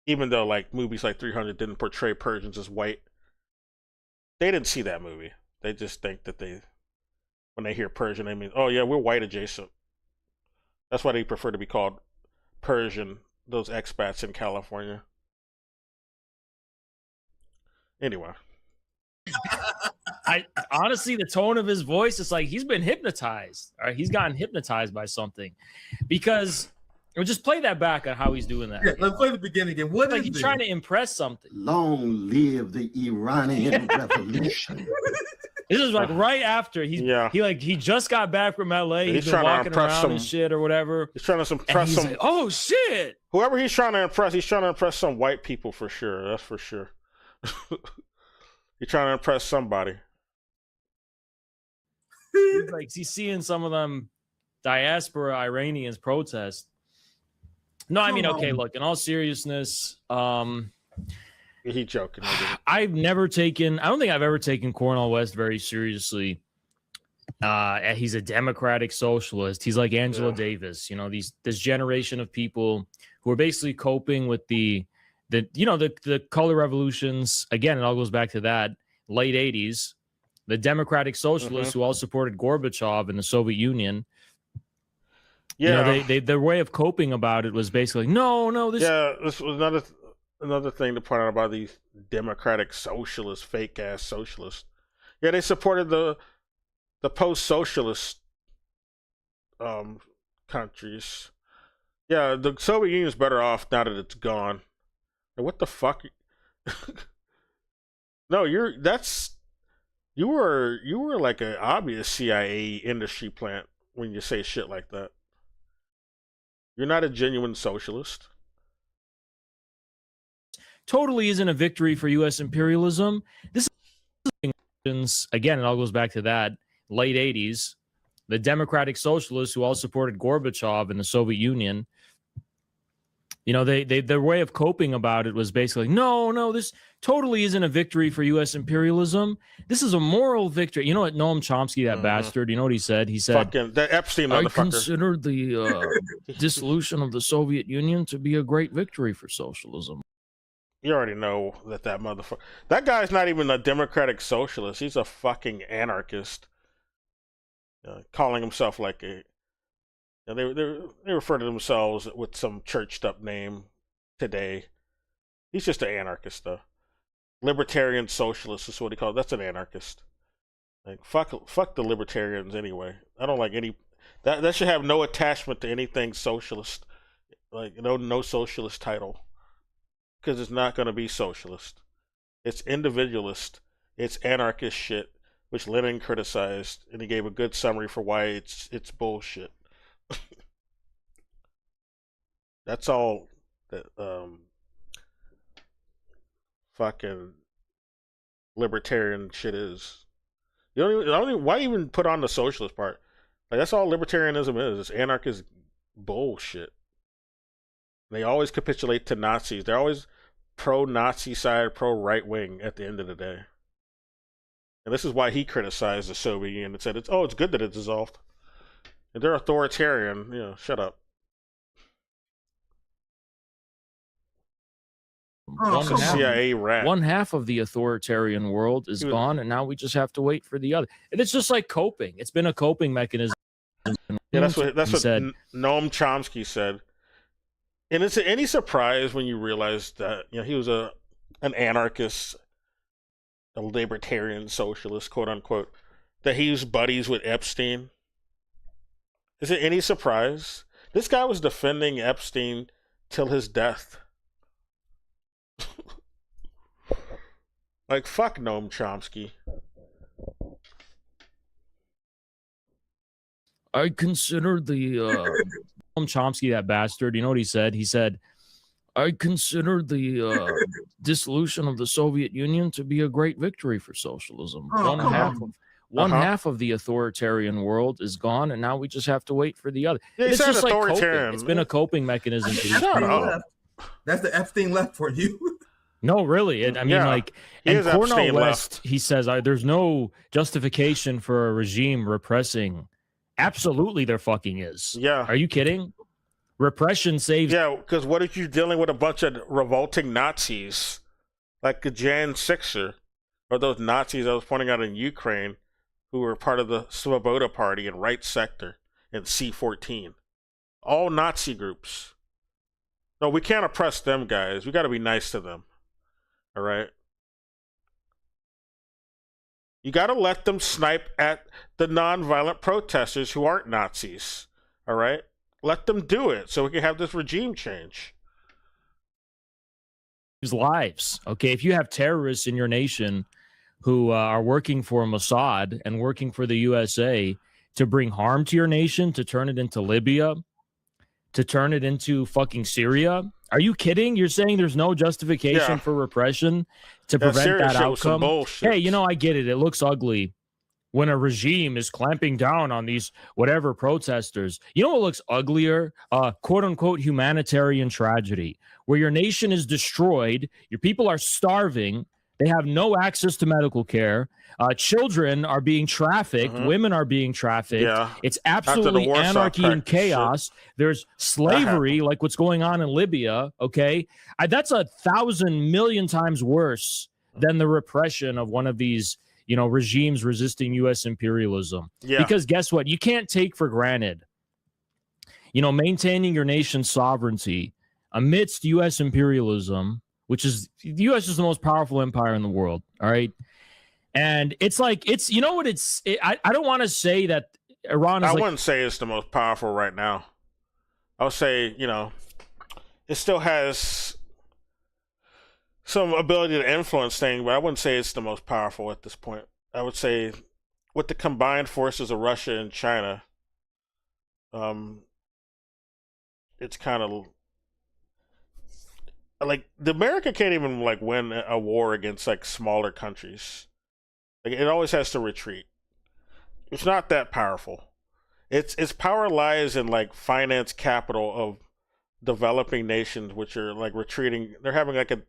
Even though like movies like 300 didn't portray Persians as white, they didn't see that movie. They just think that when they hear Persian, they mean, oh yeah, we're white adjacent. That's why they prefer to be called Persian, those expats in California. Anyway. I honestly, the tone of his voice is like he's been hypnotized. Or he's gotten hypnotized by something, because or just play that back on how he's doing that. Yeah, let's play the beginning again. What like is he's this? trying to impress something. Long live the Iranian Revolution. This is like right after he just got back from LA. He's been walking around and shit or whatever. He's trying to impress some. Like, oh shit! Whoever he's trying to impress some white people for sure. That's for sure. He's trying to impress somebody. He's seeing some of them diaspora Iranians protest. No, I mean, okay, look, in all seriousness, He joking. I don't think I've ever taken Cornel West very seriously. He's a democratic socialist. He's like Angela Davis, you know, this generation of people who are basically coping with the color revolutions. Again, it all goes back to that late 80s, the democratic socialists who all supported Gorbachev in the Soviet Union. Yeah, you know, their way of coping about it was basically this was another thing to point out about these democratic socialists, fake ass socialists. Yeah, they supported the post-socialist countries. Yeah, the Soviet Union's better off now that it's gone. And what the fuck? No, you were like an obvious CIA industry plant when you say shit like that. You're not a genuine socialist. Totally isn't a victory for U.S. imperialism. This is, again, it all goes back to that late 80s, the democratic socialists who all supported Gorbachev in the Soviet Union. You know, their way of coping about it was basically, no, this totally isn't a victory for U.S. imperialism. This is a moral victory. You know what, Noam Chomsky, that bastard, you know what he said? He said, fucking that Epstein motherfucker. I consider the dissolution of the Soviet Union to be a great victory for socialism. You already know that motherfucker. That guy's not even a democratic socialist. He's a fucking anarchist. Calling himself like a... They refer to themselves with some churched up name today. He's just an anarchist, though. Libertarian socialist is what he calls. That's an anarchist. Like fuck the libertarians anyway. I don't like any. That should have no attachment to anything socialist. Like no socialist title, because it's not going to be socialist. It's individualist. It's anarchist shit, which Lenin criticized, and he gave a good summary for why it's bullshit. That's all that fucking libertarian shit is. You don't even, why even put on the socialist part? Like, that's all libertarianism is. It's anarchist bullshit. They always capitulate to Nazis. They're always pro-Nazi side, pro-right wing at the end of the day. And this is why he criticized the Soviet Union and said, it's good that it dissolved. And they're authoritarian. You know, shut up. Oh, It's a CIA rat. One half of the authoritarian world is gone, and now we just have to wait for the other. And it's just like coping. It's been a coping mechanism. Yeah, that's what said. Noam Chomsky said. And is it any surprise when you realize that, you know, he was an anarchist, a libertarian socialist, quote unquote, that he was buddies with Epstein? Is it any surprise? This guy was defending Epstein till his death. Like, fuck Noam Chomsky. I consider the Noam Chomsky, that bastard. You know what he said? He said, I consider the dissolution of the Soviet Union to be a great victory for socialism. Oh, One half of the authoritarian world is gone, and now we just have to wait for the other. Yeah, he It's said just like coping. authoritarian. It's been a coping mechanism. for these Shut people. up. That's the Epstein left for you. No, really. I mean, Yeah, like, he and is Cornel Epstein West, left. he says, there's no justification for a regime repressing. Absolutely, there fucking is. Yeah. Are you kidding? Repression saves. Yeah, because what if you're dealing with a bunch of revolting Nazis, like the Jan Sixer, or those Nazis I was pointing out in Ukraine, who were part of the Svoboda Party and Right Sector and C-14. All Nazi groups. No, we can't oppress them, guys. We got to be nice to them. All right? You got to let them snipe at the nonviolent protesters who aren't Nazis. All right? Let them do it so we can have this regime change. Lives. Okay, if you have terrorists in your nation who are working for Mossad and working for the USA to bring harm to your nation, to turn it into Libya, to turn it into fucking Syria, are you kidding? You're saying there's no justification for repression to prevent Syria that shit was some outcome? bullshit. Hey, you know, I get it. It looks ugly when a regime is clamping down on these whatever protesters. You know what looks uglier? Quote unquote humanitarian tragedy, where your nation is destroyed, your people are starving, they have no access to medical care, children are being trafficked, women are being trafficked. Yeah. It's absolutely Warsaw anarchy and Pact shit. chaos. There's slavery, like what's going on in Libya. Okay, that's 1,000 million times worse than the repression of one of these, you know, regimes resisting U.S. imperialism. Yeah. Because guess what? You can't take for granted, you know, maintaining your nation's sovereignty amidst U.S. imperialism, which is, the U.S. is the most powerful empire in the world. All right. And it's like, it's, you know what, I don't want to say that Iran is I like, wouldn't say it's the most powerful right now. I would say, you know, it still has some ability to influence things, but I wouldn't say it's the most powerful at this point. I would say with the combined forces of Russia and China, it's kind of like the America can't even like win a war against like smaller countries. Like, it always has to retreat. It's not that powerful. Its power lies in like finance capital of developing nations, which are like retreating. They're having like a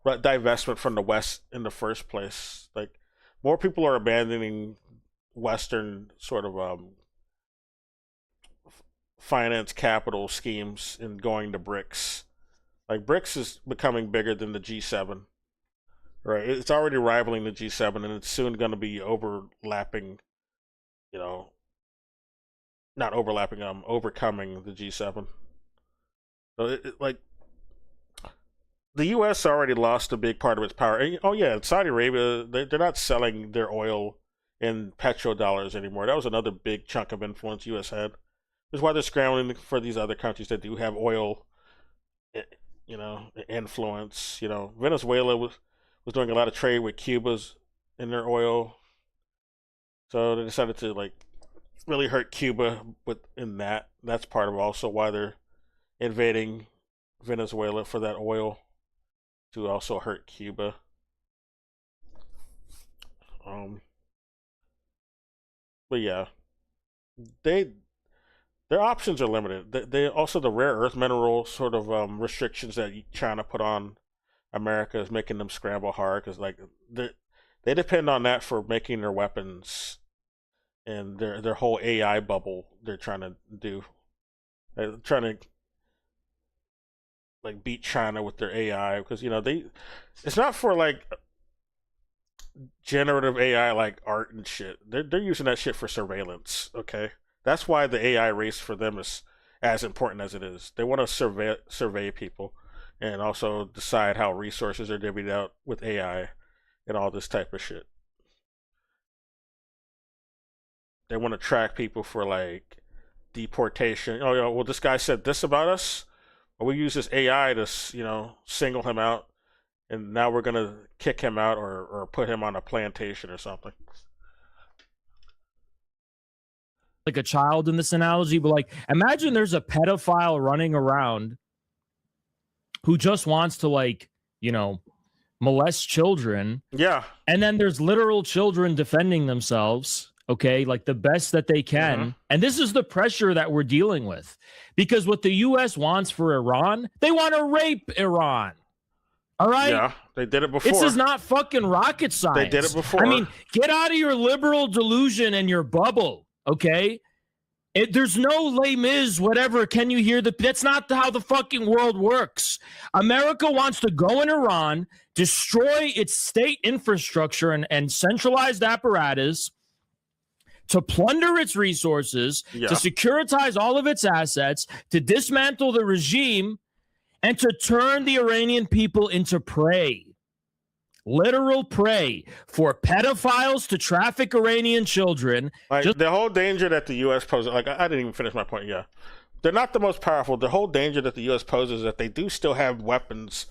divestment from the West in the first place. Like, more people are abandoning Western sort of finance capital schemes and going to BRICS. Like, BRICS is becoming bigger than the G7. Right? It's already rivaling the G7, and it's soon going to be overlapping, you know, not overlapping, overcoming the G7. So, like, the U.S. already lost a big part of its power. And, oh, yeah, Saudi Arabia, they're not selling their oil in petrodollars anymore. That was another big chunk of influence U.S. had. That's why they're scrambling for these other countries that do have oil, you know, influence. You know, Venezuela was doing a lot of trade with Cuba's in their oil. So they decided to like really hurt Cuba in that. That's part of also why they're invading Venezuela for that oil, to also hurt Cuba. But yeah, their options are limited. They also, the rare earth mineral sort of restrictions that China put on America is making them scramble hard, because like they depend on that for making their weapons and their whole AI bubble they're trying to do. They're trying to like beat China with their AI, because it's not for like generative AI like art and shit. They're using that shit for surveillance. Okay, that's why the AI race for them is as important as it is. They want to survey people, and also decide how resources are divvied out with AI and all this type of shit. They want to track people for like deportation. Oh, well, this guy said this about us. Well, we use this AI to, single him out, and now we're gonna kick him out or put him on a plantation or something. Like a child in this analogy, but like imagine there's a pedophile running around who just wants to molest children. Yeah. And then there's literal children defending themselves, okay, like the best that they can. Mm-hmm. And this is the pressure that we're dealing with, because what the U.S. wants for Iran, they want to rape Iran. All right? Yeah, they did it before. This is not fucking rocket science. They did it before. I mean, get out of your liberal delusion and your bubble, okay? There's no Les Mis, whatever. Can you hear that's not how the fucking world works. America wants to go in Iran, destroy its state infrastructure and centralized apparatus, to plunder its resources, to securitize all of its assets, to dismantle the regime, and to turn the Iranian people into prey. Literal prey for pedophiles to traffic Iranian children. Like the whole danger that the U.S. poses, like I didn't even finish my point. Yeah, they're not the most powerful. The whole danger that the U.S. poses is that they do still have weapons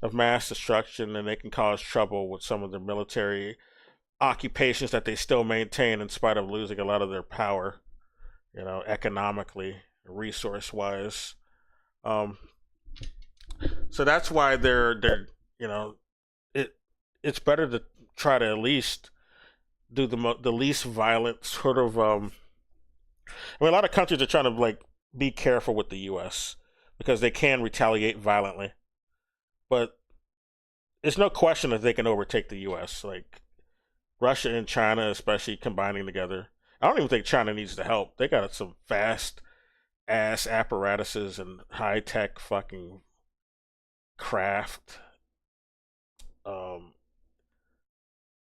of mass destruction, and they can cause trouble with some of their military occupations that they still maintain in spite of losing a lot of their power, economically, resource-wise. So that's why they're it's better to try to at least do the least violent sort of. I mean, a lot of countries are trying to be careful with the U.S. because they can retaliate violently, but it's no question that they can overtake the U.S. Like Russia and China, especially combining together. I don't even think China needs the help. They got some fast ass apparatuses and high tech fucking craft.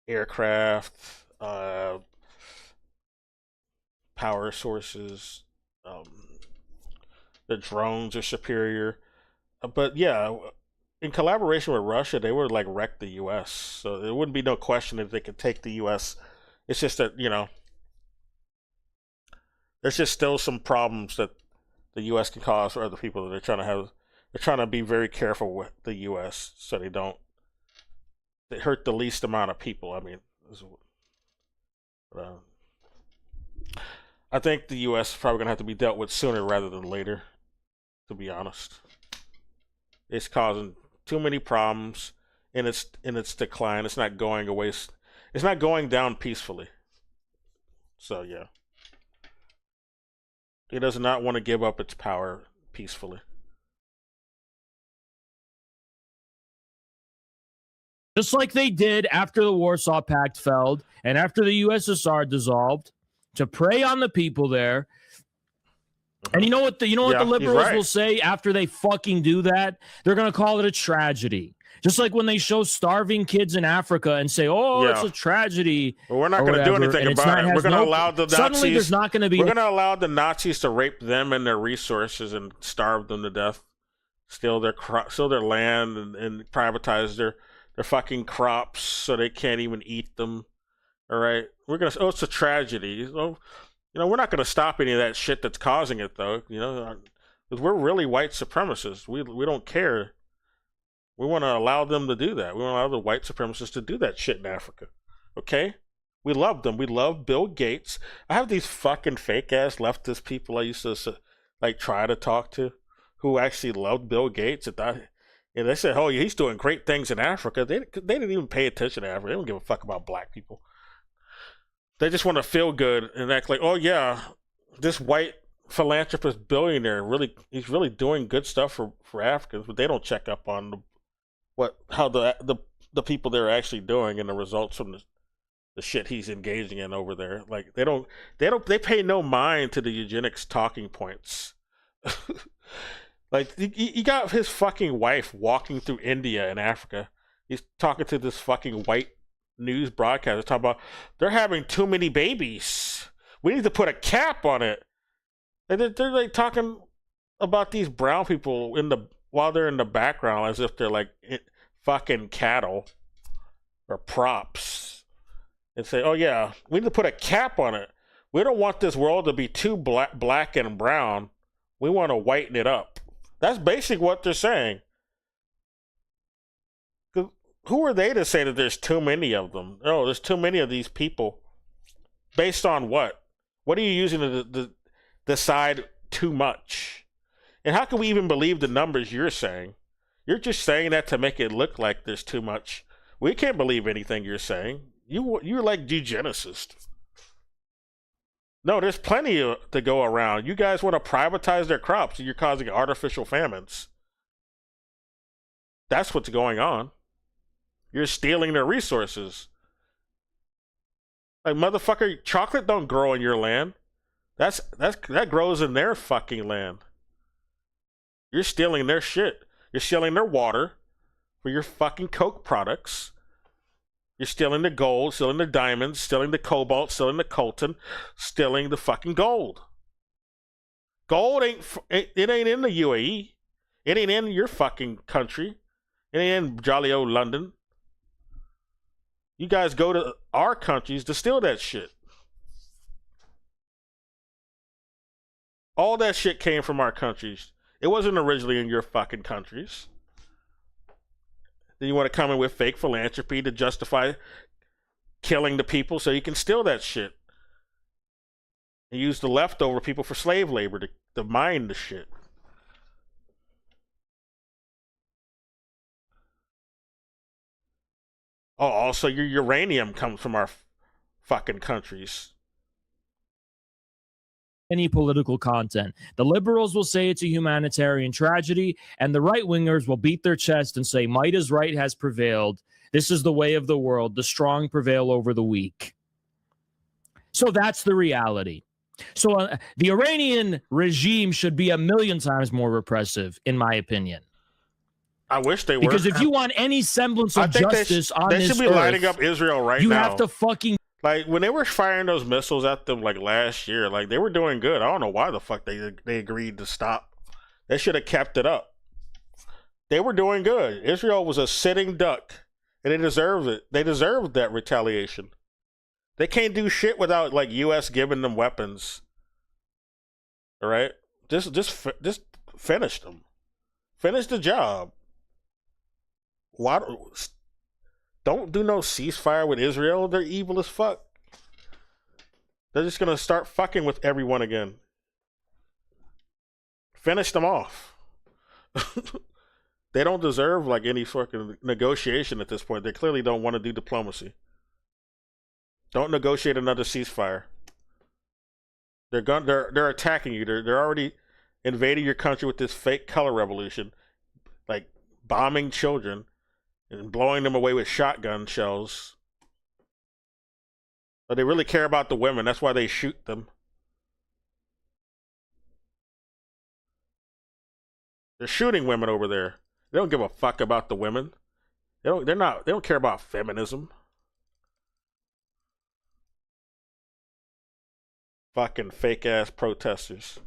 Aircraft, power sources, the drones are superior. But yeah, in collaboration with Russia, they would wreck the U.S. So there wouldn't be no question if they could take the U.S. It's just that, there's just still some problems that the U.S. can cause for other people that they're trying to have. They're trying to be very careful with the U.S. so they hurt the least amount of people. I mean, I think the U.S. is probably going to have to be dealt with sooner rather than later, to be honest. It's causing too many problems in its decline. It's not going away. It's not going down peacefully. So, yeah. It does not want to give up its power peacefully. Just like they did after the Warsaw Pact fell and after the USSR dissolved, to prey on the people there. And you know what the liberals will say after they fucking do that? They're going to call it a tragedy. Just like when they show starving kids in Africa and say, it's a tragedy. Well, we're not going to do anything about it. We're going to allow the Nazis. Suddenly there's not going to be. We're going to allow the Nazis to rape them and their resources and starve them to death, steal their land and privatize their fucking crops so they can't even eat them. All right, it's a tragedy. We're not gonna stop any of that shit that's causing it, though. Because we're really white supremacists. We don't care. We want to allow them to do that. We want to allow the white supremacists to do that shit in Africa. Okay? We love them. We love Bill Gates. I have these fucking fake ass leftist people I used to like try to talk to who actually loved Bill Gates and thought, and they said, "Oh, he's doing great things in Africa." They didn't even pay attention to Africa. They don't give a fuck about black people. They just want to feel good and act like, "Oh yeah, this white philanthropist billionaire he's really doing good stuff for Africans," but they don't check up on how the people they're actually doing and the results from the shit he's engaging in over there. Like they pay no mind to the eugenics talking points. Like you got his fucking wife walking through India and Africa. He's talking to this fucking white news broadcaster talking about they're having too many babies. We need to put a cap on it. And they're like talking about these brown people while they're in the background as if they're like fucking cattle or props. And say, "Oh yeah, we need to put a cap on it. We don't want this world to be too black and brown. We want to whiten it up." That's basically what they're saying. Who are they to say that there's too many of them? Oh, there's too many of these people. Based on what? What are you using to decide too much? And how can we even believe the numbers you're saying? You're just saying that to make it look like there's too much. We can't believe anything you're saying. You're like eugenicist. No, there's plenty to go around. You guys want to privatize their crops and you're causing artificial famines. That's what's going on. You're stealing their resources. Like, motherfucker, chocolate don't grow in your land. That grows in their fucking land. You're stealing their shit. You're stealing their water for your fucking Coke products. You're stealing the gold, stealing the diamonds, stealing the cobalt, stealing the coltan, stealing the fucking gold. Gold ain't in the UAE. It ain't in your fucking country. It ain't in jolly old London. You guys go to our countries to steal that shit. All that shit came from our countries. It wasn't originally in your fucking countries. Then you want to come in with fake philanthropy to justify killing the people so you can steal that shit. And use the leftover people for slave labor to mine the shit. Oh, also your uranium comes from our fucking countries. Any political content. The liberals will say it's a humanitarian tragedy, and the right-wingers will beat their chest and say might is right has prevailed. This is the way of the world. The strong prevail over the weak. So that's the reality. So the Iranian regime should be 1,000,000 times more repressive, in my opinion. I wish they were. Because if you want any semblance of justice on this earth, they should be lighting up Israel right now. You have to fucking... Like, when they were firing those missiles at them, like, last year, like, they were doing good. I don't know why the fuck they agreed to stop. They should have kept it up. They were doing good. Israel was a sitting duck, and they deserved it. They deserved that retaliation. They can't do shit without, like, U.S. giving them weapons. All right? Just finish them. Finish the job. Why don't do no ceasefire with Israel? They're evil as fuck. They're just gonna start fucking with everyone again. Finish them off. They don't deserve like any fucking negotiation at this point. They clearly don't want to do diplomacy. Don't negotiate another ceasefire. They're attacking you. They're already invading your country with this fake color revolution, like bombing children and blowing them away with shotgun shells. But they really care about the women. That's why they shoot them. They're shooting women over there. They don't give a fuck about the women. They don't care about feminism. Fucking fake ass protesters.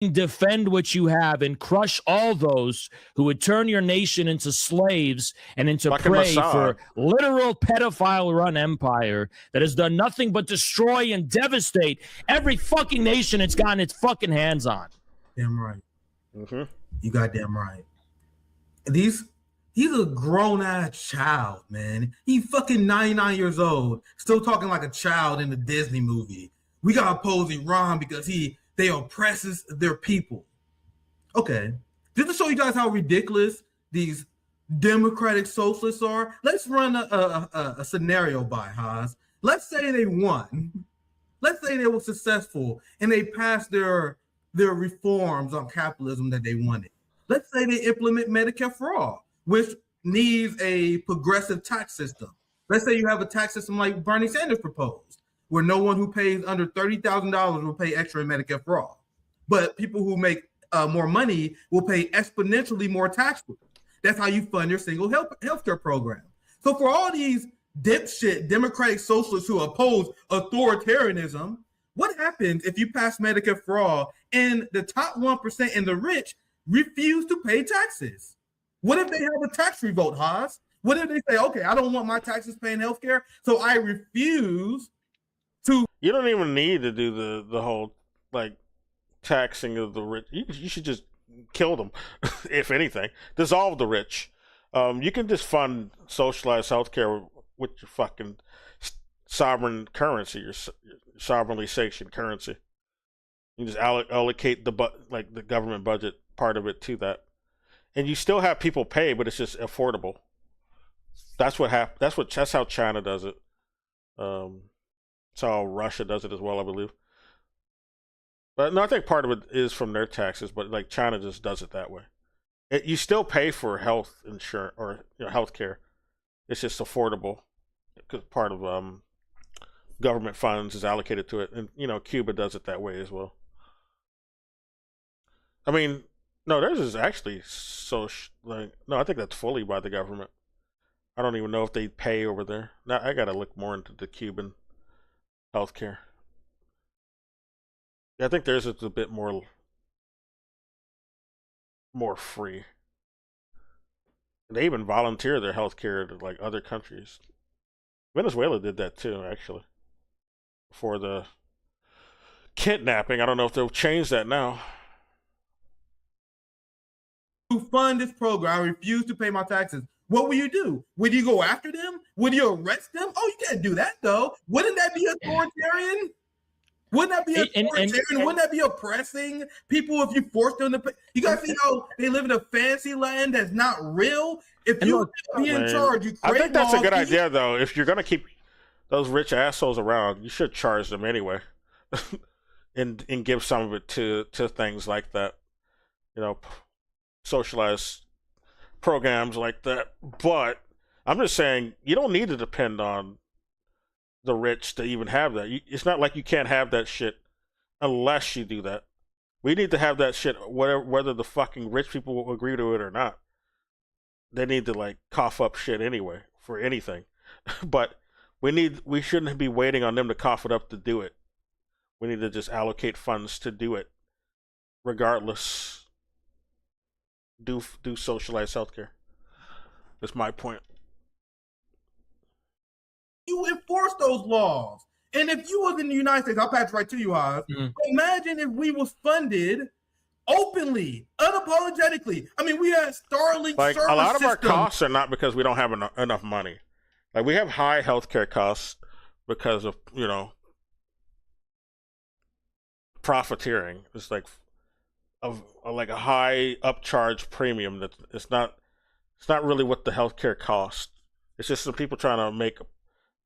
Defend what you have and crush all those who would turn your nation into slaves and into fucking prey Mossad. for literal pedophile-run empire that has done nothing but destroy and devastate every fucking nation it's gotten its fucking hands on. Damn right. Mm-hmm. You goddamn right. These He's a grown ass child, man. He's fucking 99 years old, still talking like a child in a Disney movie. We gotta oppose Iran because they oppresses their people. Okay, just to show you guys how ridiculous these democratic socialists are, let's run a scenario by Haas. Let's say they won. Let's say they were successful and they passed their reforms on capitalism that they wanted. Let's say they implement Medicare for all, which needs a progressive tax system. Let's say you have a tax system like Bernie Sanders proposed, where no one who pays under $30,000 will pay extra in Medicare for all. But people who make more money will pay exponentially more taxes. That's how you fund your single healthcare program. So for all these dipshit democratic socialists who oppose authoritarianism, what happens if you pass Medicare for all and the top 1% and the rich refuse to pay taxes? What if they have a tax revolt, Haas? What if they say, okay, I don't want my taxes paying healthcare, so I refuse to. You don't even need to do the whole like taxing of the rich. You should just kill them, if anything. Dissolve the rich. You can just fund socialized healthcare with your fucking sovereign currency, your sovereignly sanctioned currency. You just allocate the government budget part of it to that, and you still have people pay, but it's just affordable. That's what happened. That's how China does it. That's how Russia does it as well, I believe. But no, I think part of it is from their taxes, but like China just does it that way. You still pay for health insurance or health care. It's just affordable because part of government funds is allocated to it, and Cuba does it that way as well. I mean, no, theirs is actually no, I think that's fully by the government. I don't even know if they pay over there. Now I gotta look more into the Cuban healthcare. Yeah, I think theirs is a bit more free. They even volunteer their healthcare to like other countries. Venezuela did that too, actually. For the kidnapping, I don't know if they'll change that now. To fund this program, I refuse to pay my taxes. What will you do? Would you go after them? Would you arrest them? Oh, you can't do that though. Wouldn't that be authoritarian? Wouldn't that be authoritarian? Wouldn't that be oppressing people if you force them to pay? You guys see how they live in a fancy land that's not real? If you be in charge, I think that's a good idea though. If you're gonna keep those rich assholes around, you should charge them anyway, and give some of it to things like that. Socialized programs like that. But I'm just saying, you don't need to depend on the rich to even have that. It's not like you can't have that shit unless you do that. We need to have that shit whether the fucking rich people will agree to it or not. They need to like cough up shit anyway for anything. But we shouldn't be waiting on them to cough it up to do it. We need to just allocate funds to do it regardless. Do socialized healthcare. That's my point. You enforce those laws. And if you was in the United States, I'll pass right to you, Oz. Imagine if we was funded openly, unapologetically. I mean, we had Starlink like service a lot of system. our costs are not because we don't have enough money. Like we have high healthcare costs because of profiteering. It's like like a high upcharge premium that it's not really what the healthcare costs. It's just some people trying to make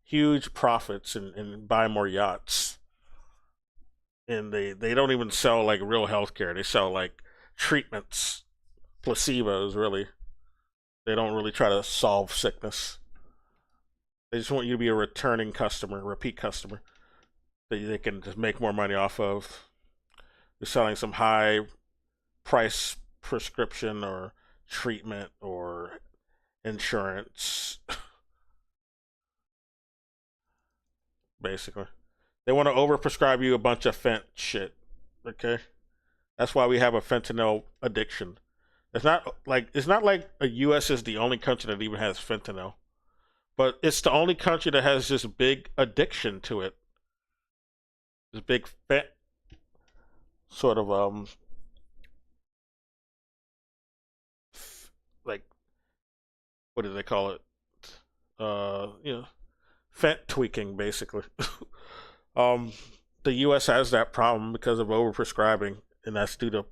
huge profits and buy more yachts. And they don't even sell like real healthcare. They sell like treatments, placebos really. They don't really try to solve sickness. They just want you to be a returning customer, repeat customer that they can just make more money off of. They're selling some high price prescription or treatment or insurance. Basically. They want to overprescribe you a bunch of fent shit. Okay? That's why we have a fentanyl addiction. It's not like the US is the only country that even has fentanyl. But it's the only country that has this big addiction to it. This big fat sort of like what do they call it? Fent tweaking, basically. The U.S. has that problem because of overprescribing, and that's due to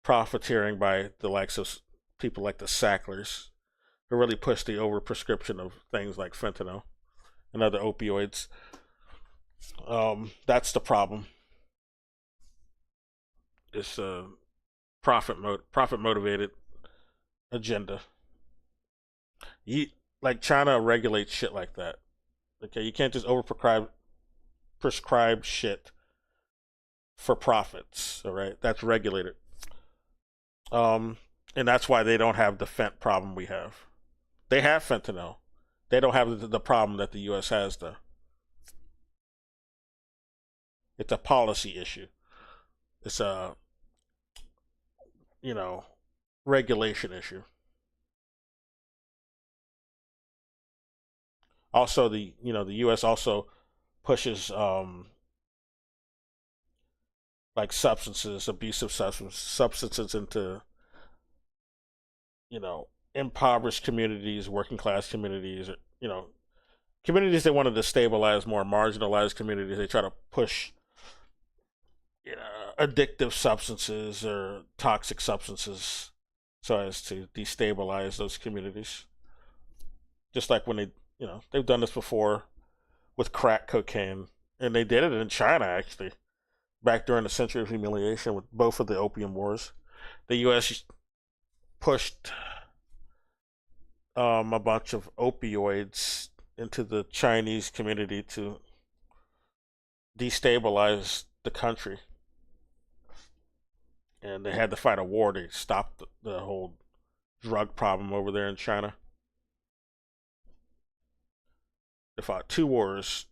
profiteering by the likes of people like the Sacklers, who really push the overprescription of things like fentanyl and other opioids. That's the problem. It's a profit motivated agenda. Like China regulates shit like that. Okay, you can't just prescribe shit for profits. All right, that's regulated. And that's why they don't have the fent problem we have. They have fentanyl. They don't have the problem that the U.S. has, though. It's a policy issue. It's a, regulation issue. Also, the U.S. also pushes like abusive substances into impoverished communities, working class communities, communities they want to destabilize, more marginalized communities. They try to push addictive substances or toxic substances so as to destabilize those communities. Just like when they've done this before with crack cocaine, and they did it in China actually, back during the Century of Humiliation with both of the Opium Wars. The U.S. pushed a bunch of opioids into the Chinese community to destabilize the country, and they had to fight a war to stop the whole drug problem over there in China. They fought 2 wars,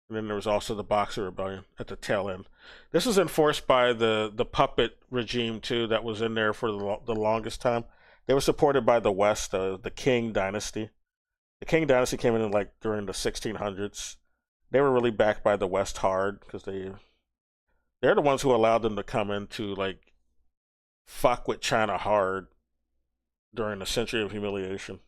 and then there was also the Boxer Rebellion at the tail end. This was enforced by the puppet regime too, that was in there for the longest time. They were supported by the West, the Qing dynasty. The Qing dynasty came in like during the 1600s. They were really backed by the West hard because they're the ones who allowed them to come in to like fuck with China hard during the Century of Humiliation.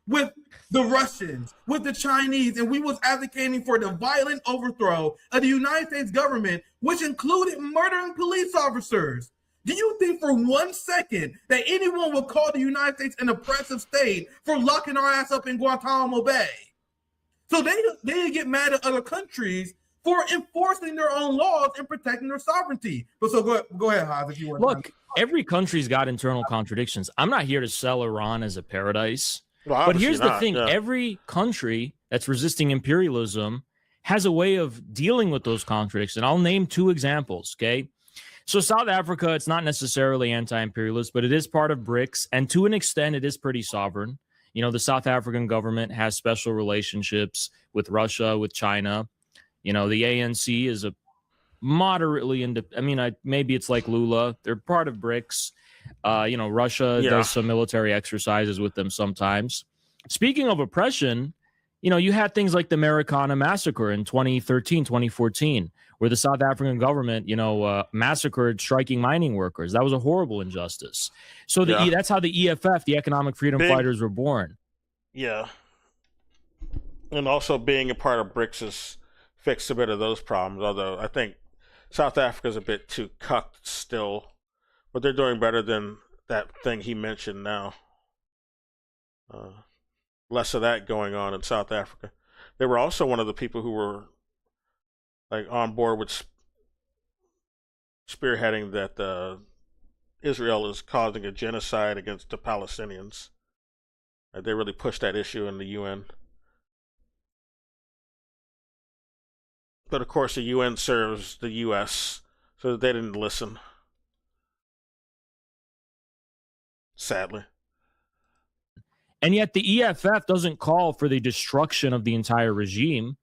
With the Russians, with the Chinese, and we was advocating for the violent overthrow of the United States government, which included murdering police officers. Do you think for 1 second that anyone would call the United States an oppressive state for locking our ass up in Guantanamo Bay? So they get mad at other countries for enforcing their own laws and protecting their sovereignty. But so go ahead, Haas, if you want. Look, every country's got internal contradictions. I'm not here to sell Iran as a paradise. Well, but here's the thing. Yeah. Every country that's resisting imperialism has a way of dealing with those contradictions. I'll name 2 examples, okay? So South Africa, it's not necessarily anti-imperialist, but it is part of BRICS, and to an extent, it is pretty sovereign. The South African government has special relationships with Russia, with China. The ANC is a moderately maybe it's like Lula. They're part of BRICS. Russia does some military exercises with them sometimes. Speaking of oppression, you had things like the Marikana massacre in 2013, 2014, where the South African government, massacred striking mining workers. That was a horrible injustice. So that's how the EFF, the Economic Freedom Fighters, were born. Yeah. And also being a part of BRICS has fixed a bit of those problems, although I think South Africa's a bit too cucked still. But they're doing better than that thing he mentioned now. Less of that going on in South Africa. They were also one of the people who were like on board with spearheading that Israel is causing a genocide against the Palestinians. They really pushed that issue in the UN. But of course, the UN serves the US, so they didn't listen. Sadly. And yet the EFF doesn't call for the destruction of the entire regime.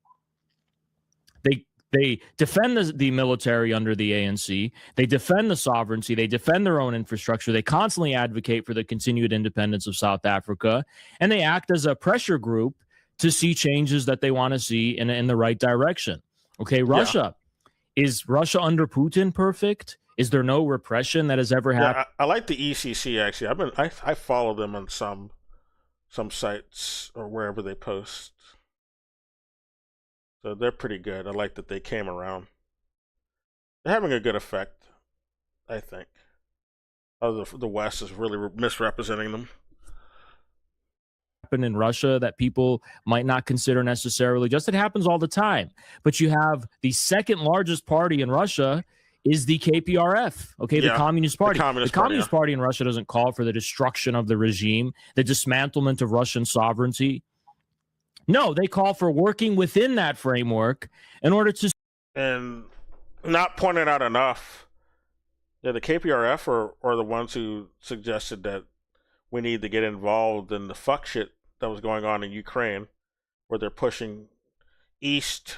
They defend the military under the ANC. They defend the sovereignty. They defend their own infrastructure. They constantly advocate for the continued independence of South Africa. And they act as a pressure group to see changes that they want to see in the right direction. Okay, Russia. Yeah. Is Russia under Putin perfect? Is there no repression that has ever happened? Yeah, I like the ECC actually. I follow them on some sites or wherever they post. So they're pretty good. I like that they came around. They're having a good effect, I think. The West is really misrepresenting them. In Russia that people might not consider necessarily just. It happens all the time. But you have the second largest party in Russia is the KPRF, okay, the Communist Party. The Communist Party in Russia doesn't call for the destruction of the regime, the dismantlement of Russian sovereignty. No, they call for working within that framework in order to... And not pointed out enough, the KPRF are the ones who suggested that we need to get involved in the fuck shit that was going on in Ukraine, where they're pushing east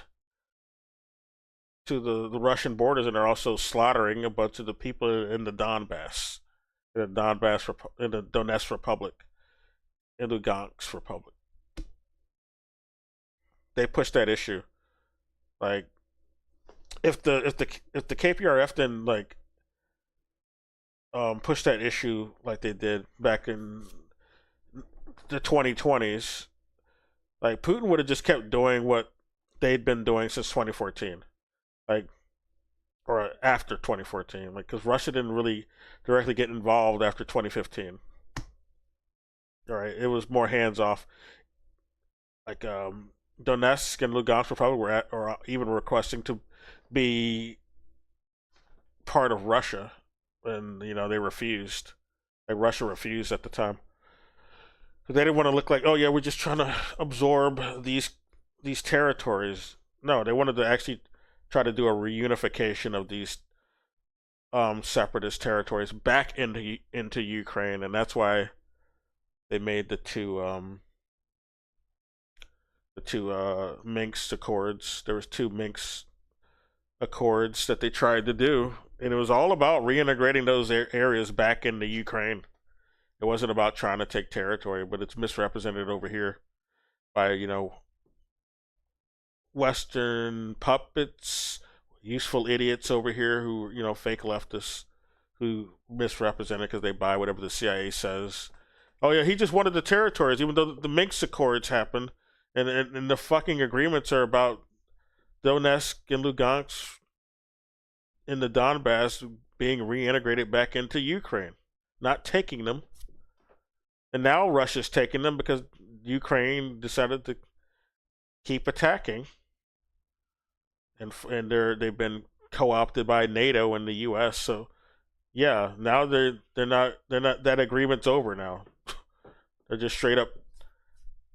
to the Russian borders, and they're also slaughtering a bunch of the people in the Donbass, in the Donetsk Republic, in the Lugansk Republic. They pushed that issue. Like, if the KPRF then like push that issue like they did back in the 2020s, like Putin would have just kept doing what they'd been doing since 2014, like, or after 2014, like, because Russia didn't really directly get involved after 2015. All right, it was more hands off. Like Donetsk and Lugansk Republic or even requesting to be part of Russia. And, you know, they refused. Like, Russia refused at the time. They didn't want to look like, oh, yeah, we're just trying to absorb these territories. No, they wanted to actually try to do a reunification of these separatist territories back into Ukraine. And that's why they made the two Minsk Accords. There was two Minsk Accords that they tried to do, and it was all about reintegrating those areas back into Ukraine. It wasn't about trying to take territory, but it's misrepresented over here by, you know, Western puppets, useful idiots over here who, you know, fake leftists who misrepresent it because they buy whatever the CIA says. Oh yeah, he just wanted the territories, even though the Minsk Accords happened, and the fucking agreements are about Donetsk and Lugansk in the Donbass being reintegrated back into Ukraine, not taking them. And now Russia's taking them because Ukraine decided to keep attacking, and they've been co-opted by NATO and the U.S. So yeah, now they're not that agreement's over now. They're just straight up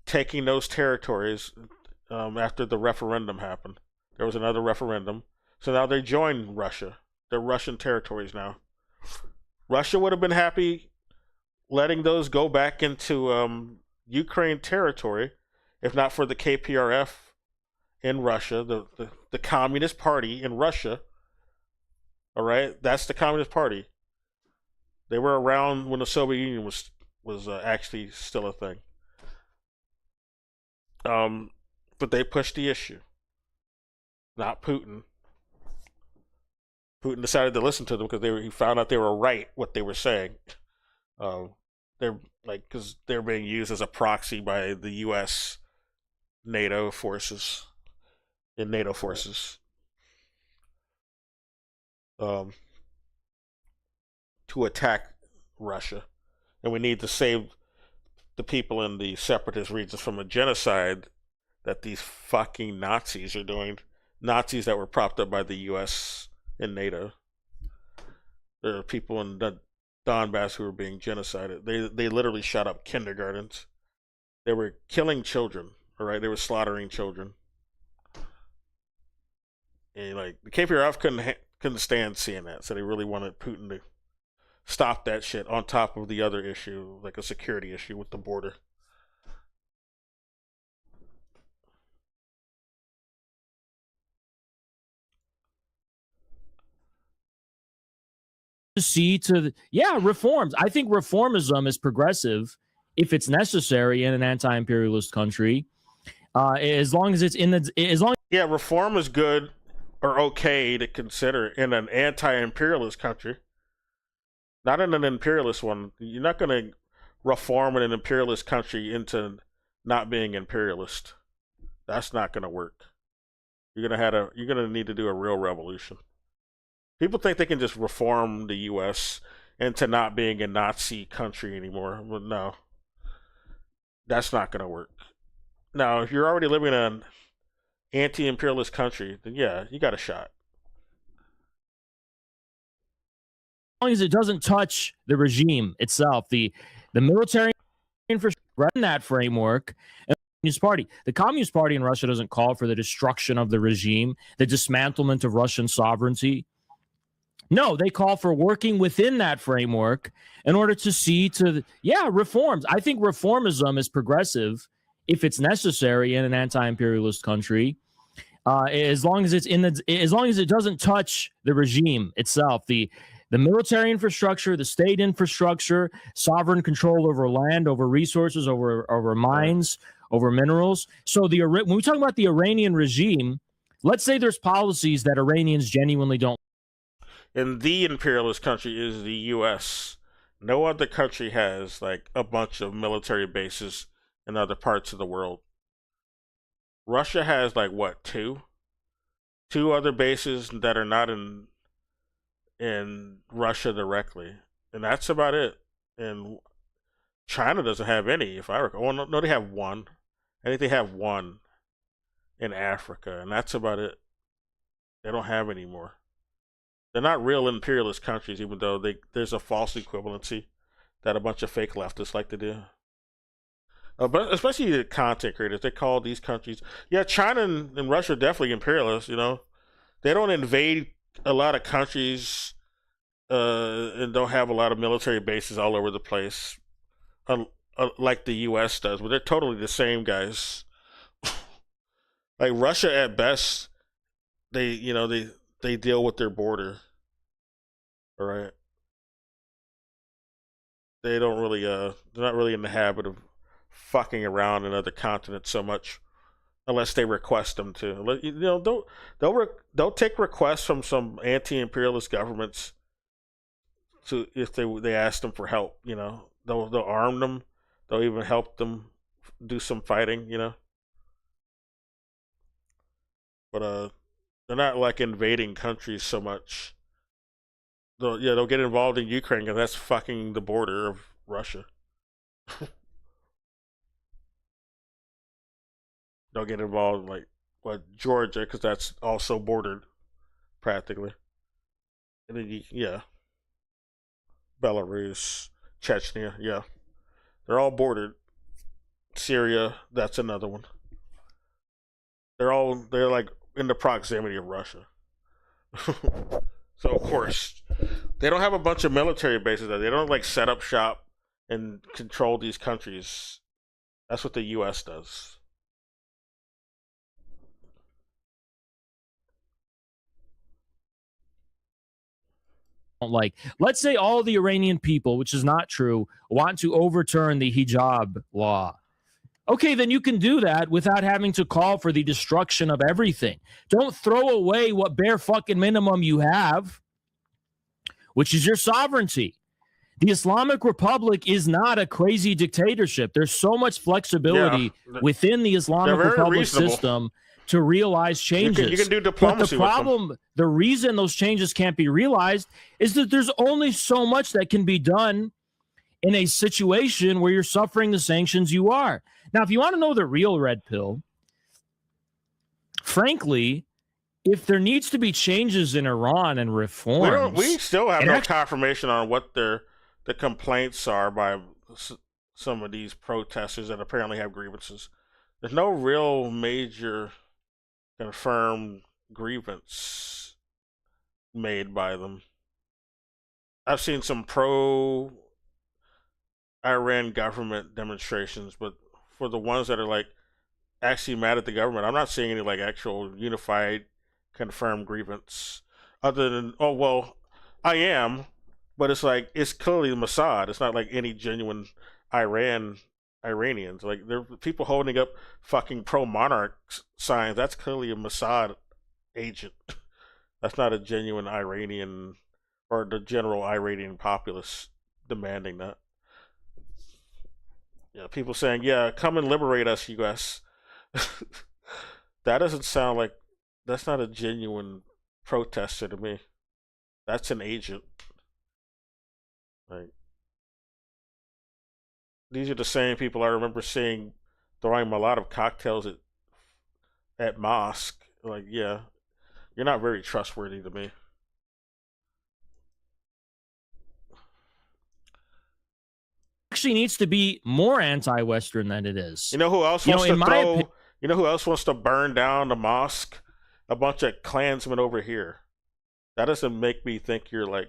taking those territories after the referendum happened. There was another referendum. So now they join Russia. They're Russian territories now. Russia would have been happy letting those go back into Ukraine territory if not for the KPRF in Russia, the Communist Party in Russia. All right? That's the Communist Party. They were around when the Soviet Union was actually still a thing. But they pushed the issue. Not Putin. Putin decided to listen to them because he found out they were right what they were saying. They're like, because they're being used as a proxy by the U.S. NATO forces to attack Russia, and we need to save the people in the separatist regions from a genocide that these fucking Nazis are doing. Nazis that were propped up by the U.S. and NATO. There are people in the Donbass who were being genocided. They literally shot up kindergartens. They were killing children. All right, they were slaughtering children. And like the KPRF couldn't stand seeing that, so they really wanted Putin to stop that shit. On top of the other issue, like a security issue with the border. Reforms. I think reformism is progressive if it's necessary in an anti-imperialist country, as long as it's reform is good, are okay to consider in an anti-imperialist country. Not in an imperialist one. You're not going to reform an imperialist country into not being imperialist. That's not going to work. You're gonna need to do a real revolution. People think they can just reform the U.S. into not being a Nazi country anymore, but no, that's not going to work. Now, if you're already living in an anti-imperialist country, then yeah, you got a shot. As long as it doesn't touch the regime itself, the military infrastructure in that framework. The Communist Party in Russia doesn't call for the destruction of the regime, the dismantlement of Russian sovereignty. No, they call for working within that framework in order to see to, reforms. I think reformism is progressive if it's necessary in an anti-imperialist country, as long as it doesn't touch the regime itself, the military infrastructure, the state infrastructure, sovereign control over land, over resources, over mines, over minerals. So when we talk about the Iranian regime, let's say there's policies that Iranians genuinely don't. And the imperialist country is the U.S. No other country has like a bunch of military bases in other parts of the world. Russia has like what, two other bases that are not in Russia directly, and that's about it. And China doesn't have any, if I recall. Well, no, they have one. I think they have one in Africa, and that's about it. They don't have any more. They're not real imperialist countries, even though there's a false equivalency that a bunch of fake leftists like to do. But especially the content creators, they call these countries. Yeah, China and Russia are definitely imperialists, you know. They don't invade a lot of countries and don't have a lot of military bases all over the place like the U.S. does, but they're totally the same, guys. Like Russia, at best, they deal with their border. All right. They don't really they're not really in the habit of fucking around in other continents so much, unless they request them to. You know, they'll take requests from some anti-imperialist governments to if they ask them for help. You know, they'll arm them. They'll even help them do some fighting. You know, but they're not like invading countries so much. They'll get involved in Ukraine, and that's fucking the border of Russia. They'll get involved in Georgia, because that's also bordered practically. And then Belarus, Chechnya, yeah, they're all bordered. Syria, that's another one. They're like in the proximity of Russia. So of course they don't have a bunch of military bases there. They don't like set up shop and control these countries. That's what the US does. Like, let's say all the Iranian people, which is not true, want to overturn the hijab law. Okay, then you can do that without having to call for the destruction of everything. Don't throw away what bare fucking minimum you have, which is your sovereignty. The Islamic Republic is not a crazy dictatorship. There's so much flexibility within the Islamic Republic reasonable system to realize changes. You can do diplomacy. But the problem, the reason those changes can't be realized is that there's only so much that can be done in a situation where you're suffering the sanctions you are. Now, if you want to know the real red pill, frankly, if there needs to be changes in Iran and reforms, we still have no confirmation on what the complaints are by some of these protesters that apparently have grievances. There's no real major confirmed grievance made by them. I've seen some pro-Iran government demonstrations, but for the ones that are like actually mad at the government, I'm not seeing any like actual unified confirmed grievance. Other than, oh well, I am, but it's like it's clearly the Mossad. It's not like any genuine Iranians. Like there are people holding up fucking pro-monarch signs. That's clearly a Mossad agent. That's not a genuine Iranian or the general Iranian populace demanding that. Yeah, people saying, "Yeah, come and liberate us, U.S." That doesn't sound like that's not a genuine protester to me. That's an agent. Like these are the same people I remember seeing throwing a lot of cocktails at mosque. Like, yeah, you're not very trustworthy to me. Actually needs to be more anti-Western than it is. You know who else wants to throw? You know who else wants to burn down the mosque? A bunch of Klansmen over here. That doesn't make me think you're like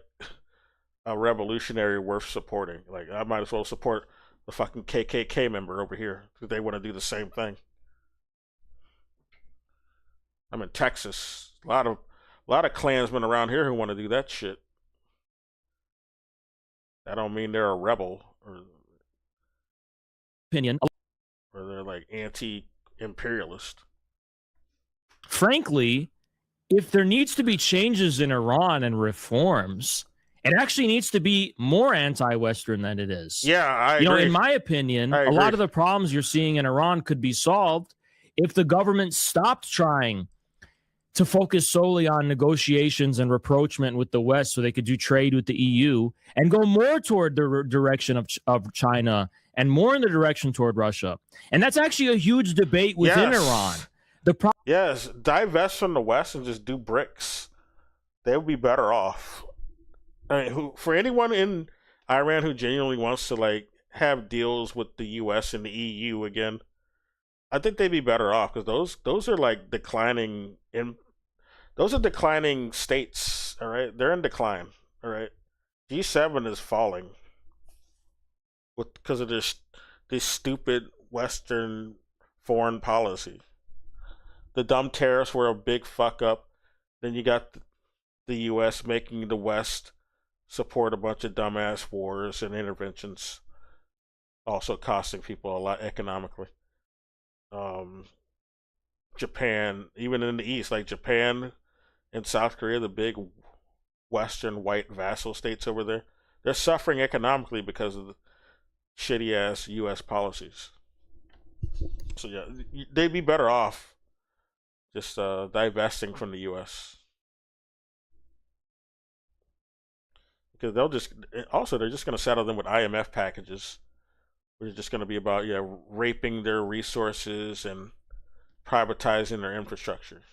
a revolutionary worth supporting. Like, I might as well support the fucking KKK member over here because they want to do the same thing. I'm in Texas. A lot of Klansmen around here who want to do that shit. That don't mean they're a rebel or Opinion. Or they're like anti-imperialist. Frankly, if there needs to be changes in Iran and reforms, it actually needs to be more anti-Western than it is. Yeah, I agree. In my opinion, a lot of the problems you're seeing in Iran could be solved if the government stopped trying to focus solely on negotiations and rapprochement with the West so they could do trade with the EU and go more toward the direction of China and more in the direction toward Russia. And that's actually a huge debate within Iran. Yes, divest from the West and just do BRICS. They would be better off. I mean, for anyone in Iran who genuinely wants to like have deals with the U.S. and the EU again, I think they'd be better off because those are like declining those are declining states. All right, they're in decline. All right, G7 is falling because of this stupid Western foreign policy. The dumb tariffs were a big fuck up. Then you got the U.S. making the West support a bunch of dumbass wars and interventions, also costing people a lot economically. Japan, even in the East, like Japan and South Korea, the big Western white vassal states over there, they're suffering economically because of the shitty ass U.S. policies. So yeah, they'd be better off just divesting from the U.S. Because they're just going to saddle them with IMF packages, which is just going to be about raping their resources and privatizing their infrastructure.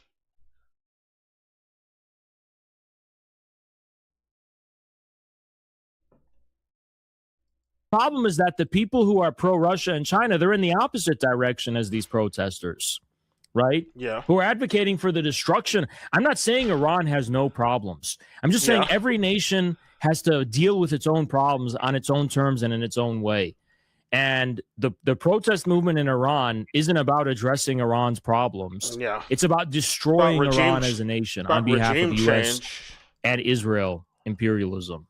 Problem is that the people who are pro-Russia and China, they're in the opposite direction as these protesters, right? Yeah. Who are advocating for the destruction. I'm not saying Iran has no problems. I'm just saying every nation has to deal with its own problems on its own terms and in its own way. And the protest movement in Iran isn't about addressing Iran's problems. Yeah. It's about destroying Iran as a nation on behalf of the U.S. and Israel imperialism.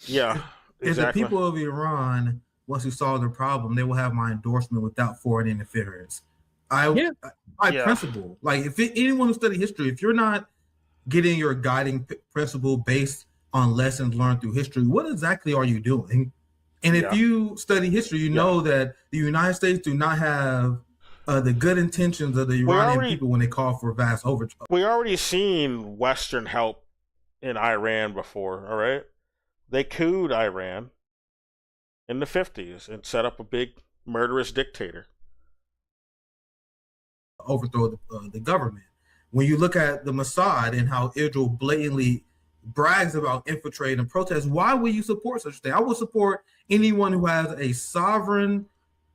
Yeah. Exactly. If the people of Iran, once we solve their problem, they will have my endorsement without foreign interference. Principle, like anyone who study history, if you're not getting your guiding principle based on lessons learned through history, what exactly are you doing? And if you study history, you know that the United States do not have the good intentions of the Iranian people when they call for vast overthrow. We already seen Western help in Iran before, all right? They couped Iran in the 50s and set up a big murderous dictator. Overthrow the government. When you look at the Mossad and how Israel blatantly brags about infiltrating and protest, why would you support such a thing? I would support anyone who has a sovereign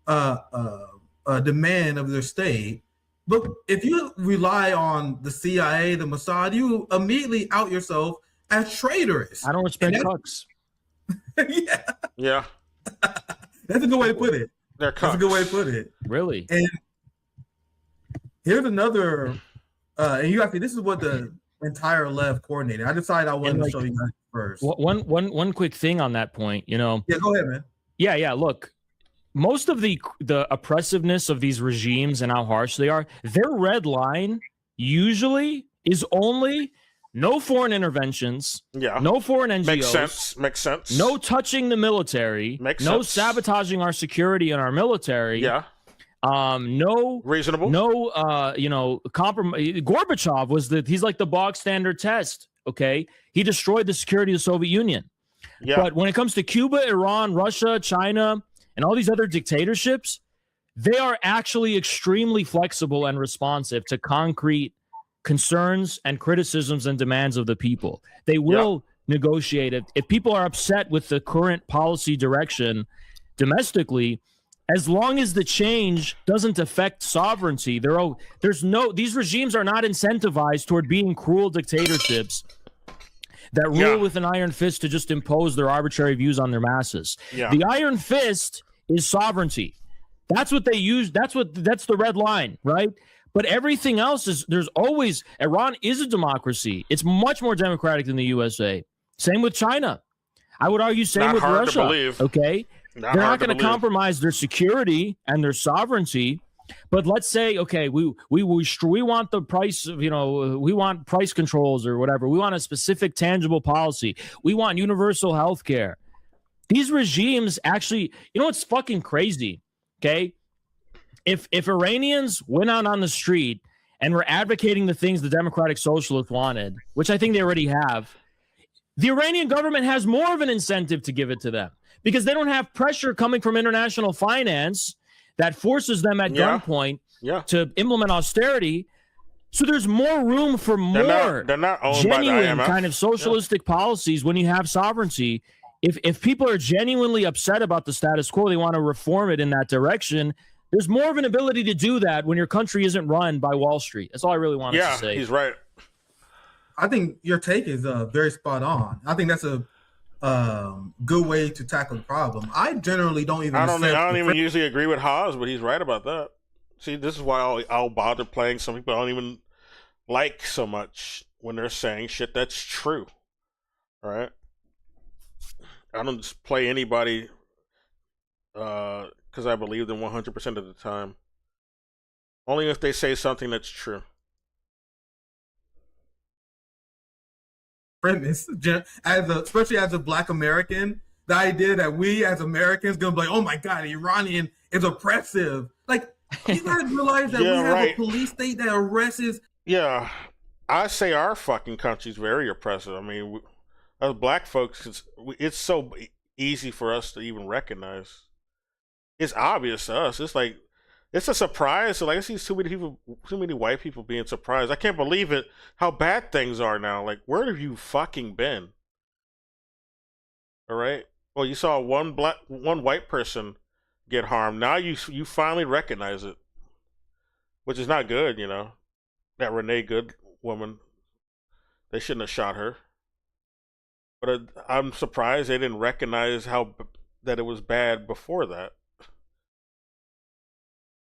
demand of their state. But if you rely on the CIA, the Mossad, you immediately out yourself as traitorous. I don't respect cucks. Yeah. That's a good way to put it. That's a good way to put it. Really? And here's another, and you actually, this is what the entire left coordinated. I decided I wanted to show you guys first. One quick thing on that point, Yeah, go ahead, man. Yeah. Look, most of the oppressiveness of these regimes and how harsh they are, their red line usually is only no foreign interventions, Yeah. no foreign NGOs, Makes sense. no touching the military, Makes no sense. sabotaging our security and our military. Yeah. No Reasonable. no compromise. Gorbachev he's like the bog standard test. Okay, he destroyed the security of the Soviet Union. Yeah. But when it comes to Cuba, Iran, Russia, China, and all these other dictatorships, they are actually extremely flexible and responsive to concrete concerns and criticisms and demands of the people. They will negotiate it. If people are upset with the current policy direction domestically, as long as the change doesn't affect sovereignty, these regimes are not incentivized toward being cruel dictatorships that rule with an iron fist to just impose their arbitrary views on their masses. Yeah. The iron fist is sovereignty. That's what they use. That's the red line, right? But everything else Iran is a democracy. It's much more democratic than the USA. Same with China. I would argue same with Russia. To believe. Okay. They're not going to compromise their security and their sovereignty. But let's say, okay, we want the price of, we want price controls or whatever. We want a specific tangible policy. We want universal health care. These regimes actually, what's fucking crazy, okay? If Iranians went out on the street and were advocating the things the Democratic Socialists wanted, which I think they already have, the Iranian government has more of an incentive to give it to them because they don't have pressure coming from international finance that forces them at gunpoint to implement austerity. So there's more room for they're not owned genuine by the IMF. kind of socialistic policies when you have sovereignty. If people are genuinely upset about the status quo, they want to reform it in that direction. There's more of an ability to do that when your country isn't run by Wall Street. That's all I really wanted to say. Yeah, he's right. I think your take is very spot on. I think that's a good way to tackle the problem. I generally don't even. I don't even usually agree with Haas, but he's right about that. See, this is why I'll bother playing some people I don't even like so much when they're saying shit that's true. All right, I don't just play anybody because I believe them 100% of the time. Only if they say something that's true. Premise, especially as a Black American, the idea that we as Americans gonna be like, oh my God, Iranian is oppressive. Like, you guys realize that we have a police state that arrests. Yeah, I say our fucking country's very oppressive. I mean, as Black folks, it's so easy for us to even recognize. It's obvious to us. It's like, it's a surprise. So, like, I see too many white people being surprised. I can't believe it, how bad things are now. Like, where have you fucking been? All right? Well, you saw one white person get harmed. Now you finally recognize it, which is not good, That Renee Good woman, they shouldn't have shot her. But I'm surprised they didn't recognize that it was bad before that.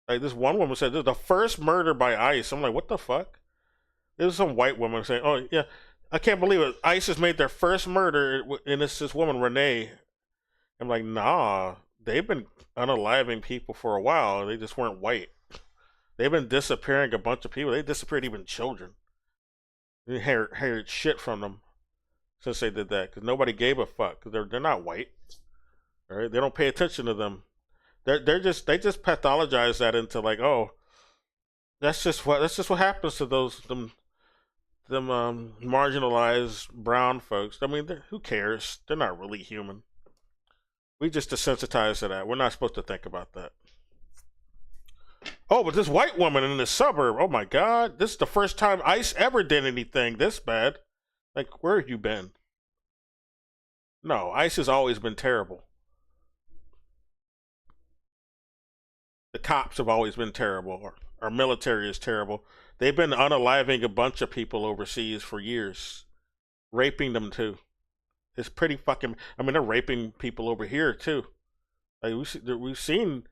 Like, this one woman said, this is the first murder by ICE. I'm like, what the fuck? There's some white woman saying, oh, yeah, I can't believe it. ICE has made their first murder, and it's this woman, Renee. I'm like, nah, they've been unaliving people for a while. They just weren't white. They've been disappearing a bunch of people. They disappeared even children. They heard shit from them since they did that, because nobody gave a fuck, because they're not white. All right? They don't pay attention to them. They just pathologize that into like, oh, that's just what happens to them marginalized brown folks. I mean, who cares? They're not really human. We just desensitized to that. We're not supposed to think about that. Oh, but this white woman in the suburb, oh my God, this is the first time ICE ever did anything this bad. Like, where have you been? No, ICE has always been terrible. The cops have always been terrible. Our military is terrible. They've been unaliving a bunch of people overseas for years. Raping them too. It's pretty fucking... I mean, they're raping people over here too. Like, we've seen,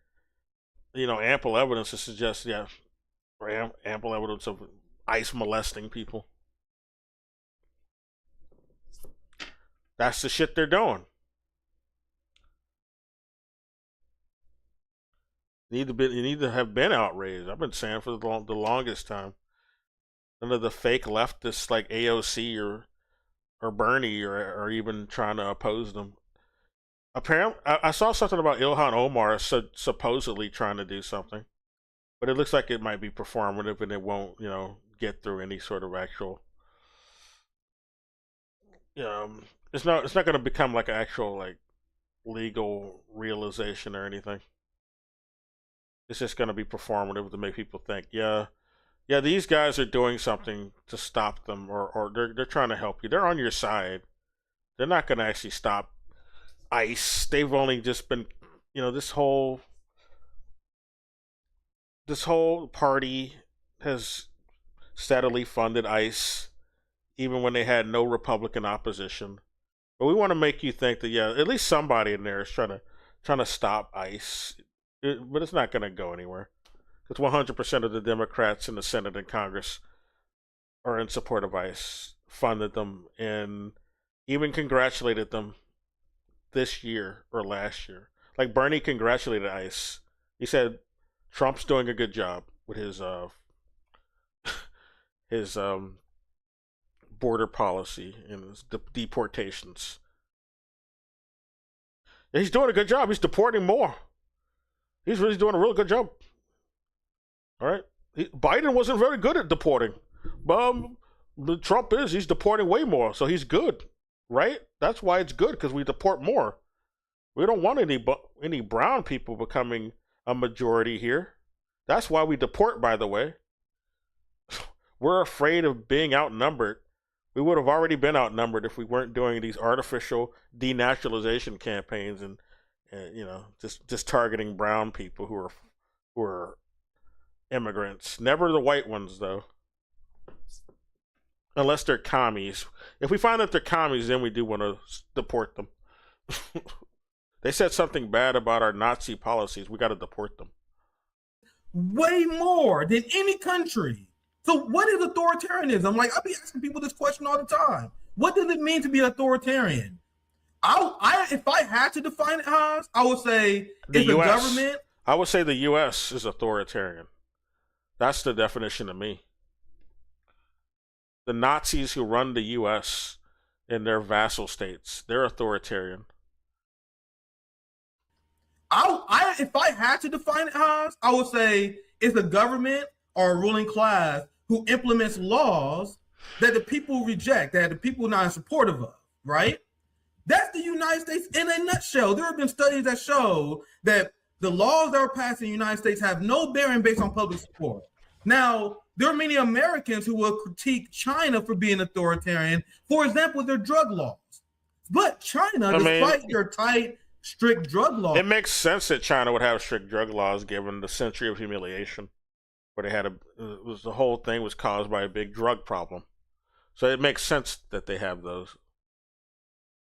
ample evidence to suggest, ample evidence of ICE molesting people. That's the shit they're doing. You need to have been outraged. I've been saying for the longest time. none of the fake leftists like AOC or Bernie or even trying to oppose them. Apparently, I saw something about Ilhan Omar supposedly trying to do something, but it looks like it might be performative and it won't, get through any sort of actual. It's not going to become like an actual like legal realization or anything. It's just going to be performative to make people think, yeah, these guys are doing something to stop them, or they're trying to help you. They're on your side. They're not going to actually stop ICE. They've only just been, this whole party has steadily funded ICE, even when they had no Republican opposition. But we want to make you think that at least somebody in there is trying to stop ICE. But it's not going to go anywhere. Because 100% of the Democrats in the Senate and Congress are in support of ICE, funded them, and even congratulated them this year or last year. Like Bernie congratulated ICE. He said Trump's doing a good job with his border policy and his deportations. And he's doing a good job. He's deporting more. He's really doing a real good job. All right. Biden wasn't very good at deporting. Trump is. He's deporting way more. So he's good. Right? That's why it's good, because we deport more. We don't want any brown people becoming a majority here. That's why we deport, by the way. We're afraid of being outnumbered. We would have already been outnumbered if we weren't doing these artificial denaturalization campaigns and just targeting brown people who are immigrants. Never the white ones, though. Unless they're commies. If we find that they're commies, then we do want to deport them. They said something bad about our Nazi policies. We got to deport them. Way more than any country. So what is authoritarianism? Like, I be asking people this question all the time. What does it mean to be authoritarian? If I had to define it, Hans, I would say it's the government. I would say the U.S. is authoritarian. That's the definition to me. The Nazis who run the U.S. in their vassal states, they're authoritarian. If I had to define it, Hans, I would say it's a government or a ruling class who implements laws that the people reject, that the people are not in support of, right? That's the United States in a nutshell. There have been studies that show that the laws that are passed in the United States have no bearing based on public support. Now, there are many Americans who will critique China for being authoritarian, for example, their drug laws. But China, despite their tight, strict drug laws. It makes sense that China would have strict drug laws given the century of humiliation, where they had the whole thing was caused by a big drug problem. So it makes sense that they have those.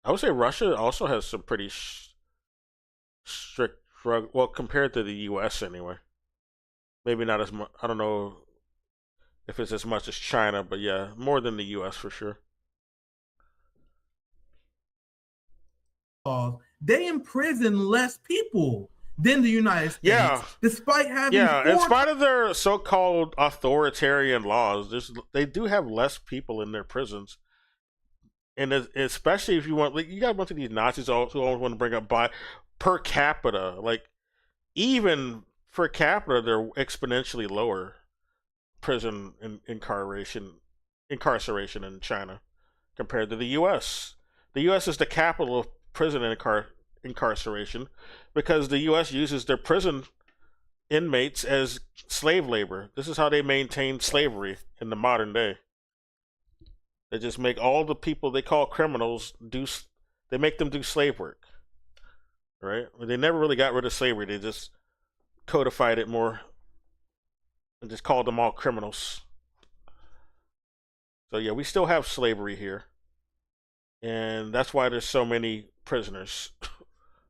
I would say Russia also has some pretty strict drug, well, compared to the U.S. anyway. Maybe not as much. I don't know if it's as much as China, but yeah, more than the U.S. for sure. They imprison less people than the United States, despite having in spite of their so-called authoritarian laws, they do have less people in their prisons. And especially if you want, like, you got a bunch of these Nazis who always want to bring up per capita. Like, even per capita, they're exponentially lower prison incarceration in China compared to the U.S. The U.S. is the capital of prison incarceration because the U.S. uses their prison inmates as slave labor. This is how they maintain slavery in the modern day. They just make all the people they call criminals they make them do slave work, right? They never really got rid of slavery. They just codified it more and just called them all criminals. So yeah, we still have slavery here. And that's why there's so many prisoners.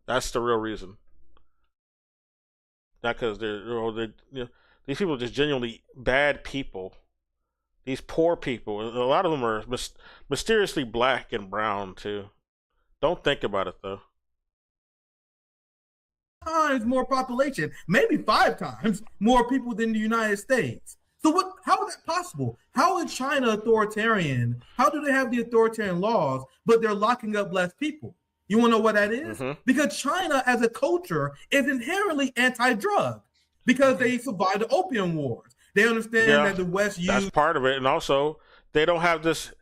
That's the real reason. Not because these people are just genuinely bad people. These poor people, a lot of them are mysteriously black and brown too. Don't think about it though. Times more population, maybe 5 times more people than the United States. So what? How is that possible? How is China authoritarian? How do they have the authoritarian laws, but they're locking up less people? You want to know what that is? Because China, as a culture, is inherently anti-drug because they survived the opium wars. They understand that the West used. That's part of it, and also they don't have this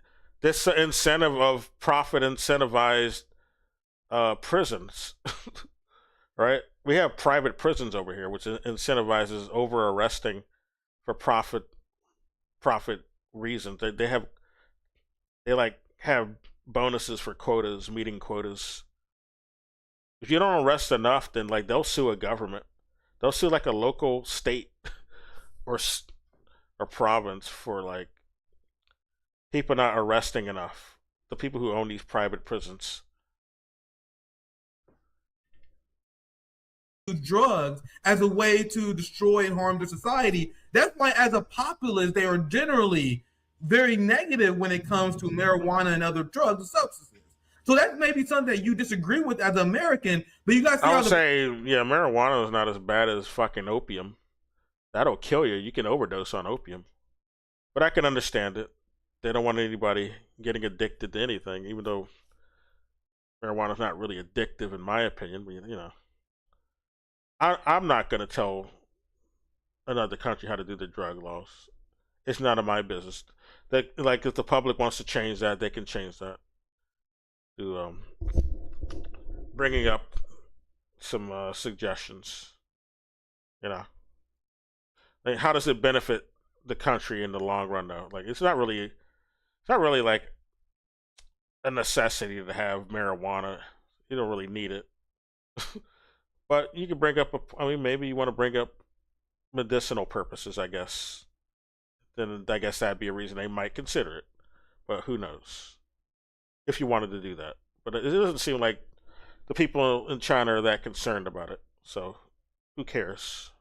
incentive of profit incentivized prisons, right? We have private prisons over here, which incentivizes over arresting for profit reasons. They have bonuses for quotas, meeting quotas. If you don't arrest enough, then like they'll sue a government. They'll sue like a local state or province for like people not arresting enough. The people who own these private prisons. Drugs as a way to destroy and harm the society. That's why, as a populace, they are generally very negative when it comes to marijuana and other drugs and substances. So that may be something that you disagree with as an American, but you guys. I would say, marijuana is not as bad as fucking opium. That'll kill you. You can overdose on opium, but I can understand it. They don't want anybody getting addicted to anything, even though marijuana is not really addictive, in my opinion. But, I'm not going to tell another country how to do their drug laws. It's none of my business. If the public wants to change that, they can change that. To bringing up some suggestions, like, how does it benefit the country in the long run? Though, like, it's not really like a necessity to have marijuana. You don't really need it. But you can bring up maybe you want to bring up medicinal purposes, I guess. Then I guess that'd be a reason they might consider it. But who knows? If you wanted to do that. But it doesn't seem like the people in China are that concerned about it. So who cares?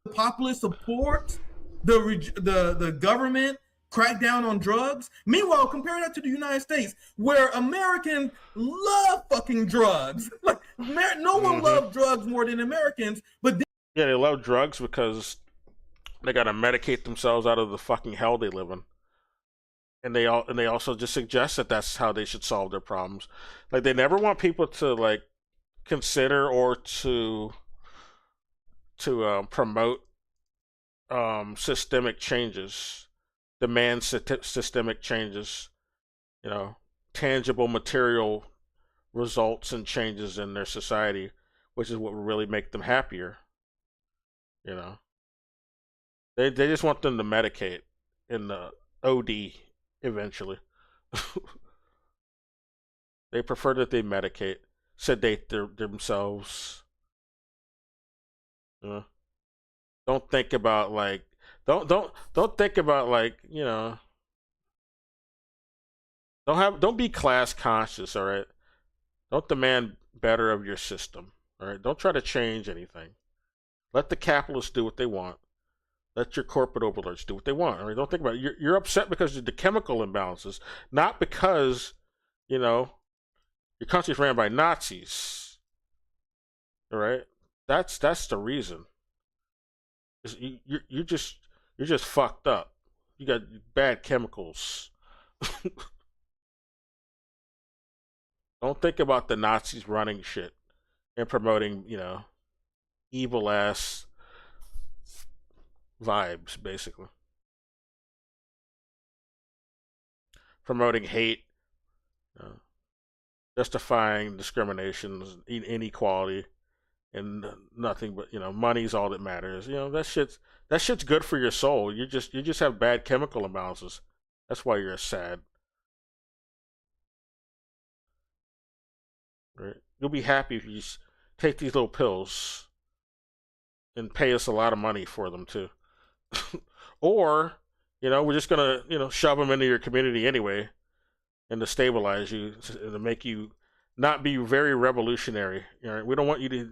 The populace support the government crack down on drugs. Meanwhile, compare that to the United States, where Americans love fucking drugs. Like, no one loves drugs more than Americans, but they love drugs because they gotta medicate themselves out of the fucking hell they live in, and they also just suggest that that's how they should solve their problems. Like, they never want people to like consider or to promote systemic changes. Demand systemic changes, tangible material results and changes in their society, which is what will really make them happier. They just want them to medicate in the OD eventually. They prefer that they medicate, sedate themselves. Don't think about like. Don't think about like, don't be class conscious, all right? Don't demand better of your system, all right? Don't try to change anything. Let the capitalists do what they want. Let your corporate overlords do what they want, all right? Don't think about it. You're upset because of the chemical imbalances, not because, your country's ran by Nazis, all right? That's the reason. You're just fucked up. You got bad chemicals. Don't think about the Nazis running shit and promoting, evil ass vibes, basically. Promoting hate, justifying discrimination, inequality, and nothing but, money's all that matters. That shit's good for your soul. You just have bad chemical imbalances. That's why you're sad. Right? You'll be happy if you just take these little pills and pay us a lot of money for them too. Or, we're just gonna, shove them into your community anyway, and to stabilize you, and to make you not be very revolutionary. We don't want you to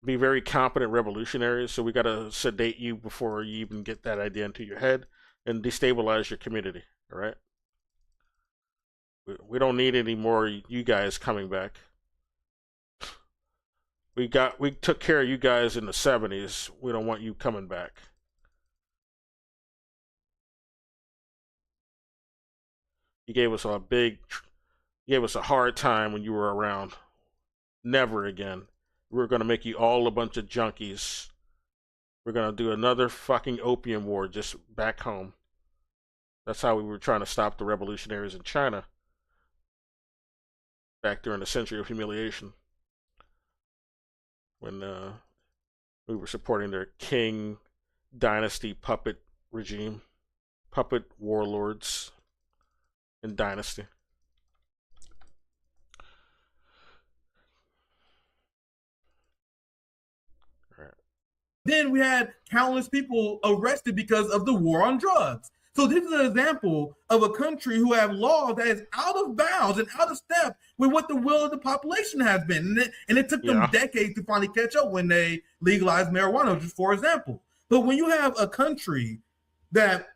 be very competent revolutionaries, so we got to sedate you before you even get that idea into your head and destabilize your community. All right, we don't need any more you guys coming back. We took care of you guys in the 70s. We don't want you coming back. You gave us a hard time when you were around. Never again. We're gonna make you all a bunch of junkies. We're gonna do another fucking opium war just back home. That's how we were trying to stop the revolutionaries in China back during the Century of Humiliation, when we were supporting their king dynasty puppet regime, puppet warlords and dynasty. Then we had countless people arrested because of the war on drugs. So this is an example of a country who have laws that is out of bounds and out of step with what the will of the population has been. And it took them decades to finally catch up when they legalized marijuana, just for example. But when you have a country that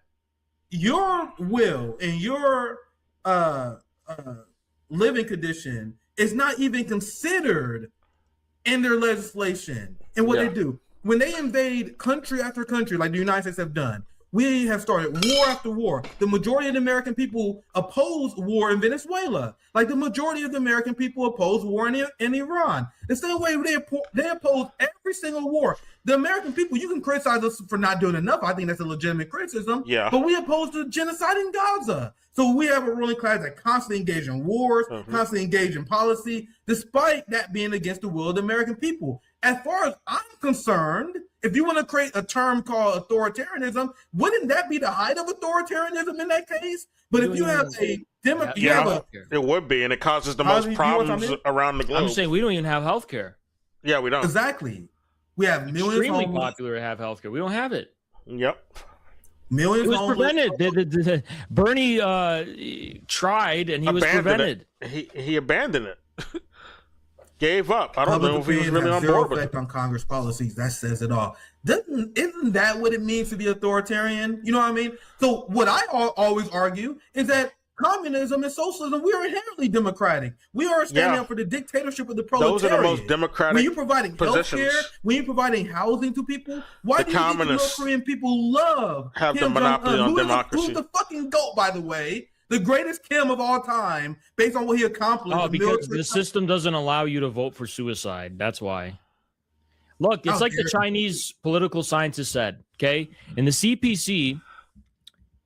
your will and your living condition is not even considered in their legislation, and what they do, when they invade country after country, like the United States have done, we have started war after war. The majority of the American people oppose war in Venezuela. Like the majority of the American people oppose war in Iran. The same way they oppose every single war. The American people, you can criticize us for not doing enough. I think that's a legitimate criticism. Yeah. But we oppose the genocide in Gaza. So we have a ruling class that constantly engage in wars, constantly engage in policy, despite that being against the will of the American people. As far as I'm concerned, if you want to create a term called authoritarianism, wouldn't that be the height of authoritarianism in that case? But if you have a Democrat, it would be, and it causes the most problems around the globe. I'm saying we don't even have health care. Yeah, we don't. Exactly. We have millions. Extremely popular to have health care. We don't have it. Yep. Millions. It was prevented. Bernie tried, and he was prevented. He abandoned it. Gave up. I don't know if he was really on board with it. On Congress policies, that says it all. Isn't that what it means to be authoritarian? You know what I mean? So what I always argue is that communism and socialism, we are inherently democratic. We are standing up for the dictatorship of the proletariat. Those are the most democratic When you're providing health care, when you're providing housing to people, why do you think the North Korean people love have Kim the monopoly on democracy? Who's the fucking GOAT, by the way? The greatest Kim of all time, based on what he accomplished. Oh, because the system doesn't allow you to vote for suicide. That's why. Look, it's like the Chinese political scientist said, okay? In the CPC,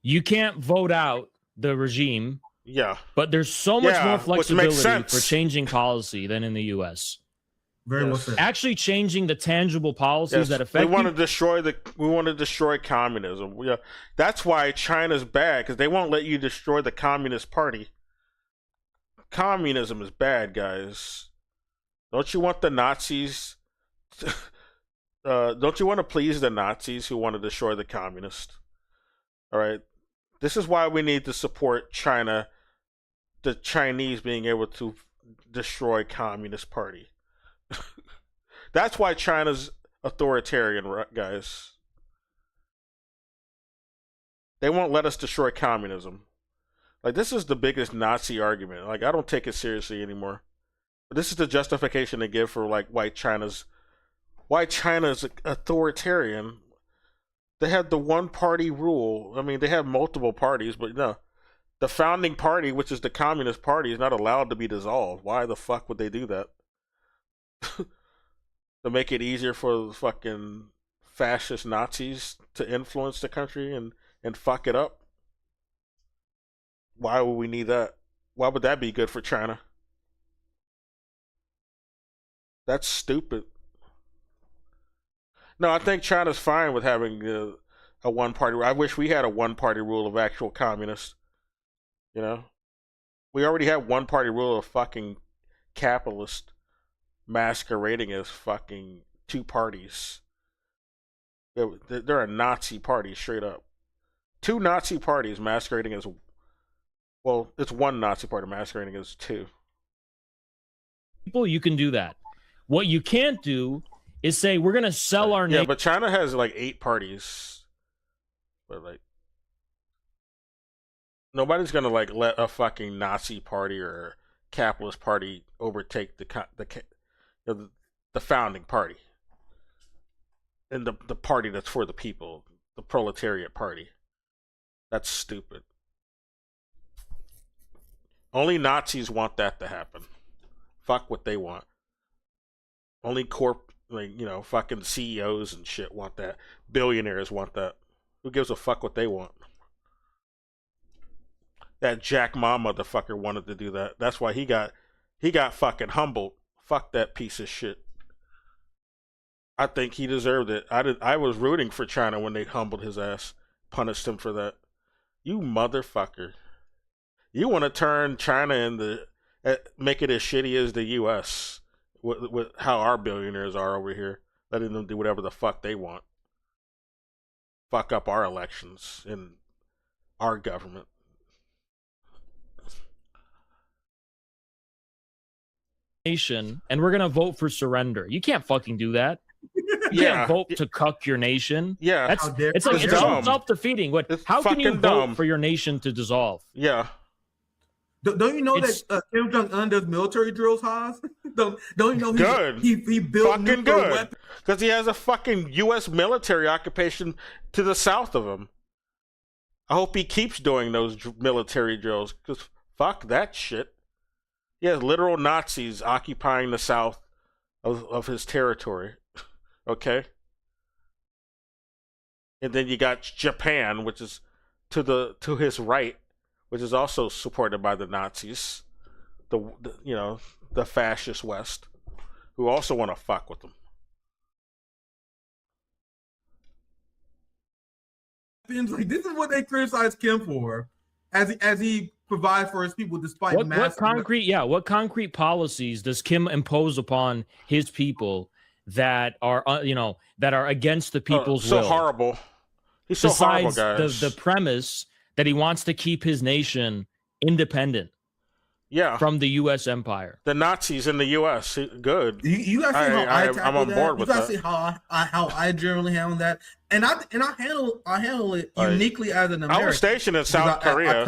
you can't vote out the regime. Yeah. But there's so much more flexibility for changing policy than in the U.S. Very well said. Actually changing the tangible policies that affect we want to destroy communism. That's why China's bad, because they won't let you destroy the Communist Party. Communism is bad, guys. Don't you want the Nazis? Don't you want to please the Nazis who want to destroy the communists? All right. This is why we need to support China, the Chinese being able to destroy Communist Party. That's why China's authoritarian, guys. They won't let us destroy communism. Like, this is the biggest Nazi argument. Like, I don't take it seriously anymore. But this is the justification they give for like why China's authoritarian. They have the one party rule. I mean, they have multiple parties, but no. The founding party, which is the Communist Party, is not allowed to be dissolved. Why the fuck would they do that? To make it easier for the fucking fascist Nazis to influence the country and fuck it up? Why would we need that? Why would that be good for China? That's stupid. No, I think China's fine with having a one-party. I wish we had a one-party rule of actual communists. You know, we already have one-party rule of fucking capitalist masquerading as fucking two parties. They're a Nazi party, straight up. Two Nazi parties masquerading as, well, it's one Nazi party masquerading as two. People, you can do that. What you can't do is say we're gonna sell our nation. Yeah, but China has like 8 parties. But like, nobody's gonna like let a fucking Nazi party or capitalist party overtake the founding party and the party that's for the people, the proletariat party. That's stupid. Only Nazis want that to happen. Fuck what they want. Only fucking CEOs and shit want that. Billionaires want that. Who gives a fuck what they want? That Jack Ma motherfucker wanted to do that. That's why he got fucking humbled. Fuck that piece of shit. I think he deserved it. I was rooting for China when they humbled his ass, punished him for that. You motherfucker. You want to turn China into make it as shitty as the U.S. with how our billionaires are over here, letting them do whatever the fuck they want. Fuck up our elections and our government. Nation, and we're gonna vote for surrender. You can't fucking do that. You can't vote to cuck your nation. Yeah, it's like it's so self-defeating. How can you vote for your nation to dissolve? Yeah. Don't you know that Kim Jong Un does military drills, Haas? don't you know he built fucking good because he has a fucking U.S. military occupation to the south of him. I hope he keeps doing those military drills because fuck that shit. He has literal Nazis occupying the south of his territory. Okay? And then you got Japan, which is to his right, which is also supported by the Nazis. The fascist West, who also want to fuck with them. Like, this is what they criticize Kim for, as he provides for his people despite what concrete policies does Kim impose upon his people that are against the people's will? So horrible. He's so horrible, guys. The premise that he wants to keep his nation independent. Yeah, from the U.S. empire. The Nazis in the U.S. Good. You guys see how I tackle I'm on board with that. You guys see how I generally handle that, and I handle it uniquely as an American. I was stationed in South Korea.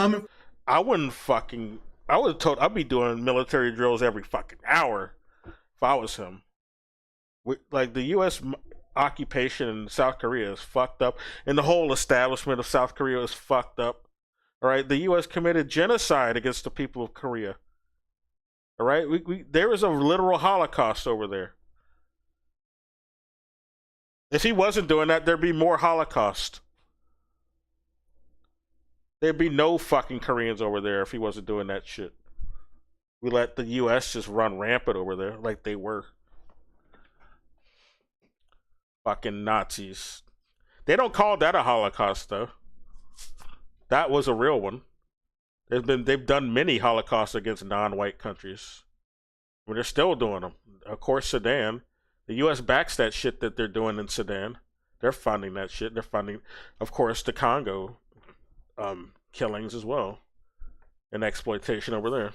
I would have told I'd be doing military drills every fucking hour if I was him. Like the U.S. occupation in South Korea is fucked up, and the whole establishment of South Korea is fucked up. All right, the U.S. committed genocide against the people of Korea. All right, there is a literal Holocaust over there. If he wasn't doing that, there'd be more Holocaust. There'd be no fucking Koreans over there if he wasn't doing that shit. We let the U.S. just run rampant over there like they were. Fucking Nazis. They don't call that a Holocaust, though. That was a real one. They've done many Holocausts against non-white countries. But they're still doing them. Of course, Sudan. The U.S. backs that shit that they're doing in Sudan. They're funding that shit. They're funding, of course, the Congo killings as well. And exploitation over there.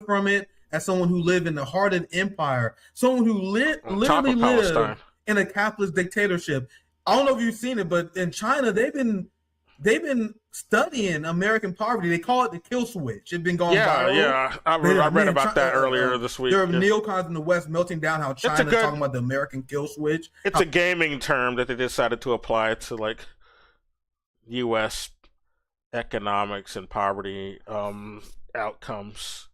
From it as someone who lived in the heart of the empire. Someone who literally lived in a capitalist dictatorship. I don't know if you've seen it, but in China, they've been studying American poverty. They call it the kill switch. It's been going viral. Yeah, I read about that earlier this week. There are neocons in the West melting down how China's talking about the American kill switch. It's a gaming term that they decided to apply to like U.S. economics and poverty outcomes.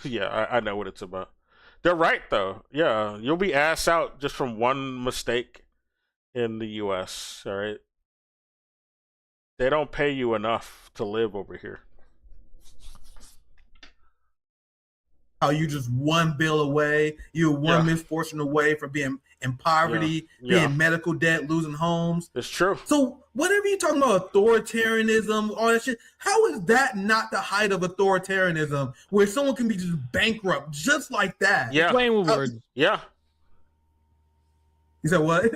Yeah, I know what it's about. They're right, though. Yeah, you'll be ass out just from one mistake in the U.S., all right? They don't pay you enough to live over here. How you just one bill away, you're one misfortune away from being in poverty, being in medical debt, losing homes. It's true. So whatever you're talking about authoritarianism, all that shit, how is that not the height of authoritarianism where someone can be just bankrupt just like that? Yeah. They're playing with words. Yeah. You said what?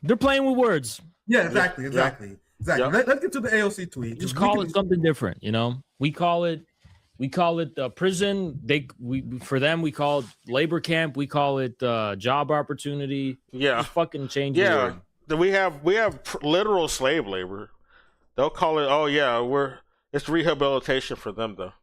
They're playing with words. Yeah, exactly. Yeah. Let's get to the AOC tweet. Just call it something different, you know? We call it prison. For them we call it labor camp. We call it job opportunity. Yeah, just fucking change the word. We have literal slave labor. They'll call it. It's rehabilitation for them though.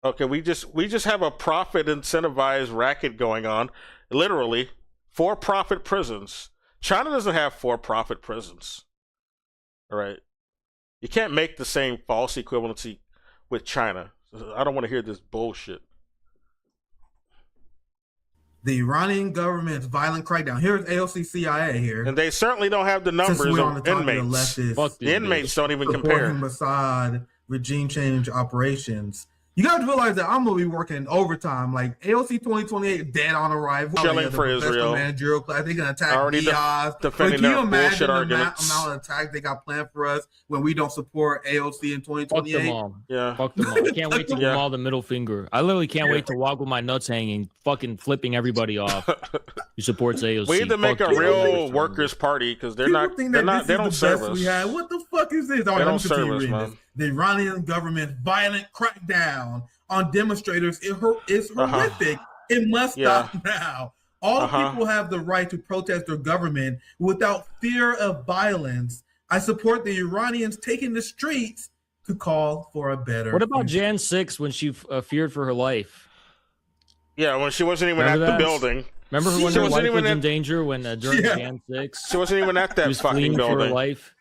Okay, we just have a profit incentivized racket going on. Literally, for-profit prisons China doesn't have for-profit prisons. All right. You can't make the same false equivalency with China. I don't want to hear this bullshit. The Iranian government's violent crackdown. Here's AOC CIA here. And they certainly don't have the numbers Since we're on of the topic of inmates. leftists The inmates don't even compare. supporting Mossad regime change operations. You got to realize that I'm gonna be working overtime. Like AOC 2028 dead on arrival. Chilling The for professional Israel. Managerial class. They're gonna attack Already Diaz. defending Can you their imagine bullshit the arguments. amount of attacks they got planned for us when we don't support AOC in Fuck them 2028? all. Yeah. Fuck them all. I can't wait to give Yeah. them all the middle finger. I literally can't wait to walk with my nuts hanging, fucking flipping everybody off who supports AOC. We need to make Fuck a you. real workers' party because they're People not. think They're that not. They this don't is the serve best us. we had. What the fuck is this? All right, They let me don't serve continue us, reading man. this. The Iranian government's violent crackdown on demonstrators is horrific. It must stop now. All people have the right to protest their government without fear of violence. I support the Iranians taking the streets to call for a better. What about future. Jan 6 when she feared for her life? Yeah, when she wasn't even Remember at the that? building. Remember She when her wasn't life even was in at- danger when during Yeah. Jan 6? She wasn't even at She that was fucking fleeing for her building. life.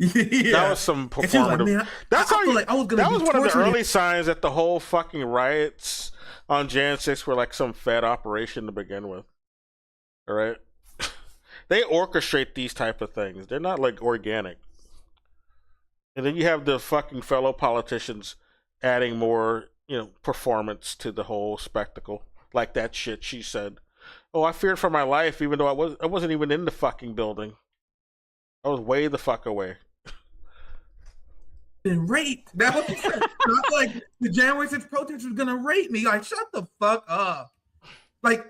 Yeah. That was some And she was like, performative. man, That's I how feel you, like I was gonna that be was one of the tortured. early signs that the whole fucking riots on Jan 6 were like some Fed operation to begin with. All right, they orchestrate these type of things. They're not like organic. And then you have the fucking fellow politicians adding more, performance to the whole spectacle, like that shit she said. Oh, I feared for my life, even though I wasn't even in the fucking building. I was way the fuck away. Been raped. That was not like the January 6th protest was gonna rape me. Like, shut the fuck up. Like,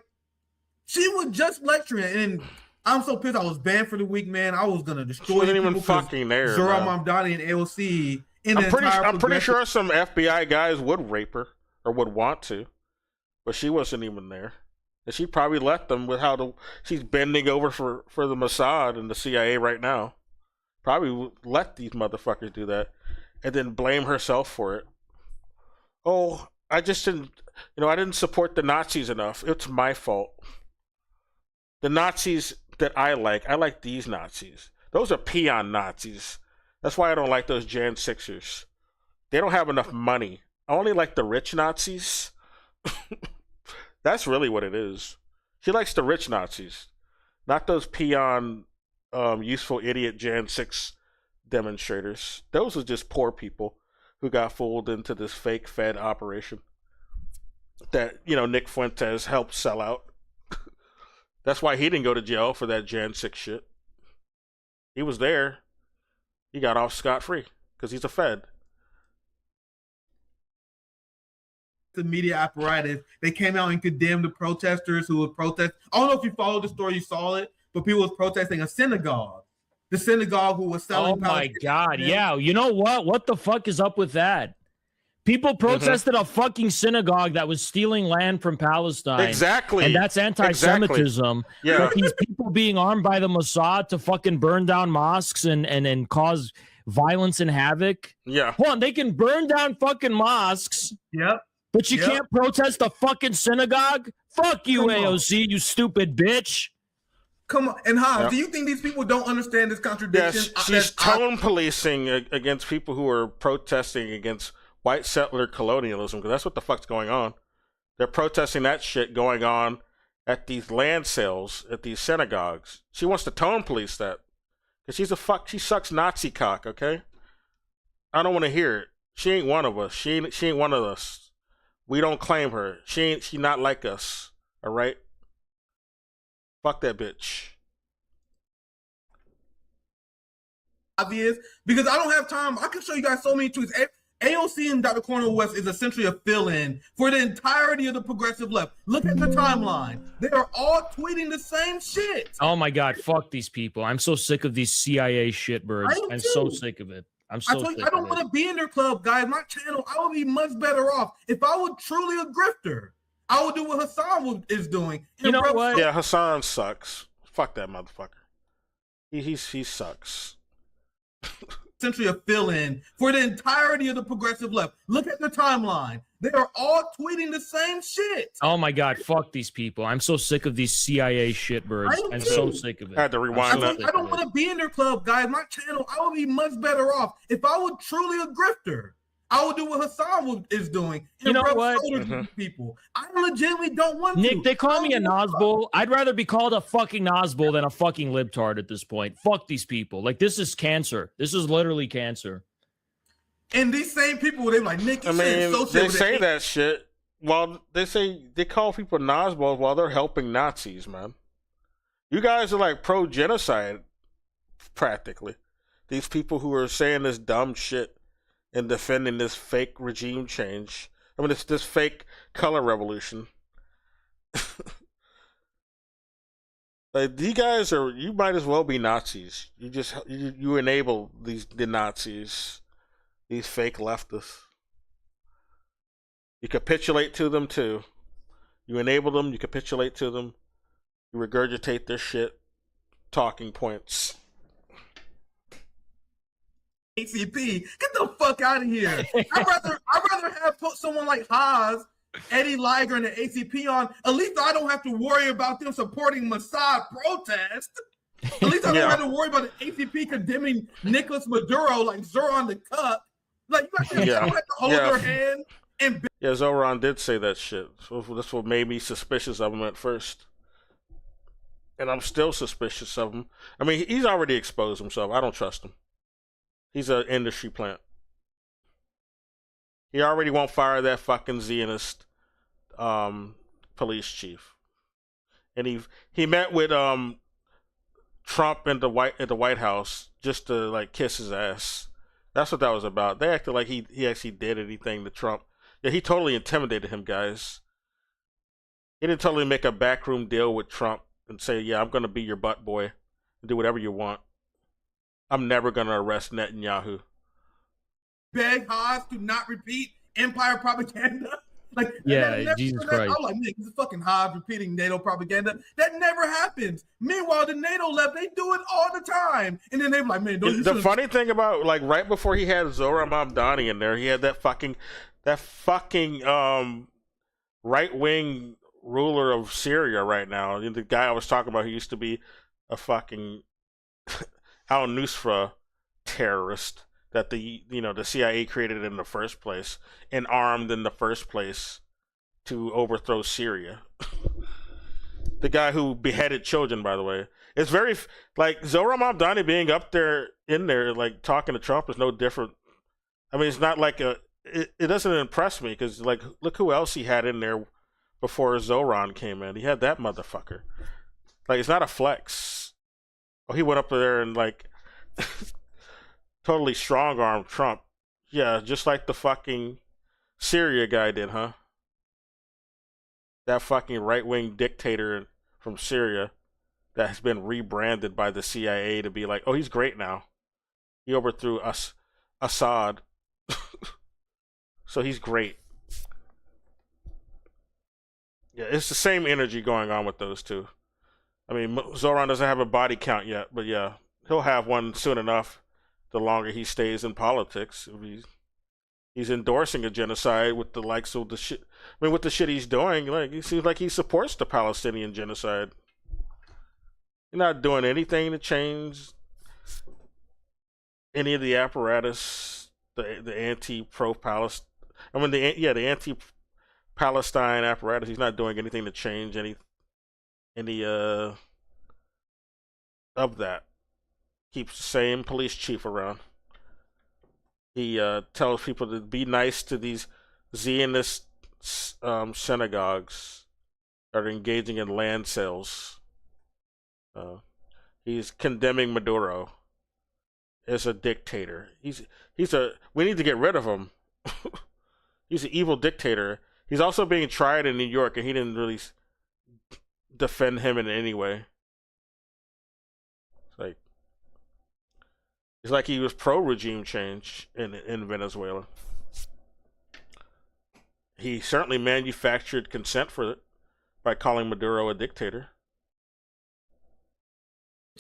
she was just lecturing, and I'm so pissed. I was banned for the week, man. I was gonna destroy She wasn't you even people 'cause fucking there. Zohran man. Mamdani and AOC. I'm pretty sure some FBI guys would rape her or would want to, but she wasn't even there. And she probably let them with she's bending over for the Mossad and the CIA right now. Probably would let these motherfuckers do that and then blame herself for it. Oh, I just didn't, I didn't support the Nazis enough. It's my fault. The Nazis that I like these Nazis. Those are peon Nazis. That's why I don't like those Jan 6ers. They don't have enough money. I only like the rich Nazis. That's really what it is. She likes the rich Nazis, not those peon, useful idiot Jan 6 demonstrators. Those are just poor people who got fooled into this fake Fed operation that, Nick Fuentes helped sell out. That's why he didn't go to jail for that Jan 6 shit. He was there. He got off scot-free because he's a Fed. The media apparatus, they came out and condemned the protesters who would protest. I don't know if you followed the story, you saw it, but people was protesting a synagogue. The synagogue who was selling. Oh my Palestinian God. men. Yeah. You know what? What the fuck is up with that? People protested a fucking synagogue that was stealing land from Palestine. Exactly. And that's anti-Semitism. Yeah. But these people being armed by the Mossad to fucking burn down mosques and cause violence and havoc. Yeah. Hold on, they can burn down fucking mosques, Yep. but you Yep. can't protest a fucking synagogue? Fuck you, Come on. AOC, you stupid bitch. Come on. And Hans, Yep. do you think these people don't understand this contradiction? Yes, she's tone policing against people who are protesting against white settler colonialism, because that's what the fuck's going on. They're protesting that shit going on at these land sales, at these synagogues. She wants to tone police that. Because she sucks Nazi cock, okay? I don't want to hear it. She ain't one of us. She ain't one of us. We don't claim her. She not like us. All right? Fuck that bitch. Obvious, because I don't have time. I can show you guys so many tweets. AOC and Dr. Cornel West is essentially a fill-in for the entirety of the progressive left. Look at the timeline. They are all tweeting the same shit. Oh my God, fuck these people. I'm so sick of these CIA shitbirds. I am I'm so too. sick of it. I'm I so told sick you, I don't of want it. to be in their club, guys. My channel, I would be much better off if I were truly a grifter. I would do what Hassan is doing. You know what? Yeah, Hassan sucks. Fuck that motherfucker. He sucks. essentially a fill-in for the entirety of the progressive left. Look at the timeline. They are all tweeting the same shit. Oh my God, fuck these people. I'm so sick of these CIA shitbirds. I'm so sick of it. I had to rewind that. I don't want to be in their club, guys. My channel, I would be much better off if I was truly a grifter. I would do what Hassan is doing. You know what? People. I legitimately don't want to. Nick, they call me a Nazbol. I'd rather be called a fucking Nazbol than a fucking libtard at this point. Fuck these people. Like, this is cancer. This is literally cancer. And these same people, they're like, Nick, I mean, they say that shit while they call people Nazbols while they're helping Nazis, man. You guys are like pro-genocide, practically. These people who are saying this dumb shit and defending this fake regime change. I mean, it's this fake color revolution. Like, you guys are, you might as well be Nazis. You enable the Nazis, these fake leftists. You capitulate to them too. You enable them, you capitulate to them, you regurgitate their shit, talking points. ACP, get the fuck out of here. I'd rather have put someone like Haas, Eddie Liger, and the ACP on. At least I don't have to worry about them supporting Mossad protest. At least I don't have to worry about the ACP condemning Nicolas Maduro like Zoran the Cup. Like, you don't have to hold their hand and Zoran did say that shit. So that's what made me suspicious of him at first. And I'm still suspicious of him. I mean, he's already exposed himself. I don't trust him. He's an industry plant. He already won't fire that fucking Zionist police chief. And he met with Trump in the White House just to like kiss his ass. That's what that was about. They acted like he actually did anything to Trump. Yeah, he totally intimidated him, guys. He didn't totally make a backroom deal with Trump and say, yeah, I'm going to be your butt boy and do whatever you want. I'm never going to arrest Netanyahu. Beg Haas to not repeat empire propaganda. Like, yeah, Jesus Christ. I'm like, Nick, this is fucking Haas repeating NATO propaganda. That never happens. Meanwhile, the NATO left, they do it all the time. And then they're like, man, don't you The funny thing about, like, right before he had Zohran Mamdani in there, he had that fucking right-wing ruler of Syria right now. The guy I was talking about, who used to be a fucking al-Nusra terrorist that the CIA created in the first place and armed in the first place to overthrow Syria. The guy who beheaded children, by the way. It's very, like, Zohran Mamdani being in there, like, talking to Trump is no different. I mean, it's not like it doesn't impress me because, like, look who else he had in there before Zohran came in. He had that motherfucker. Like, it's not a flex. Oh, he went up there and, like, totally strong-armed Trump. Yeah, just like the fucking Syria guy did, huh? That fucking right-wing dictator from Syria that has been rebranded by the CIA to be like, oh, he's great now. He overthrew Assad. So he's great. Yeah, it's the same energy going on with those two. I mean, Zohran doesn't have a body count yet, but yeah, he'll have one soon enough. The longer he stays in politics, he's endorsing a genocide with the likes of the shit. I mean, with the shit he's doing, like, he seems like he supports the Palestinian genocide. He's not doing anything to change any of the apparatus, the anti-pro-Palestine. I mean, the anti-Palestine apparatus. He's not doing anything to change any of that. Keeps the same police chief around. He tells people to be nice to these Zionist synagogues that are engaging in land sales. He's condemning Maduro as a dictator. We need to get rid of him. He's an evil dictator. He's also being tried in New York, and he didn't really defend him in any way. It's like he was pro-regime change in Venezuela. He certainly manufactured consent for it by calling Maduro a dictator.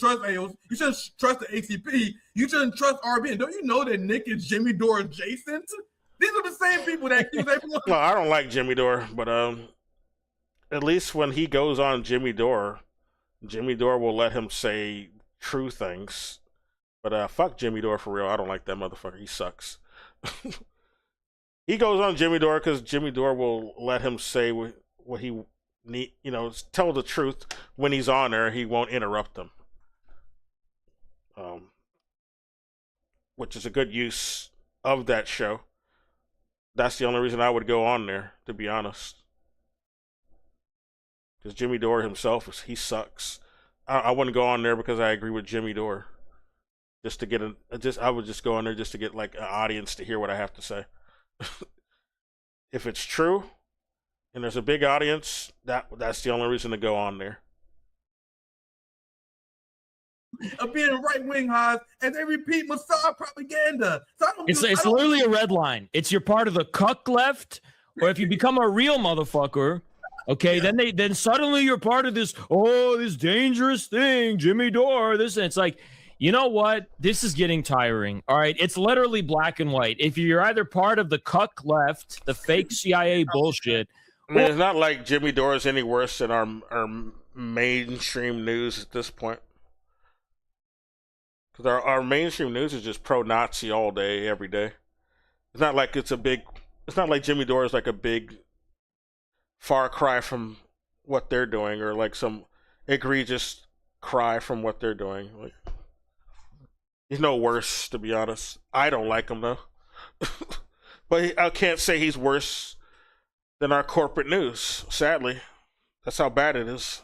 trust AOC. You shouldn't trust the ACP. You shouldn't trust RBN. Don't you know that Nick is Jimmy Dore adjacent? These are the same people that accuse everyone. Well, I don't like Jimmy Dore, but at least when he goes on Jimmy Dore will let him say true things. But fuck Jimmy Dore for real. I don't like that motherfucker. He sucks. He goes on Jimmy Dore because Jimmy Dore will let him say what he need, tell the truth when he's on there. He won't interrupt them, which is a good use of that show. That's the only reason I would go on there, to be honest. Because Jimmy Dore himself, he sucks. I wouldn't go on there because I agree with Jimmy Dore. Just to get I would just go on there just to get like an audience to hear what I have to say. If it's true and there's a big audience, that's the only reason to go on there. Of being right-wing highs, and they repeat Mossad propaganda. So It's literally a red line. It's you're part of the cuck left, or if you become a real motherfucker, okay, then suddenly you're part of this dangerous thing, Jimmy Dore. This, and it's like, you know what? This is getting tiring. All right, it's literally black and white. If you're either part of the cuck left, the fake CIA bullshit. I mean, it's not like Jimmy Dore is any worse than our mainstream news at this point. Because our mainstream news is just pro-Nazi all day, every day. It's not like it's not like Jimmy Dore is like a big far cry from what they're doing, or like some egregious cry from what they're doing. Like, he's no worse, to be honest. I don't like him, though. But I can't say he's worse than our corporate news, sadly. That's how bad it is.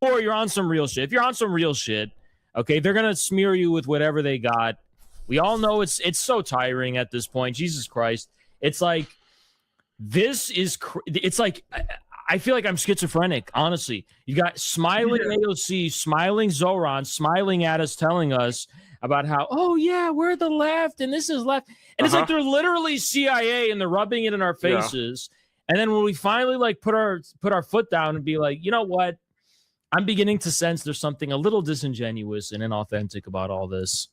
Or you're on some real shit. If you're on some real shit, okay, they're going to smear you with whatever they got. We all know it's so tiring at this point. Jesus Christ. It's like, it's like, I feel like I'm schizophrenic, honestly. You got smiling AOC, smiling Zoran, smiling at us, telling us about how, oh yeah, we're the left and this is left. And it's like they're literally CIA and they're rubbing it in our faces. Yeah. And then when we finally like put our foot down and be like, you know what? I'm beginning to sense there's something a little disingenuous and inauthentic about all this.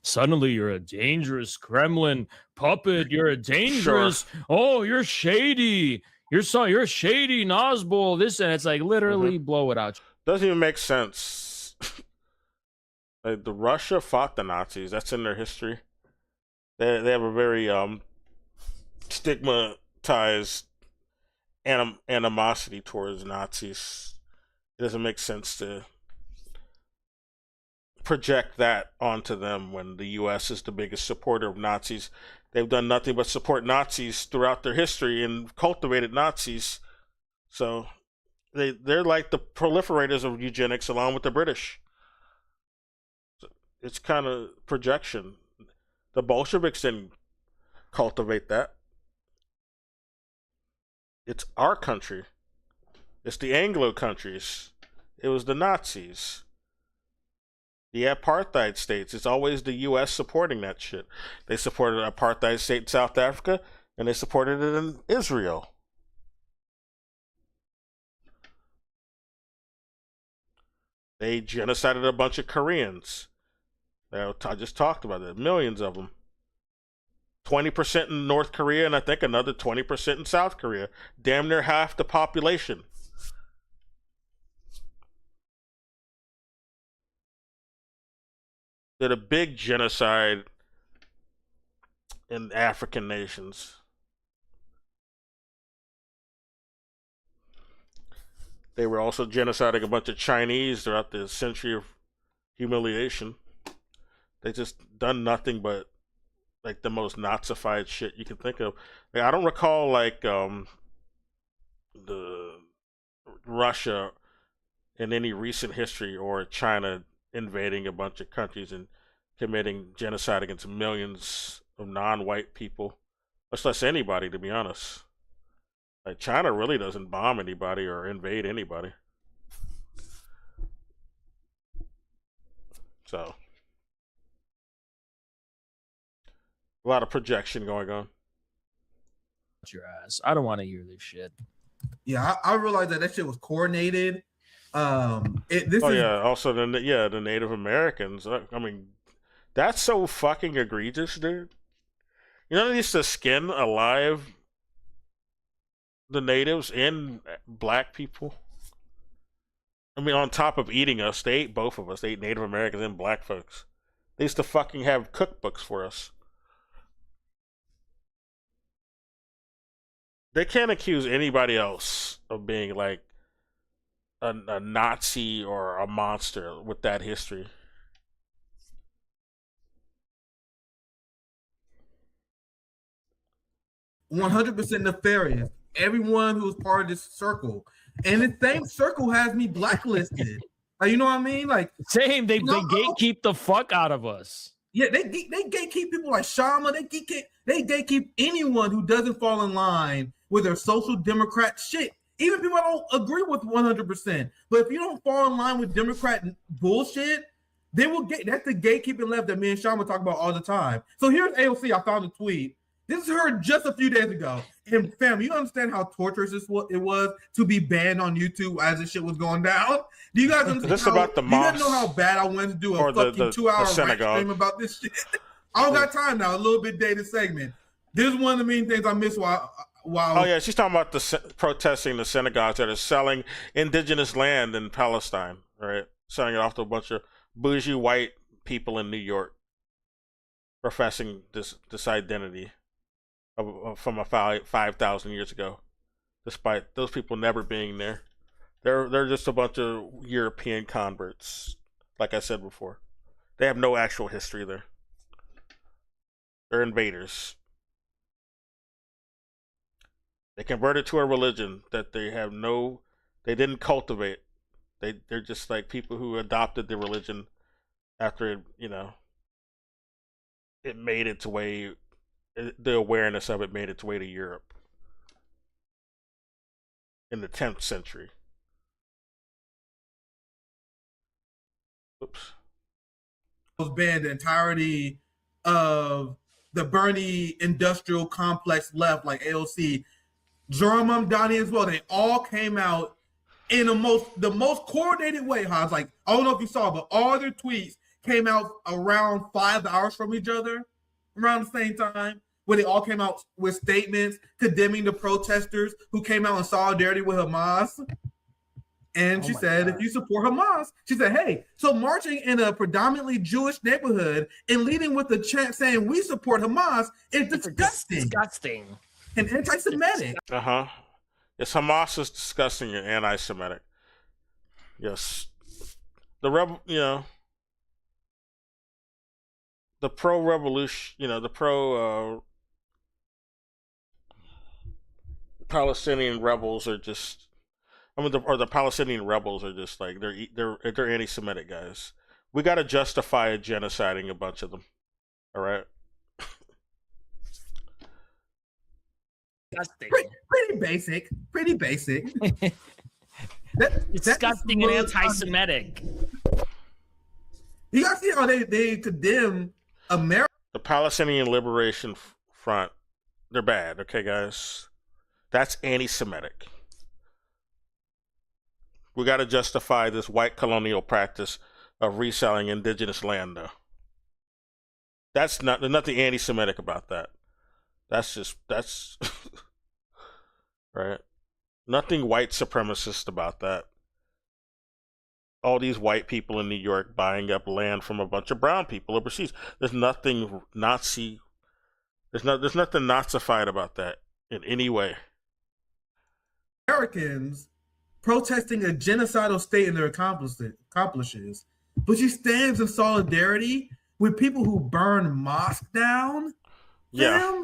Suddenly you're a dangerous Kremlin puppet. You're a dangerous, you're shady. You're shady Nazbol. This, and it's like literally blow it out. Doesn't even make sense. Like, the Russia fought the Nazis. That's in their history. They have a very stigmatized animosity towards Nazis. It doesn't make sense to project that onto them when the U.S. is the biggest supporter of Nazis. They've done nothing but support Nazis throughout their history and cultivated Nazis. So they're like the proliferators of eugenics along with the British. So it's kind of projection. The Bolsheviks didn't cultivate that. It's our country. It's the Anglo countries. It was the Nazis. The apartheid states. It's always the U.S. supporting that shit. They supported an apartheid state in South Africa, and they supported it in Israel. They genocided a bunch of Koreans. I just talked about it. Millions of them. 20% in North Korea, and I think another 20% in South Korea. Damn near half the population. Did a big genocide in African nations. They were also genociding a bunch of Chinese throughout the century of humiliation. They just done nothing but like the most Nazified shit you can think of. Like, I don't recall like the Russia in any recent history or China invading a bunch of countries and committing genocide against millions of non-white people, much less anybody, to be honest. Like, China really doesn't bomb anybody or invade anybody. So, a lot of projection going on. Your ass. I don't want to hear this shit. Yeah, I realized that shit was coordinated. This Oh is yeah, also the Native Americans. I mean, that's so fucking egregious, dude. You know they used to skin alive the natives and black people. I mean, on top of eating us, they ate both of us. They ate Native Americans and black folks. They used to fucking have cookbooks for us. They can't accuse anybody else of being like a Nazi or a monster with that history. %100 nefarious. Everyone who was part of this circle, and the same circle has me blacklisted. Like, you know what I mean? Like, Same. They gatekeep the fuck out of us. yeah, they gatekeep people like Shama. They gatekeep anyone who doesn't fall in line with their social democrat shit. Even people I don't agree with 100%. But if you don't fall in line with Democrat bullshit, they will get. That's the gatekeeping left that me and Shama talk about all the time. So here's AOC. I found a tweet. This is her just a few days ago. And fam, you understand how torturous it was to be banned on YouTube as this shit was going down? Do you guys understand? This about the do you guys know mosque how bad I went to do a or fucking the 2-hour rant synagogue? stream about this shit? I don't got time now. A little bit dated segment. This is one of the main things I missed while. Oh yeah, she's talking about protesting the synagogues that are selling indigenous land in Palestine, right? Selling it off to a bunch of bougie white people in New York, professing this identity from a 5,000 years ago, despite those people never being there. They're just a bunch of European converts, like I said before. They have no actual history there. They're invaders. They converted to a religion that they didn't cultivate. They're just like people who adopted the religion after it made its way. The awareness of it made its way to Europe in the 10th century. Oops. Was banned the entirety of the Bernie industrial complex left, like AOC, Zoran Mamdani as well. They all came out in the most coordinated way. Hans, like, I don't know if you saw, but all their tweets came out around 5 hours from each other, around the same time, where they all came out with statements condemning the protesters who came out in solidarity with Hamas. And she said, if you support Hamas, she said, hey, so marching in a predominantly Jewish neighborhood and leading with the chant saying we support Hamas is disgusting. Disgusting. And anti-Semitic. Yes, Hamas is disgusting and anti-Semitic. Yes. The pro-revolution, the pro-Palestinian rebels are just, the Palestinian rebels are just like, they're anti-Semitic guys. We got to justify genociding a bunch of them. All right. Pretty basic. Pretty basic. Disgusting and anti-Semitic. You guys see how they condemn America? The Palestinian Liberation Front, they're bad, okay, guys? That's anti-Semitic. We got to justify this white colonial practice of reselling indigenous land, though. There's nothing anti-Semitic about that. That's right. Nothing white supremacist about that. All these white people in New York buying up land from a bunch of brown people overseas. There's nothing Nazi. There's nothing Nazified about that in any way. Americans protesting a genocidal state in their accomplishes, but she stands in solidarity with people who burn mosques down. Yeah.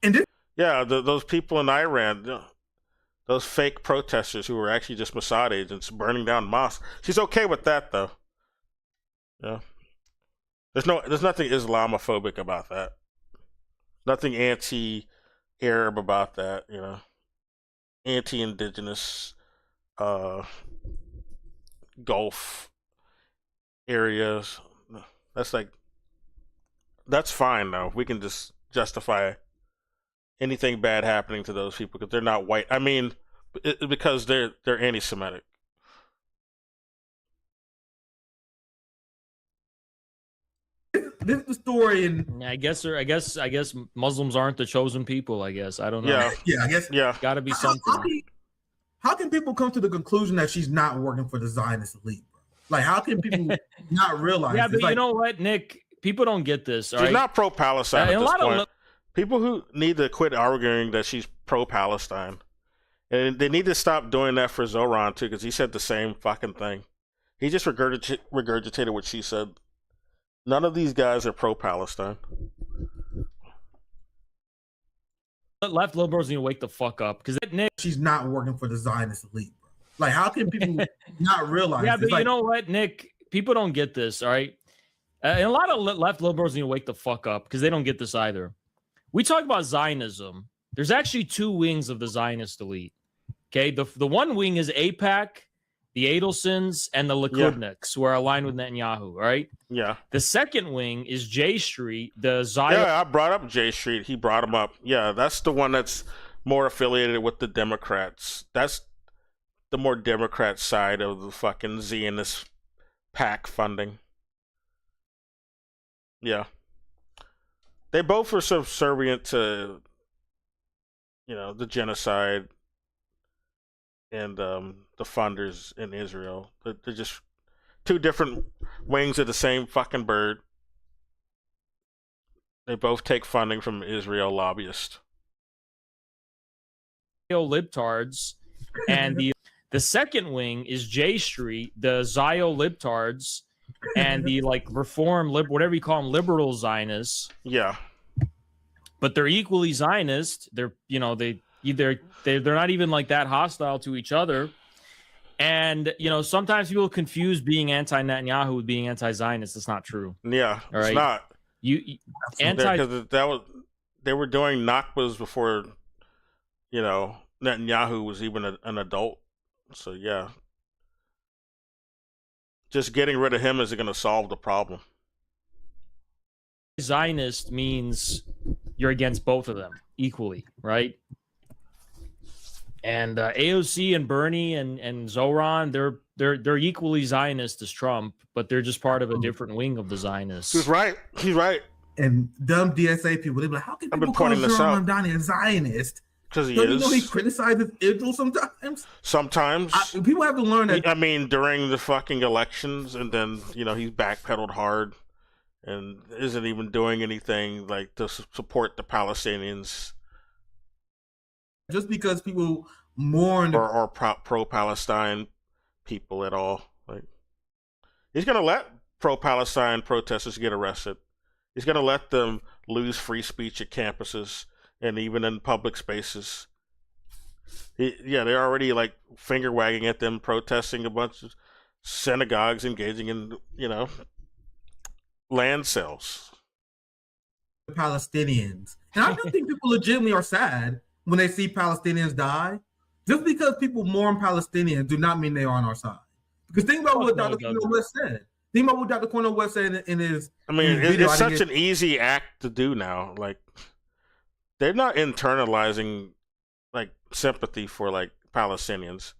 And those people in Iran, those fake protesters who were actually just Mossad agents burning down mosques. She's okay with that, though. Yeah. There's nothing Islamophobic about that. Nothing anti-Arab about that, Anti-indigenous Gulf areas. That's fine, though. We can just justify anything bad happening to those people because they're not white. I mean, because they're anti-Semitic. This is the story, and I guess Muslims aren't the chosen people. I guess I don't know. Yeah, yeah, I guess yeah. Got to be something. How can people come to the conclusion that she's not working for the Zionist elite, bro? Like, how can people not realize? Yeah, this? but Like, you know what, Nick? People don't get this. All She's right? not pro-Palestine And at a this lot of point. People who need to quit arguing that she's pro-Palestine, and they need to stop doing that for Zoran too, because he said the same fucking thing. He just regurgitated what she said. None of these guys are pro-Palestine. left liberals need to wake the fuck up because Nick. she's not working for the Zionist elite, bro. Like, how can people not realize? Yeah, this? but Like, you know what, Nick? People don't get this. All right, and a lot of left liberals need to wake the fuck up because they don't get this either. We talk about Zionism. There's actually two wings of the Zionist elite. Okay, the one wing is AIPAC, the Adelsons, and the Likudniks, who are aligned with Netanyahu. All right. Yeah. The second wing is J Street, the Zion. Yeah, I brought up J Street. He brought him up. Yeah, that's the one that's more affiliated with the Democrats. That's the more Democrat side of the fucking Zionist PAC funding. Yeah. They both are subservient to, the genocide and the funders in Israel. They're just two different wings of the same fucking bird. They both take funding from Israel lobbyists. Libtards, and the second wing is J Street, the Zio Libtards, and the reform whatever you call them, liberal Zionists. Yeah. But they're equally Zionist. They're they're not even that hostile to each other. And sometimes people confuse being anti-Netanyahu with being anti-Zionist. It's not true. Yeah, all it's right? not. You because they were doing Nakbas before Netanyahu was even an adult. So yeah, just getting rid of him isn't going to solve the problem. Zionist means you're against both of them equally, right? And AOC and Bernie and Zoran, they're equally Zionist as Trump, but they're just part of a different wing of the Zionists. He's right. He's right. And dumb DSA people, they're like, how can I've people been call pointing this Zoran out. Mamdani a Zionist? Because he Don't is. you know he criticizes Israel sometimes? Sometimes. People have to learn that. I mean, during the fucking elections, and then he's backpedaled hard, and isn't even doing anything to support the Palestinians Just because people mourn or pro-Palestine people at all. He's gonna let pro-Palestine protesters get arrested. He's gonna let them lose free speech at campuses and even in public spaces. They're already finger wagging at them, protesting a bunch of synagogues, engaging in land sales. Palestinians. And I do think people legitimately are sad when they see Palestinians die. Just because people mourn Palestinians do not mean they are on our side. Because think about what Dr. Cornel West said. Think about what Dr. Cornel West said in his video. It's such an easy act to do now. They're not internalizing sympathy for Palestinians.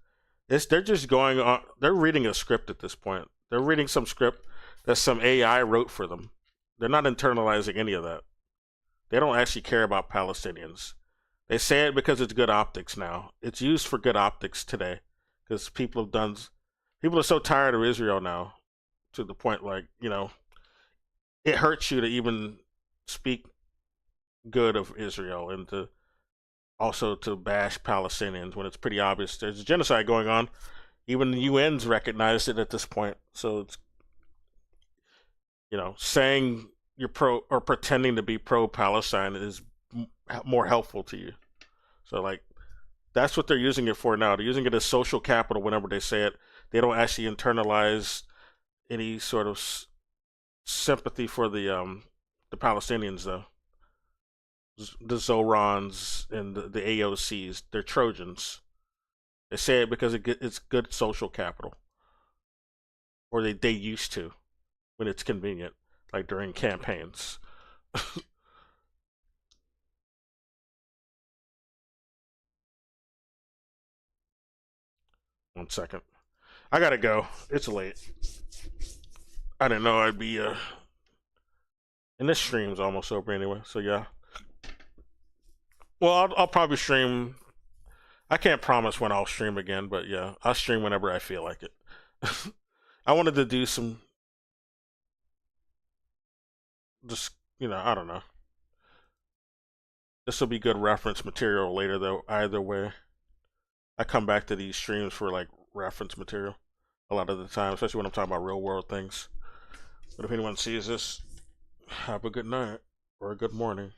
They're just going on. They're reading a script at this point. They're reading some script that some AI wrote for them. They're not internalizing any of that. They don't actually care about Palestinians. They say it because it's good optics now. It's used for good optics today because people are so tired of Israel now to the point it hurts you to even speak good of Israel and to bash Palestinians when it's pretty obvious there's a genocide going on. Even the UN's recognized it at this point. So it's saying you're pro or pretending to be pro-Palestine is more helpful to you. So that's what they're using it for now. They're using it as social capital whenever they say it. They don't actually internalize any sort of sympathy for the Palestinians though. The Zorans and the AOCs, they're Trojans. They say it because it's good social capital. Or they used to when it's convenient, during campaigns. 1 second. I gotta go. It's late. I didn't know I'd be and this stream's almost over anyway, so yeah. Well, I'll probably stream. I can't promise when I'll stream again, but yeah, I'll stream whenever I feel like it. I wanted to do some, just, I don't know. This will be good reference material later, though. Either way, I come back to these streams for like reference material a lot of the time, especially when I'm talking about real world things. But if anyone sees this, have a good night or a good morning.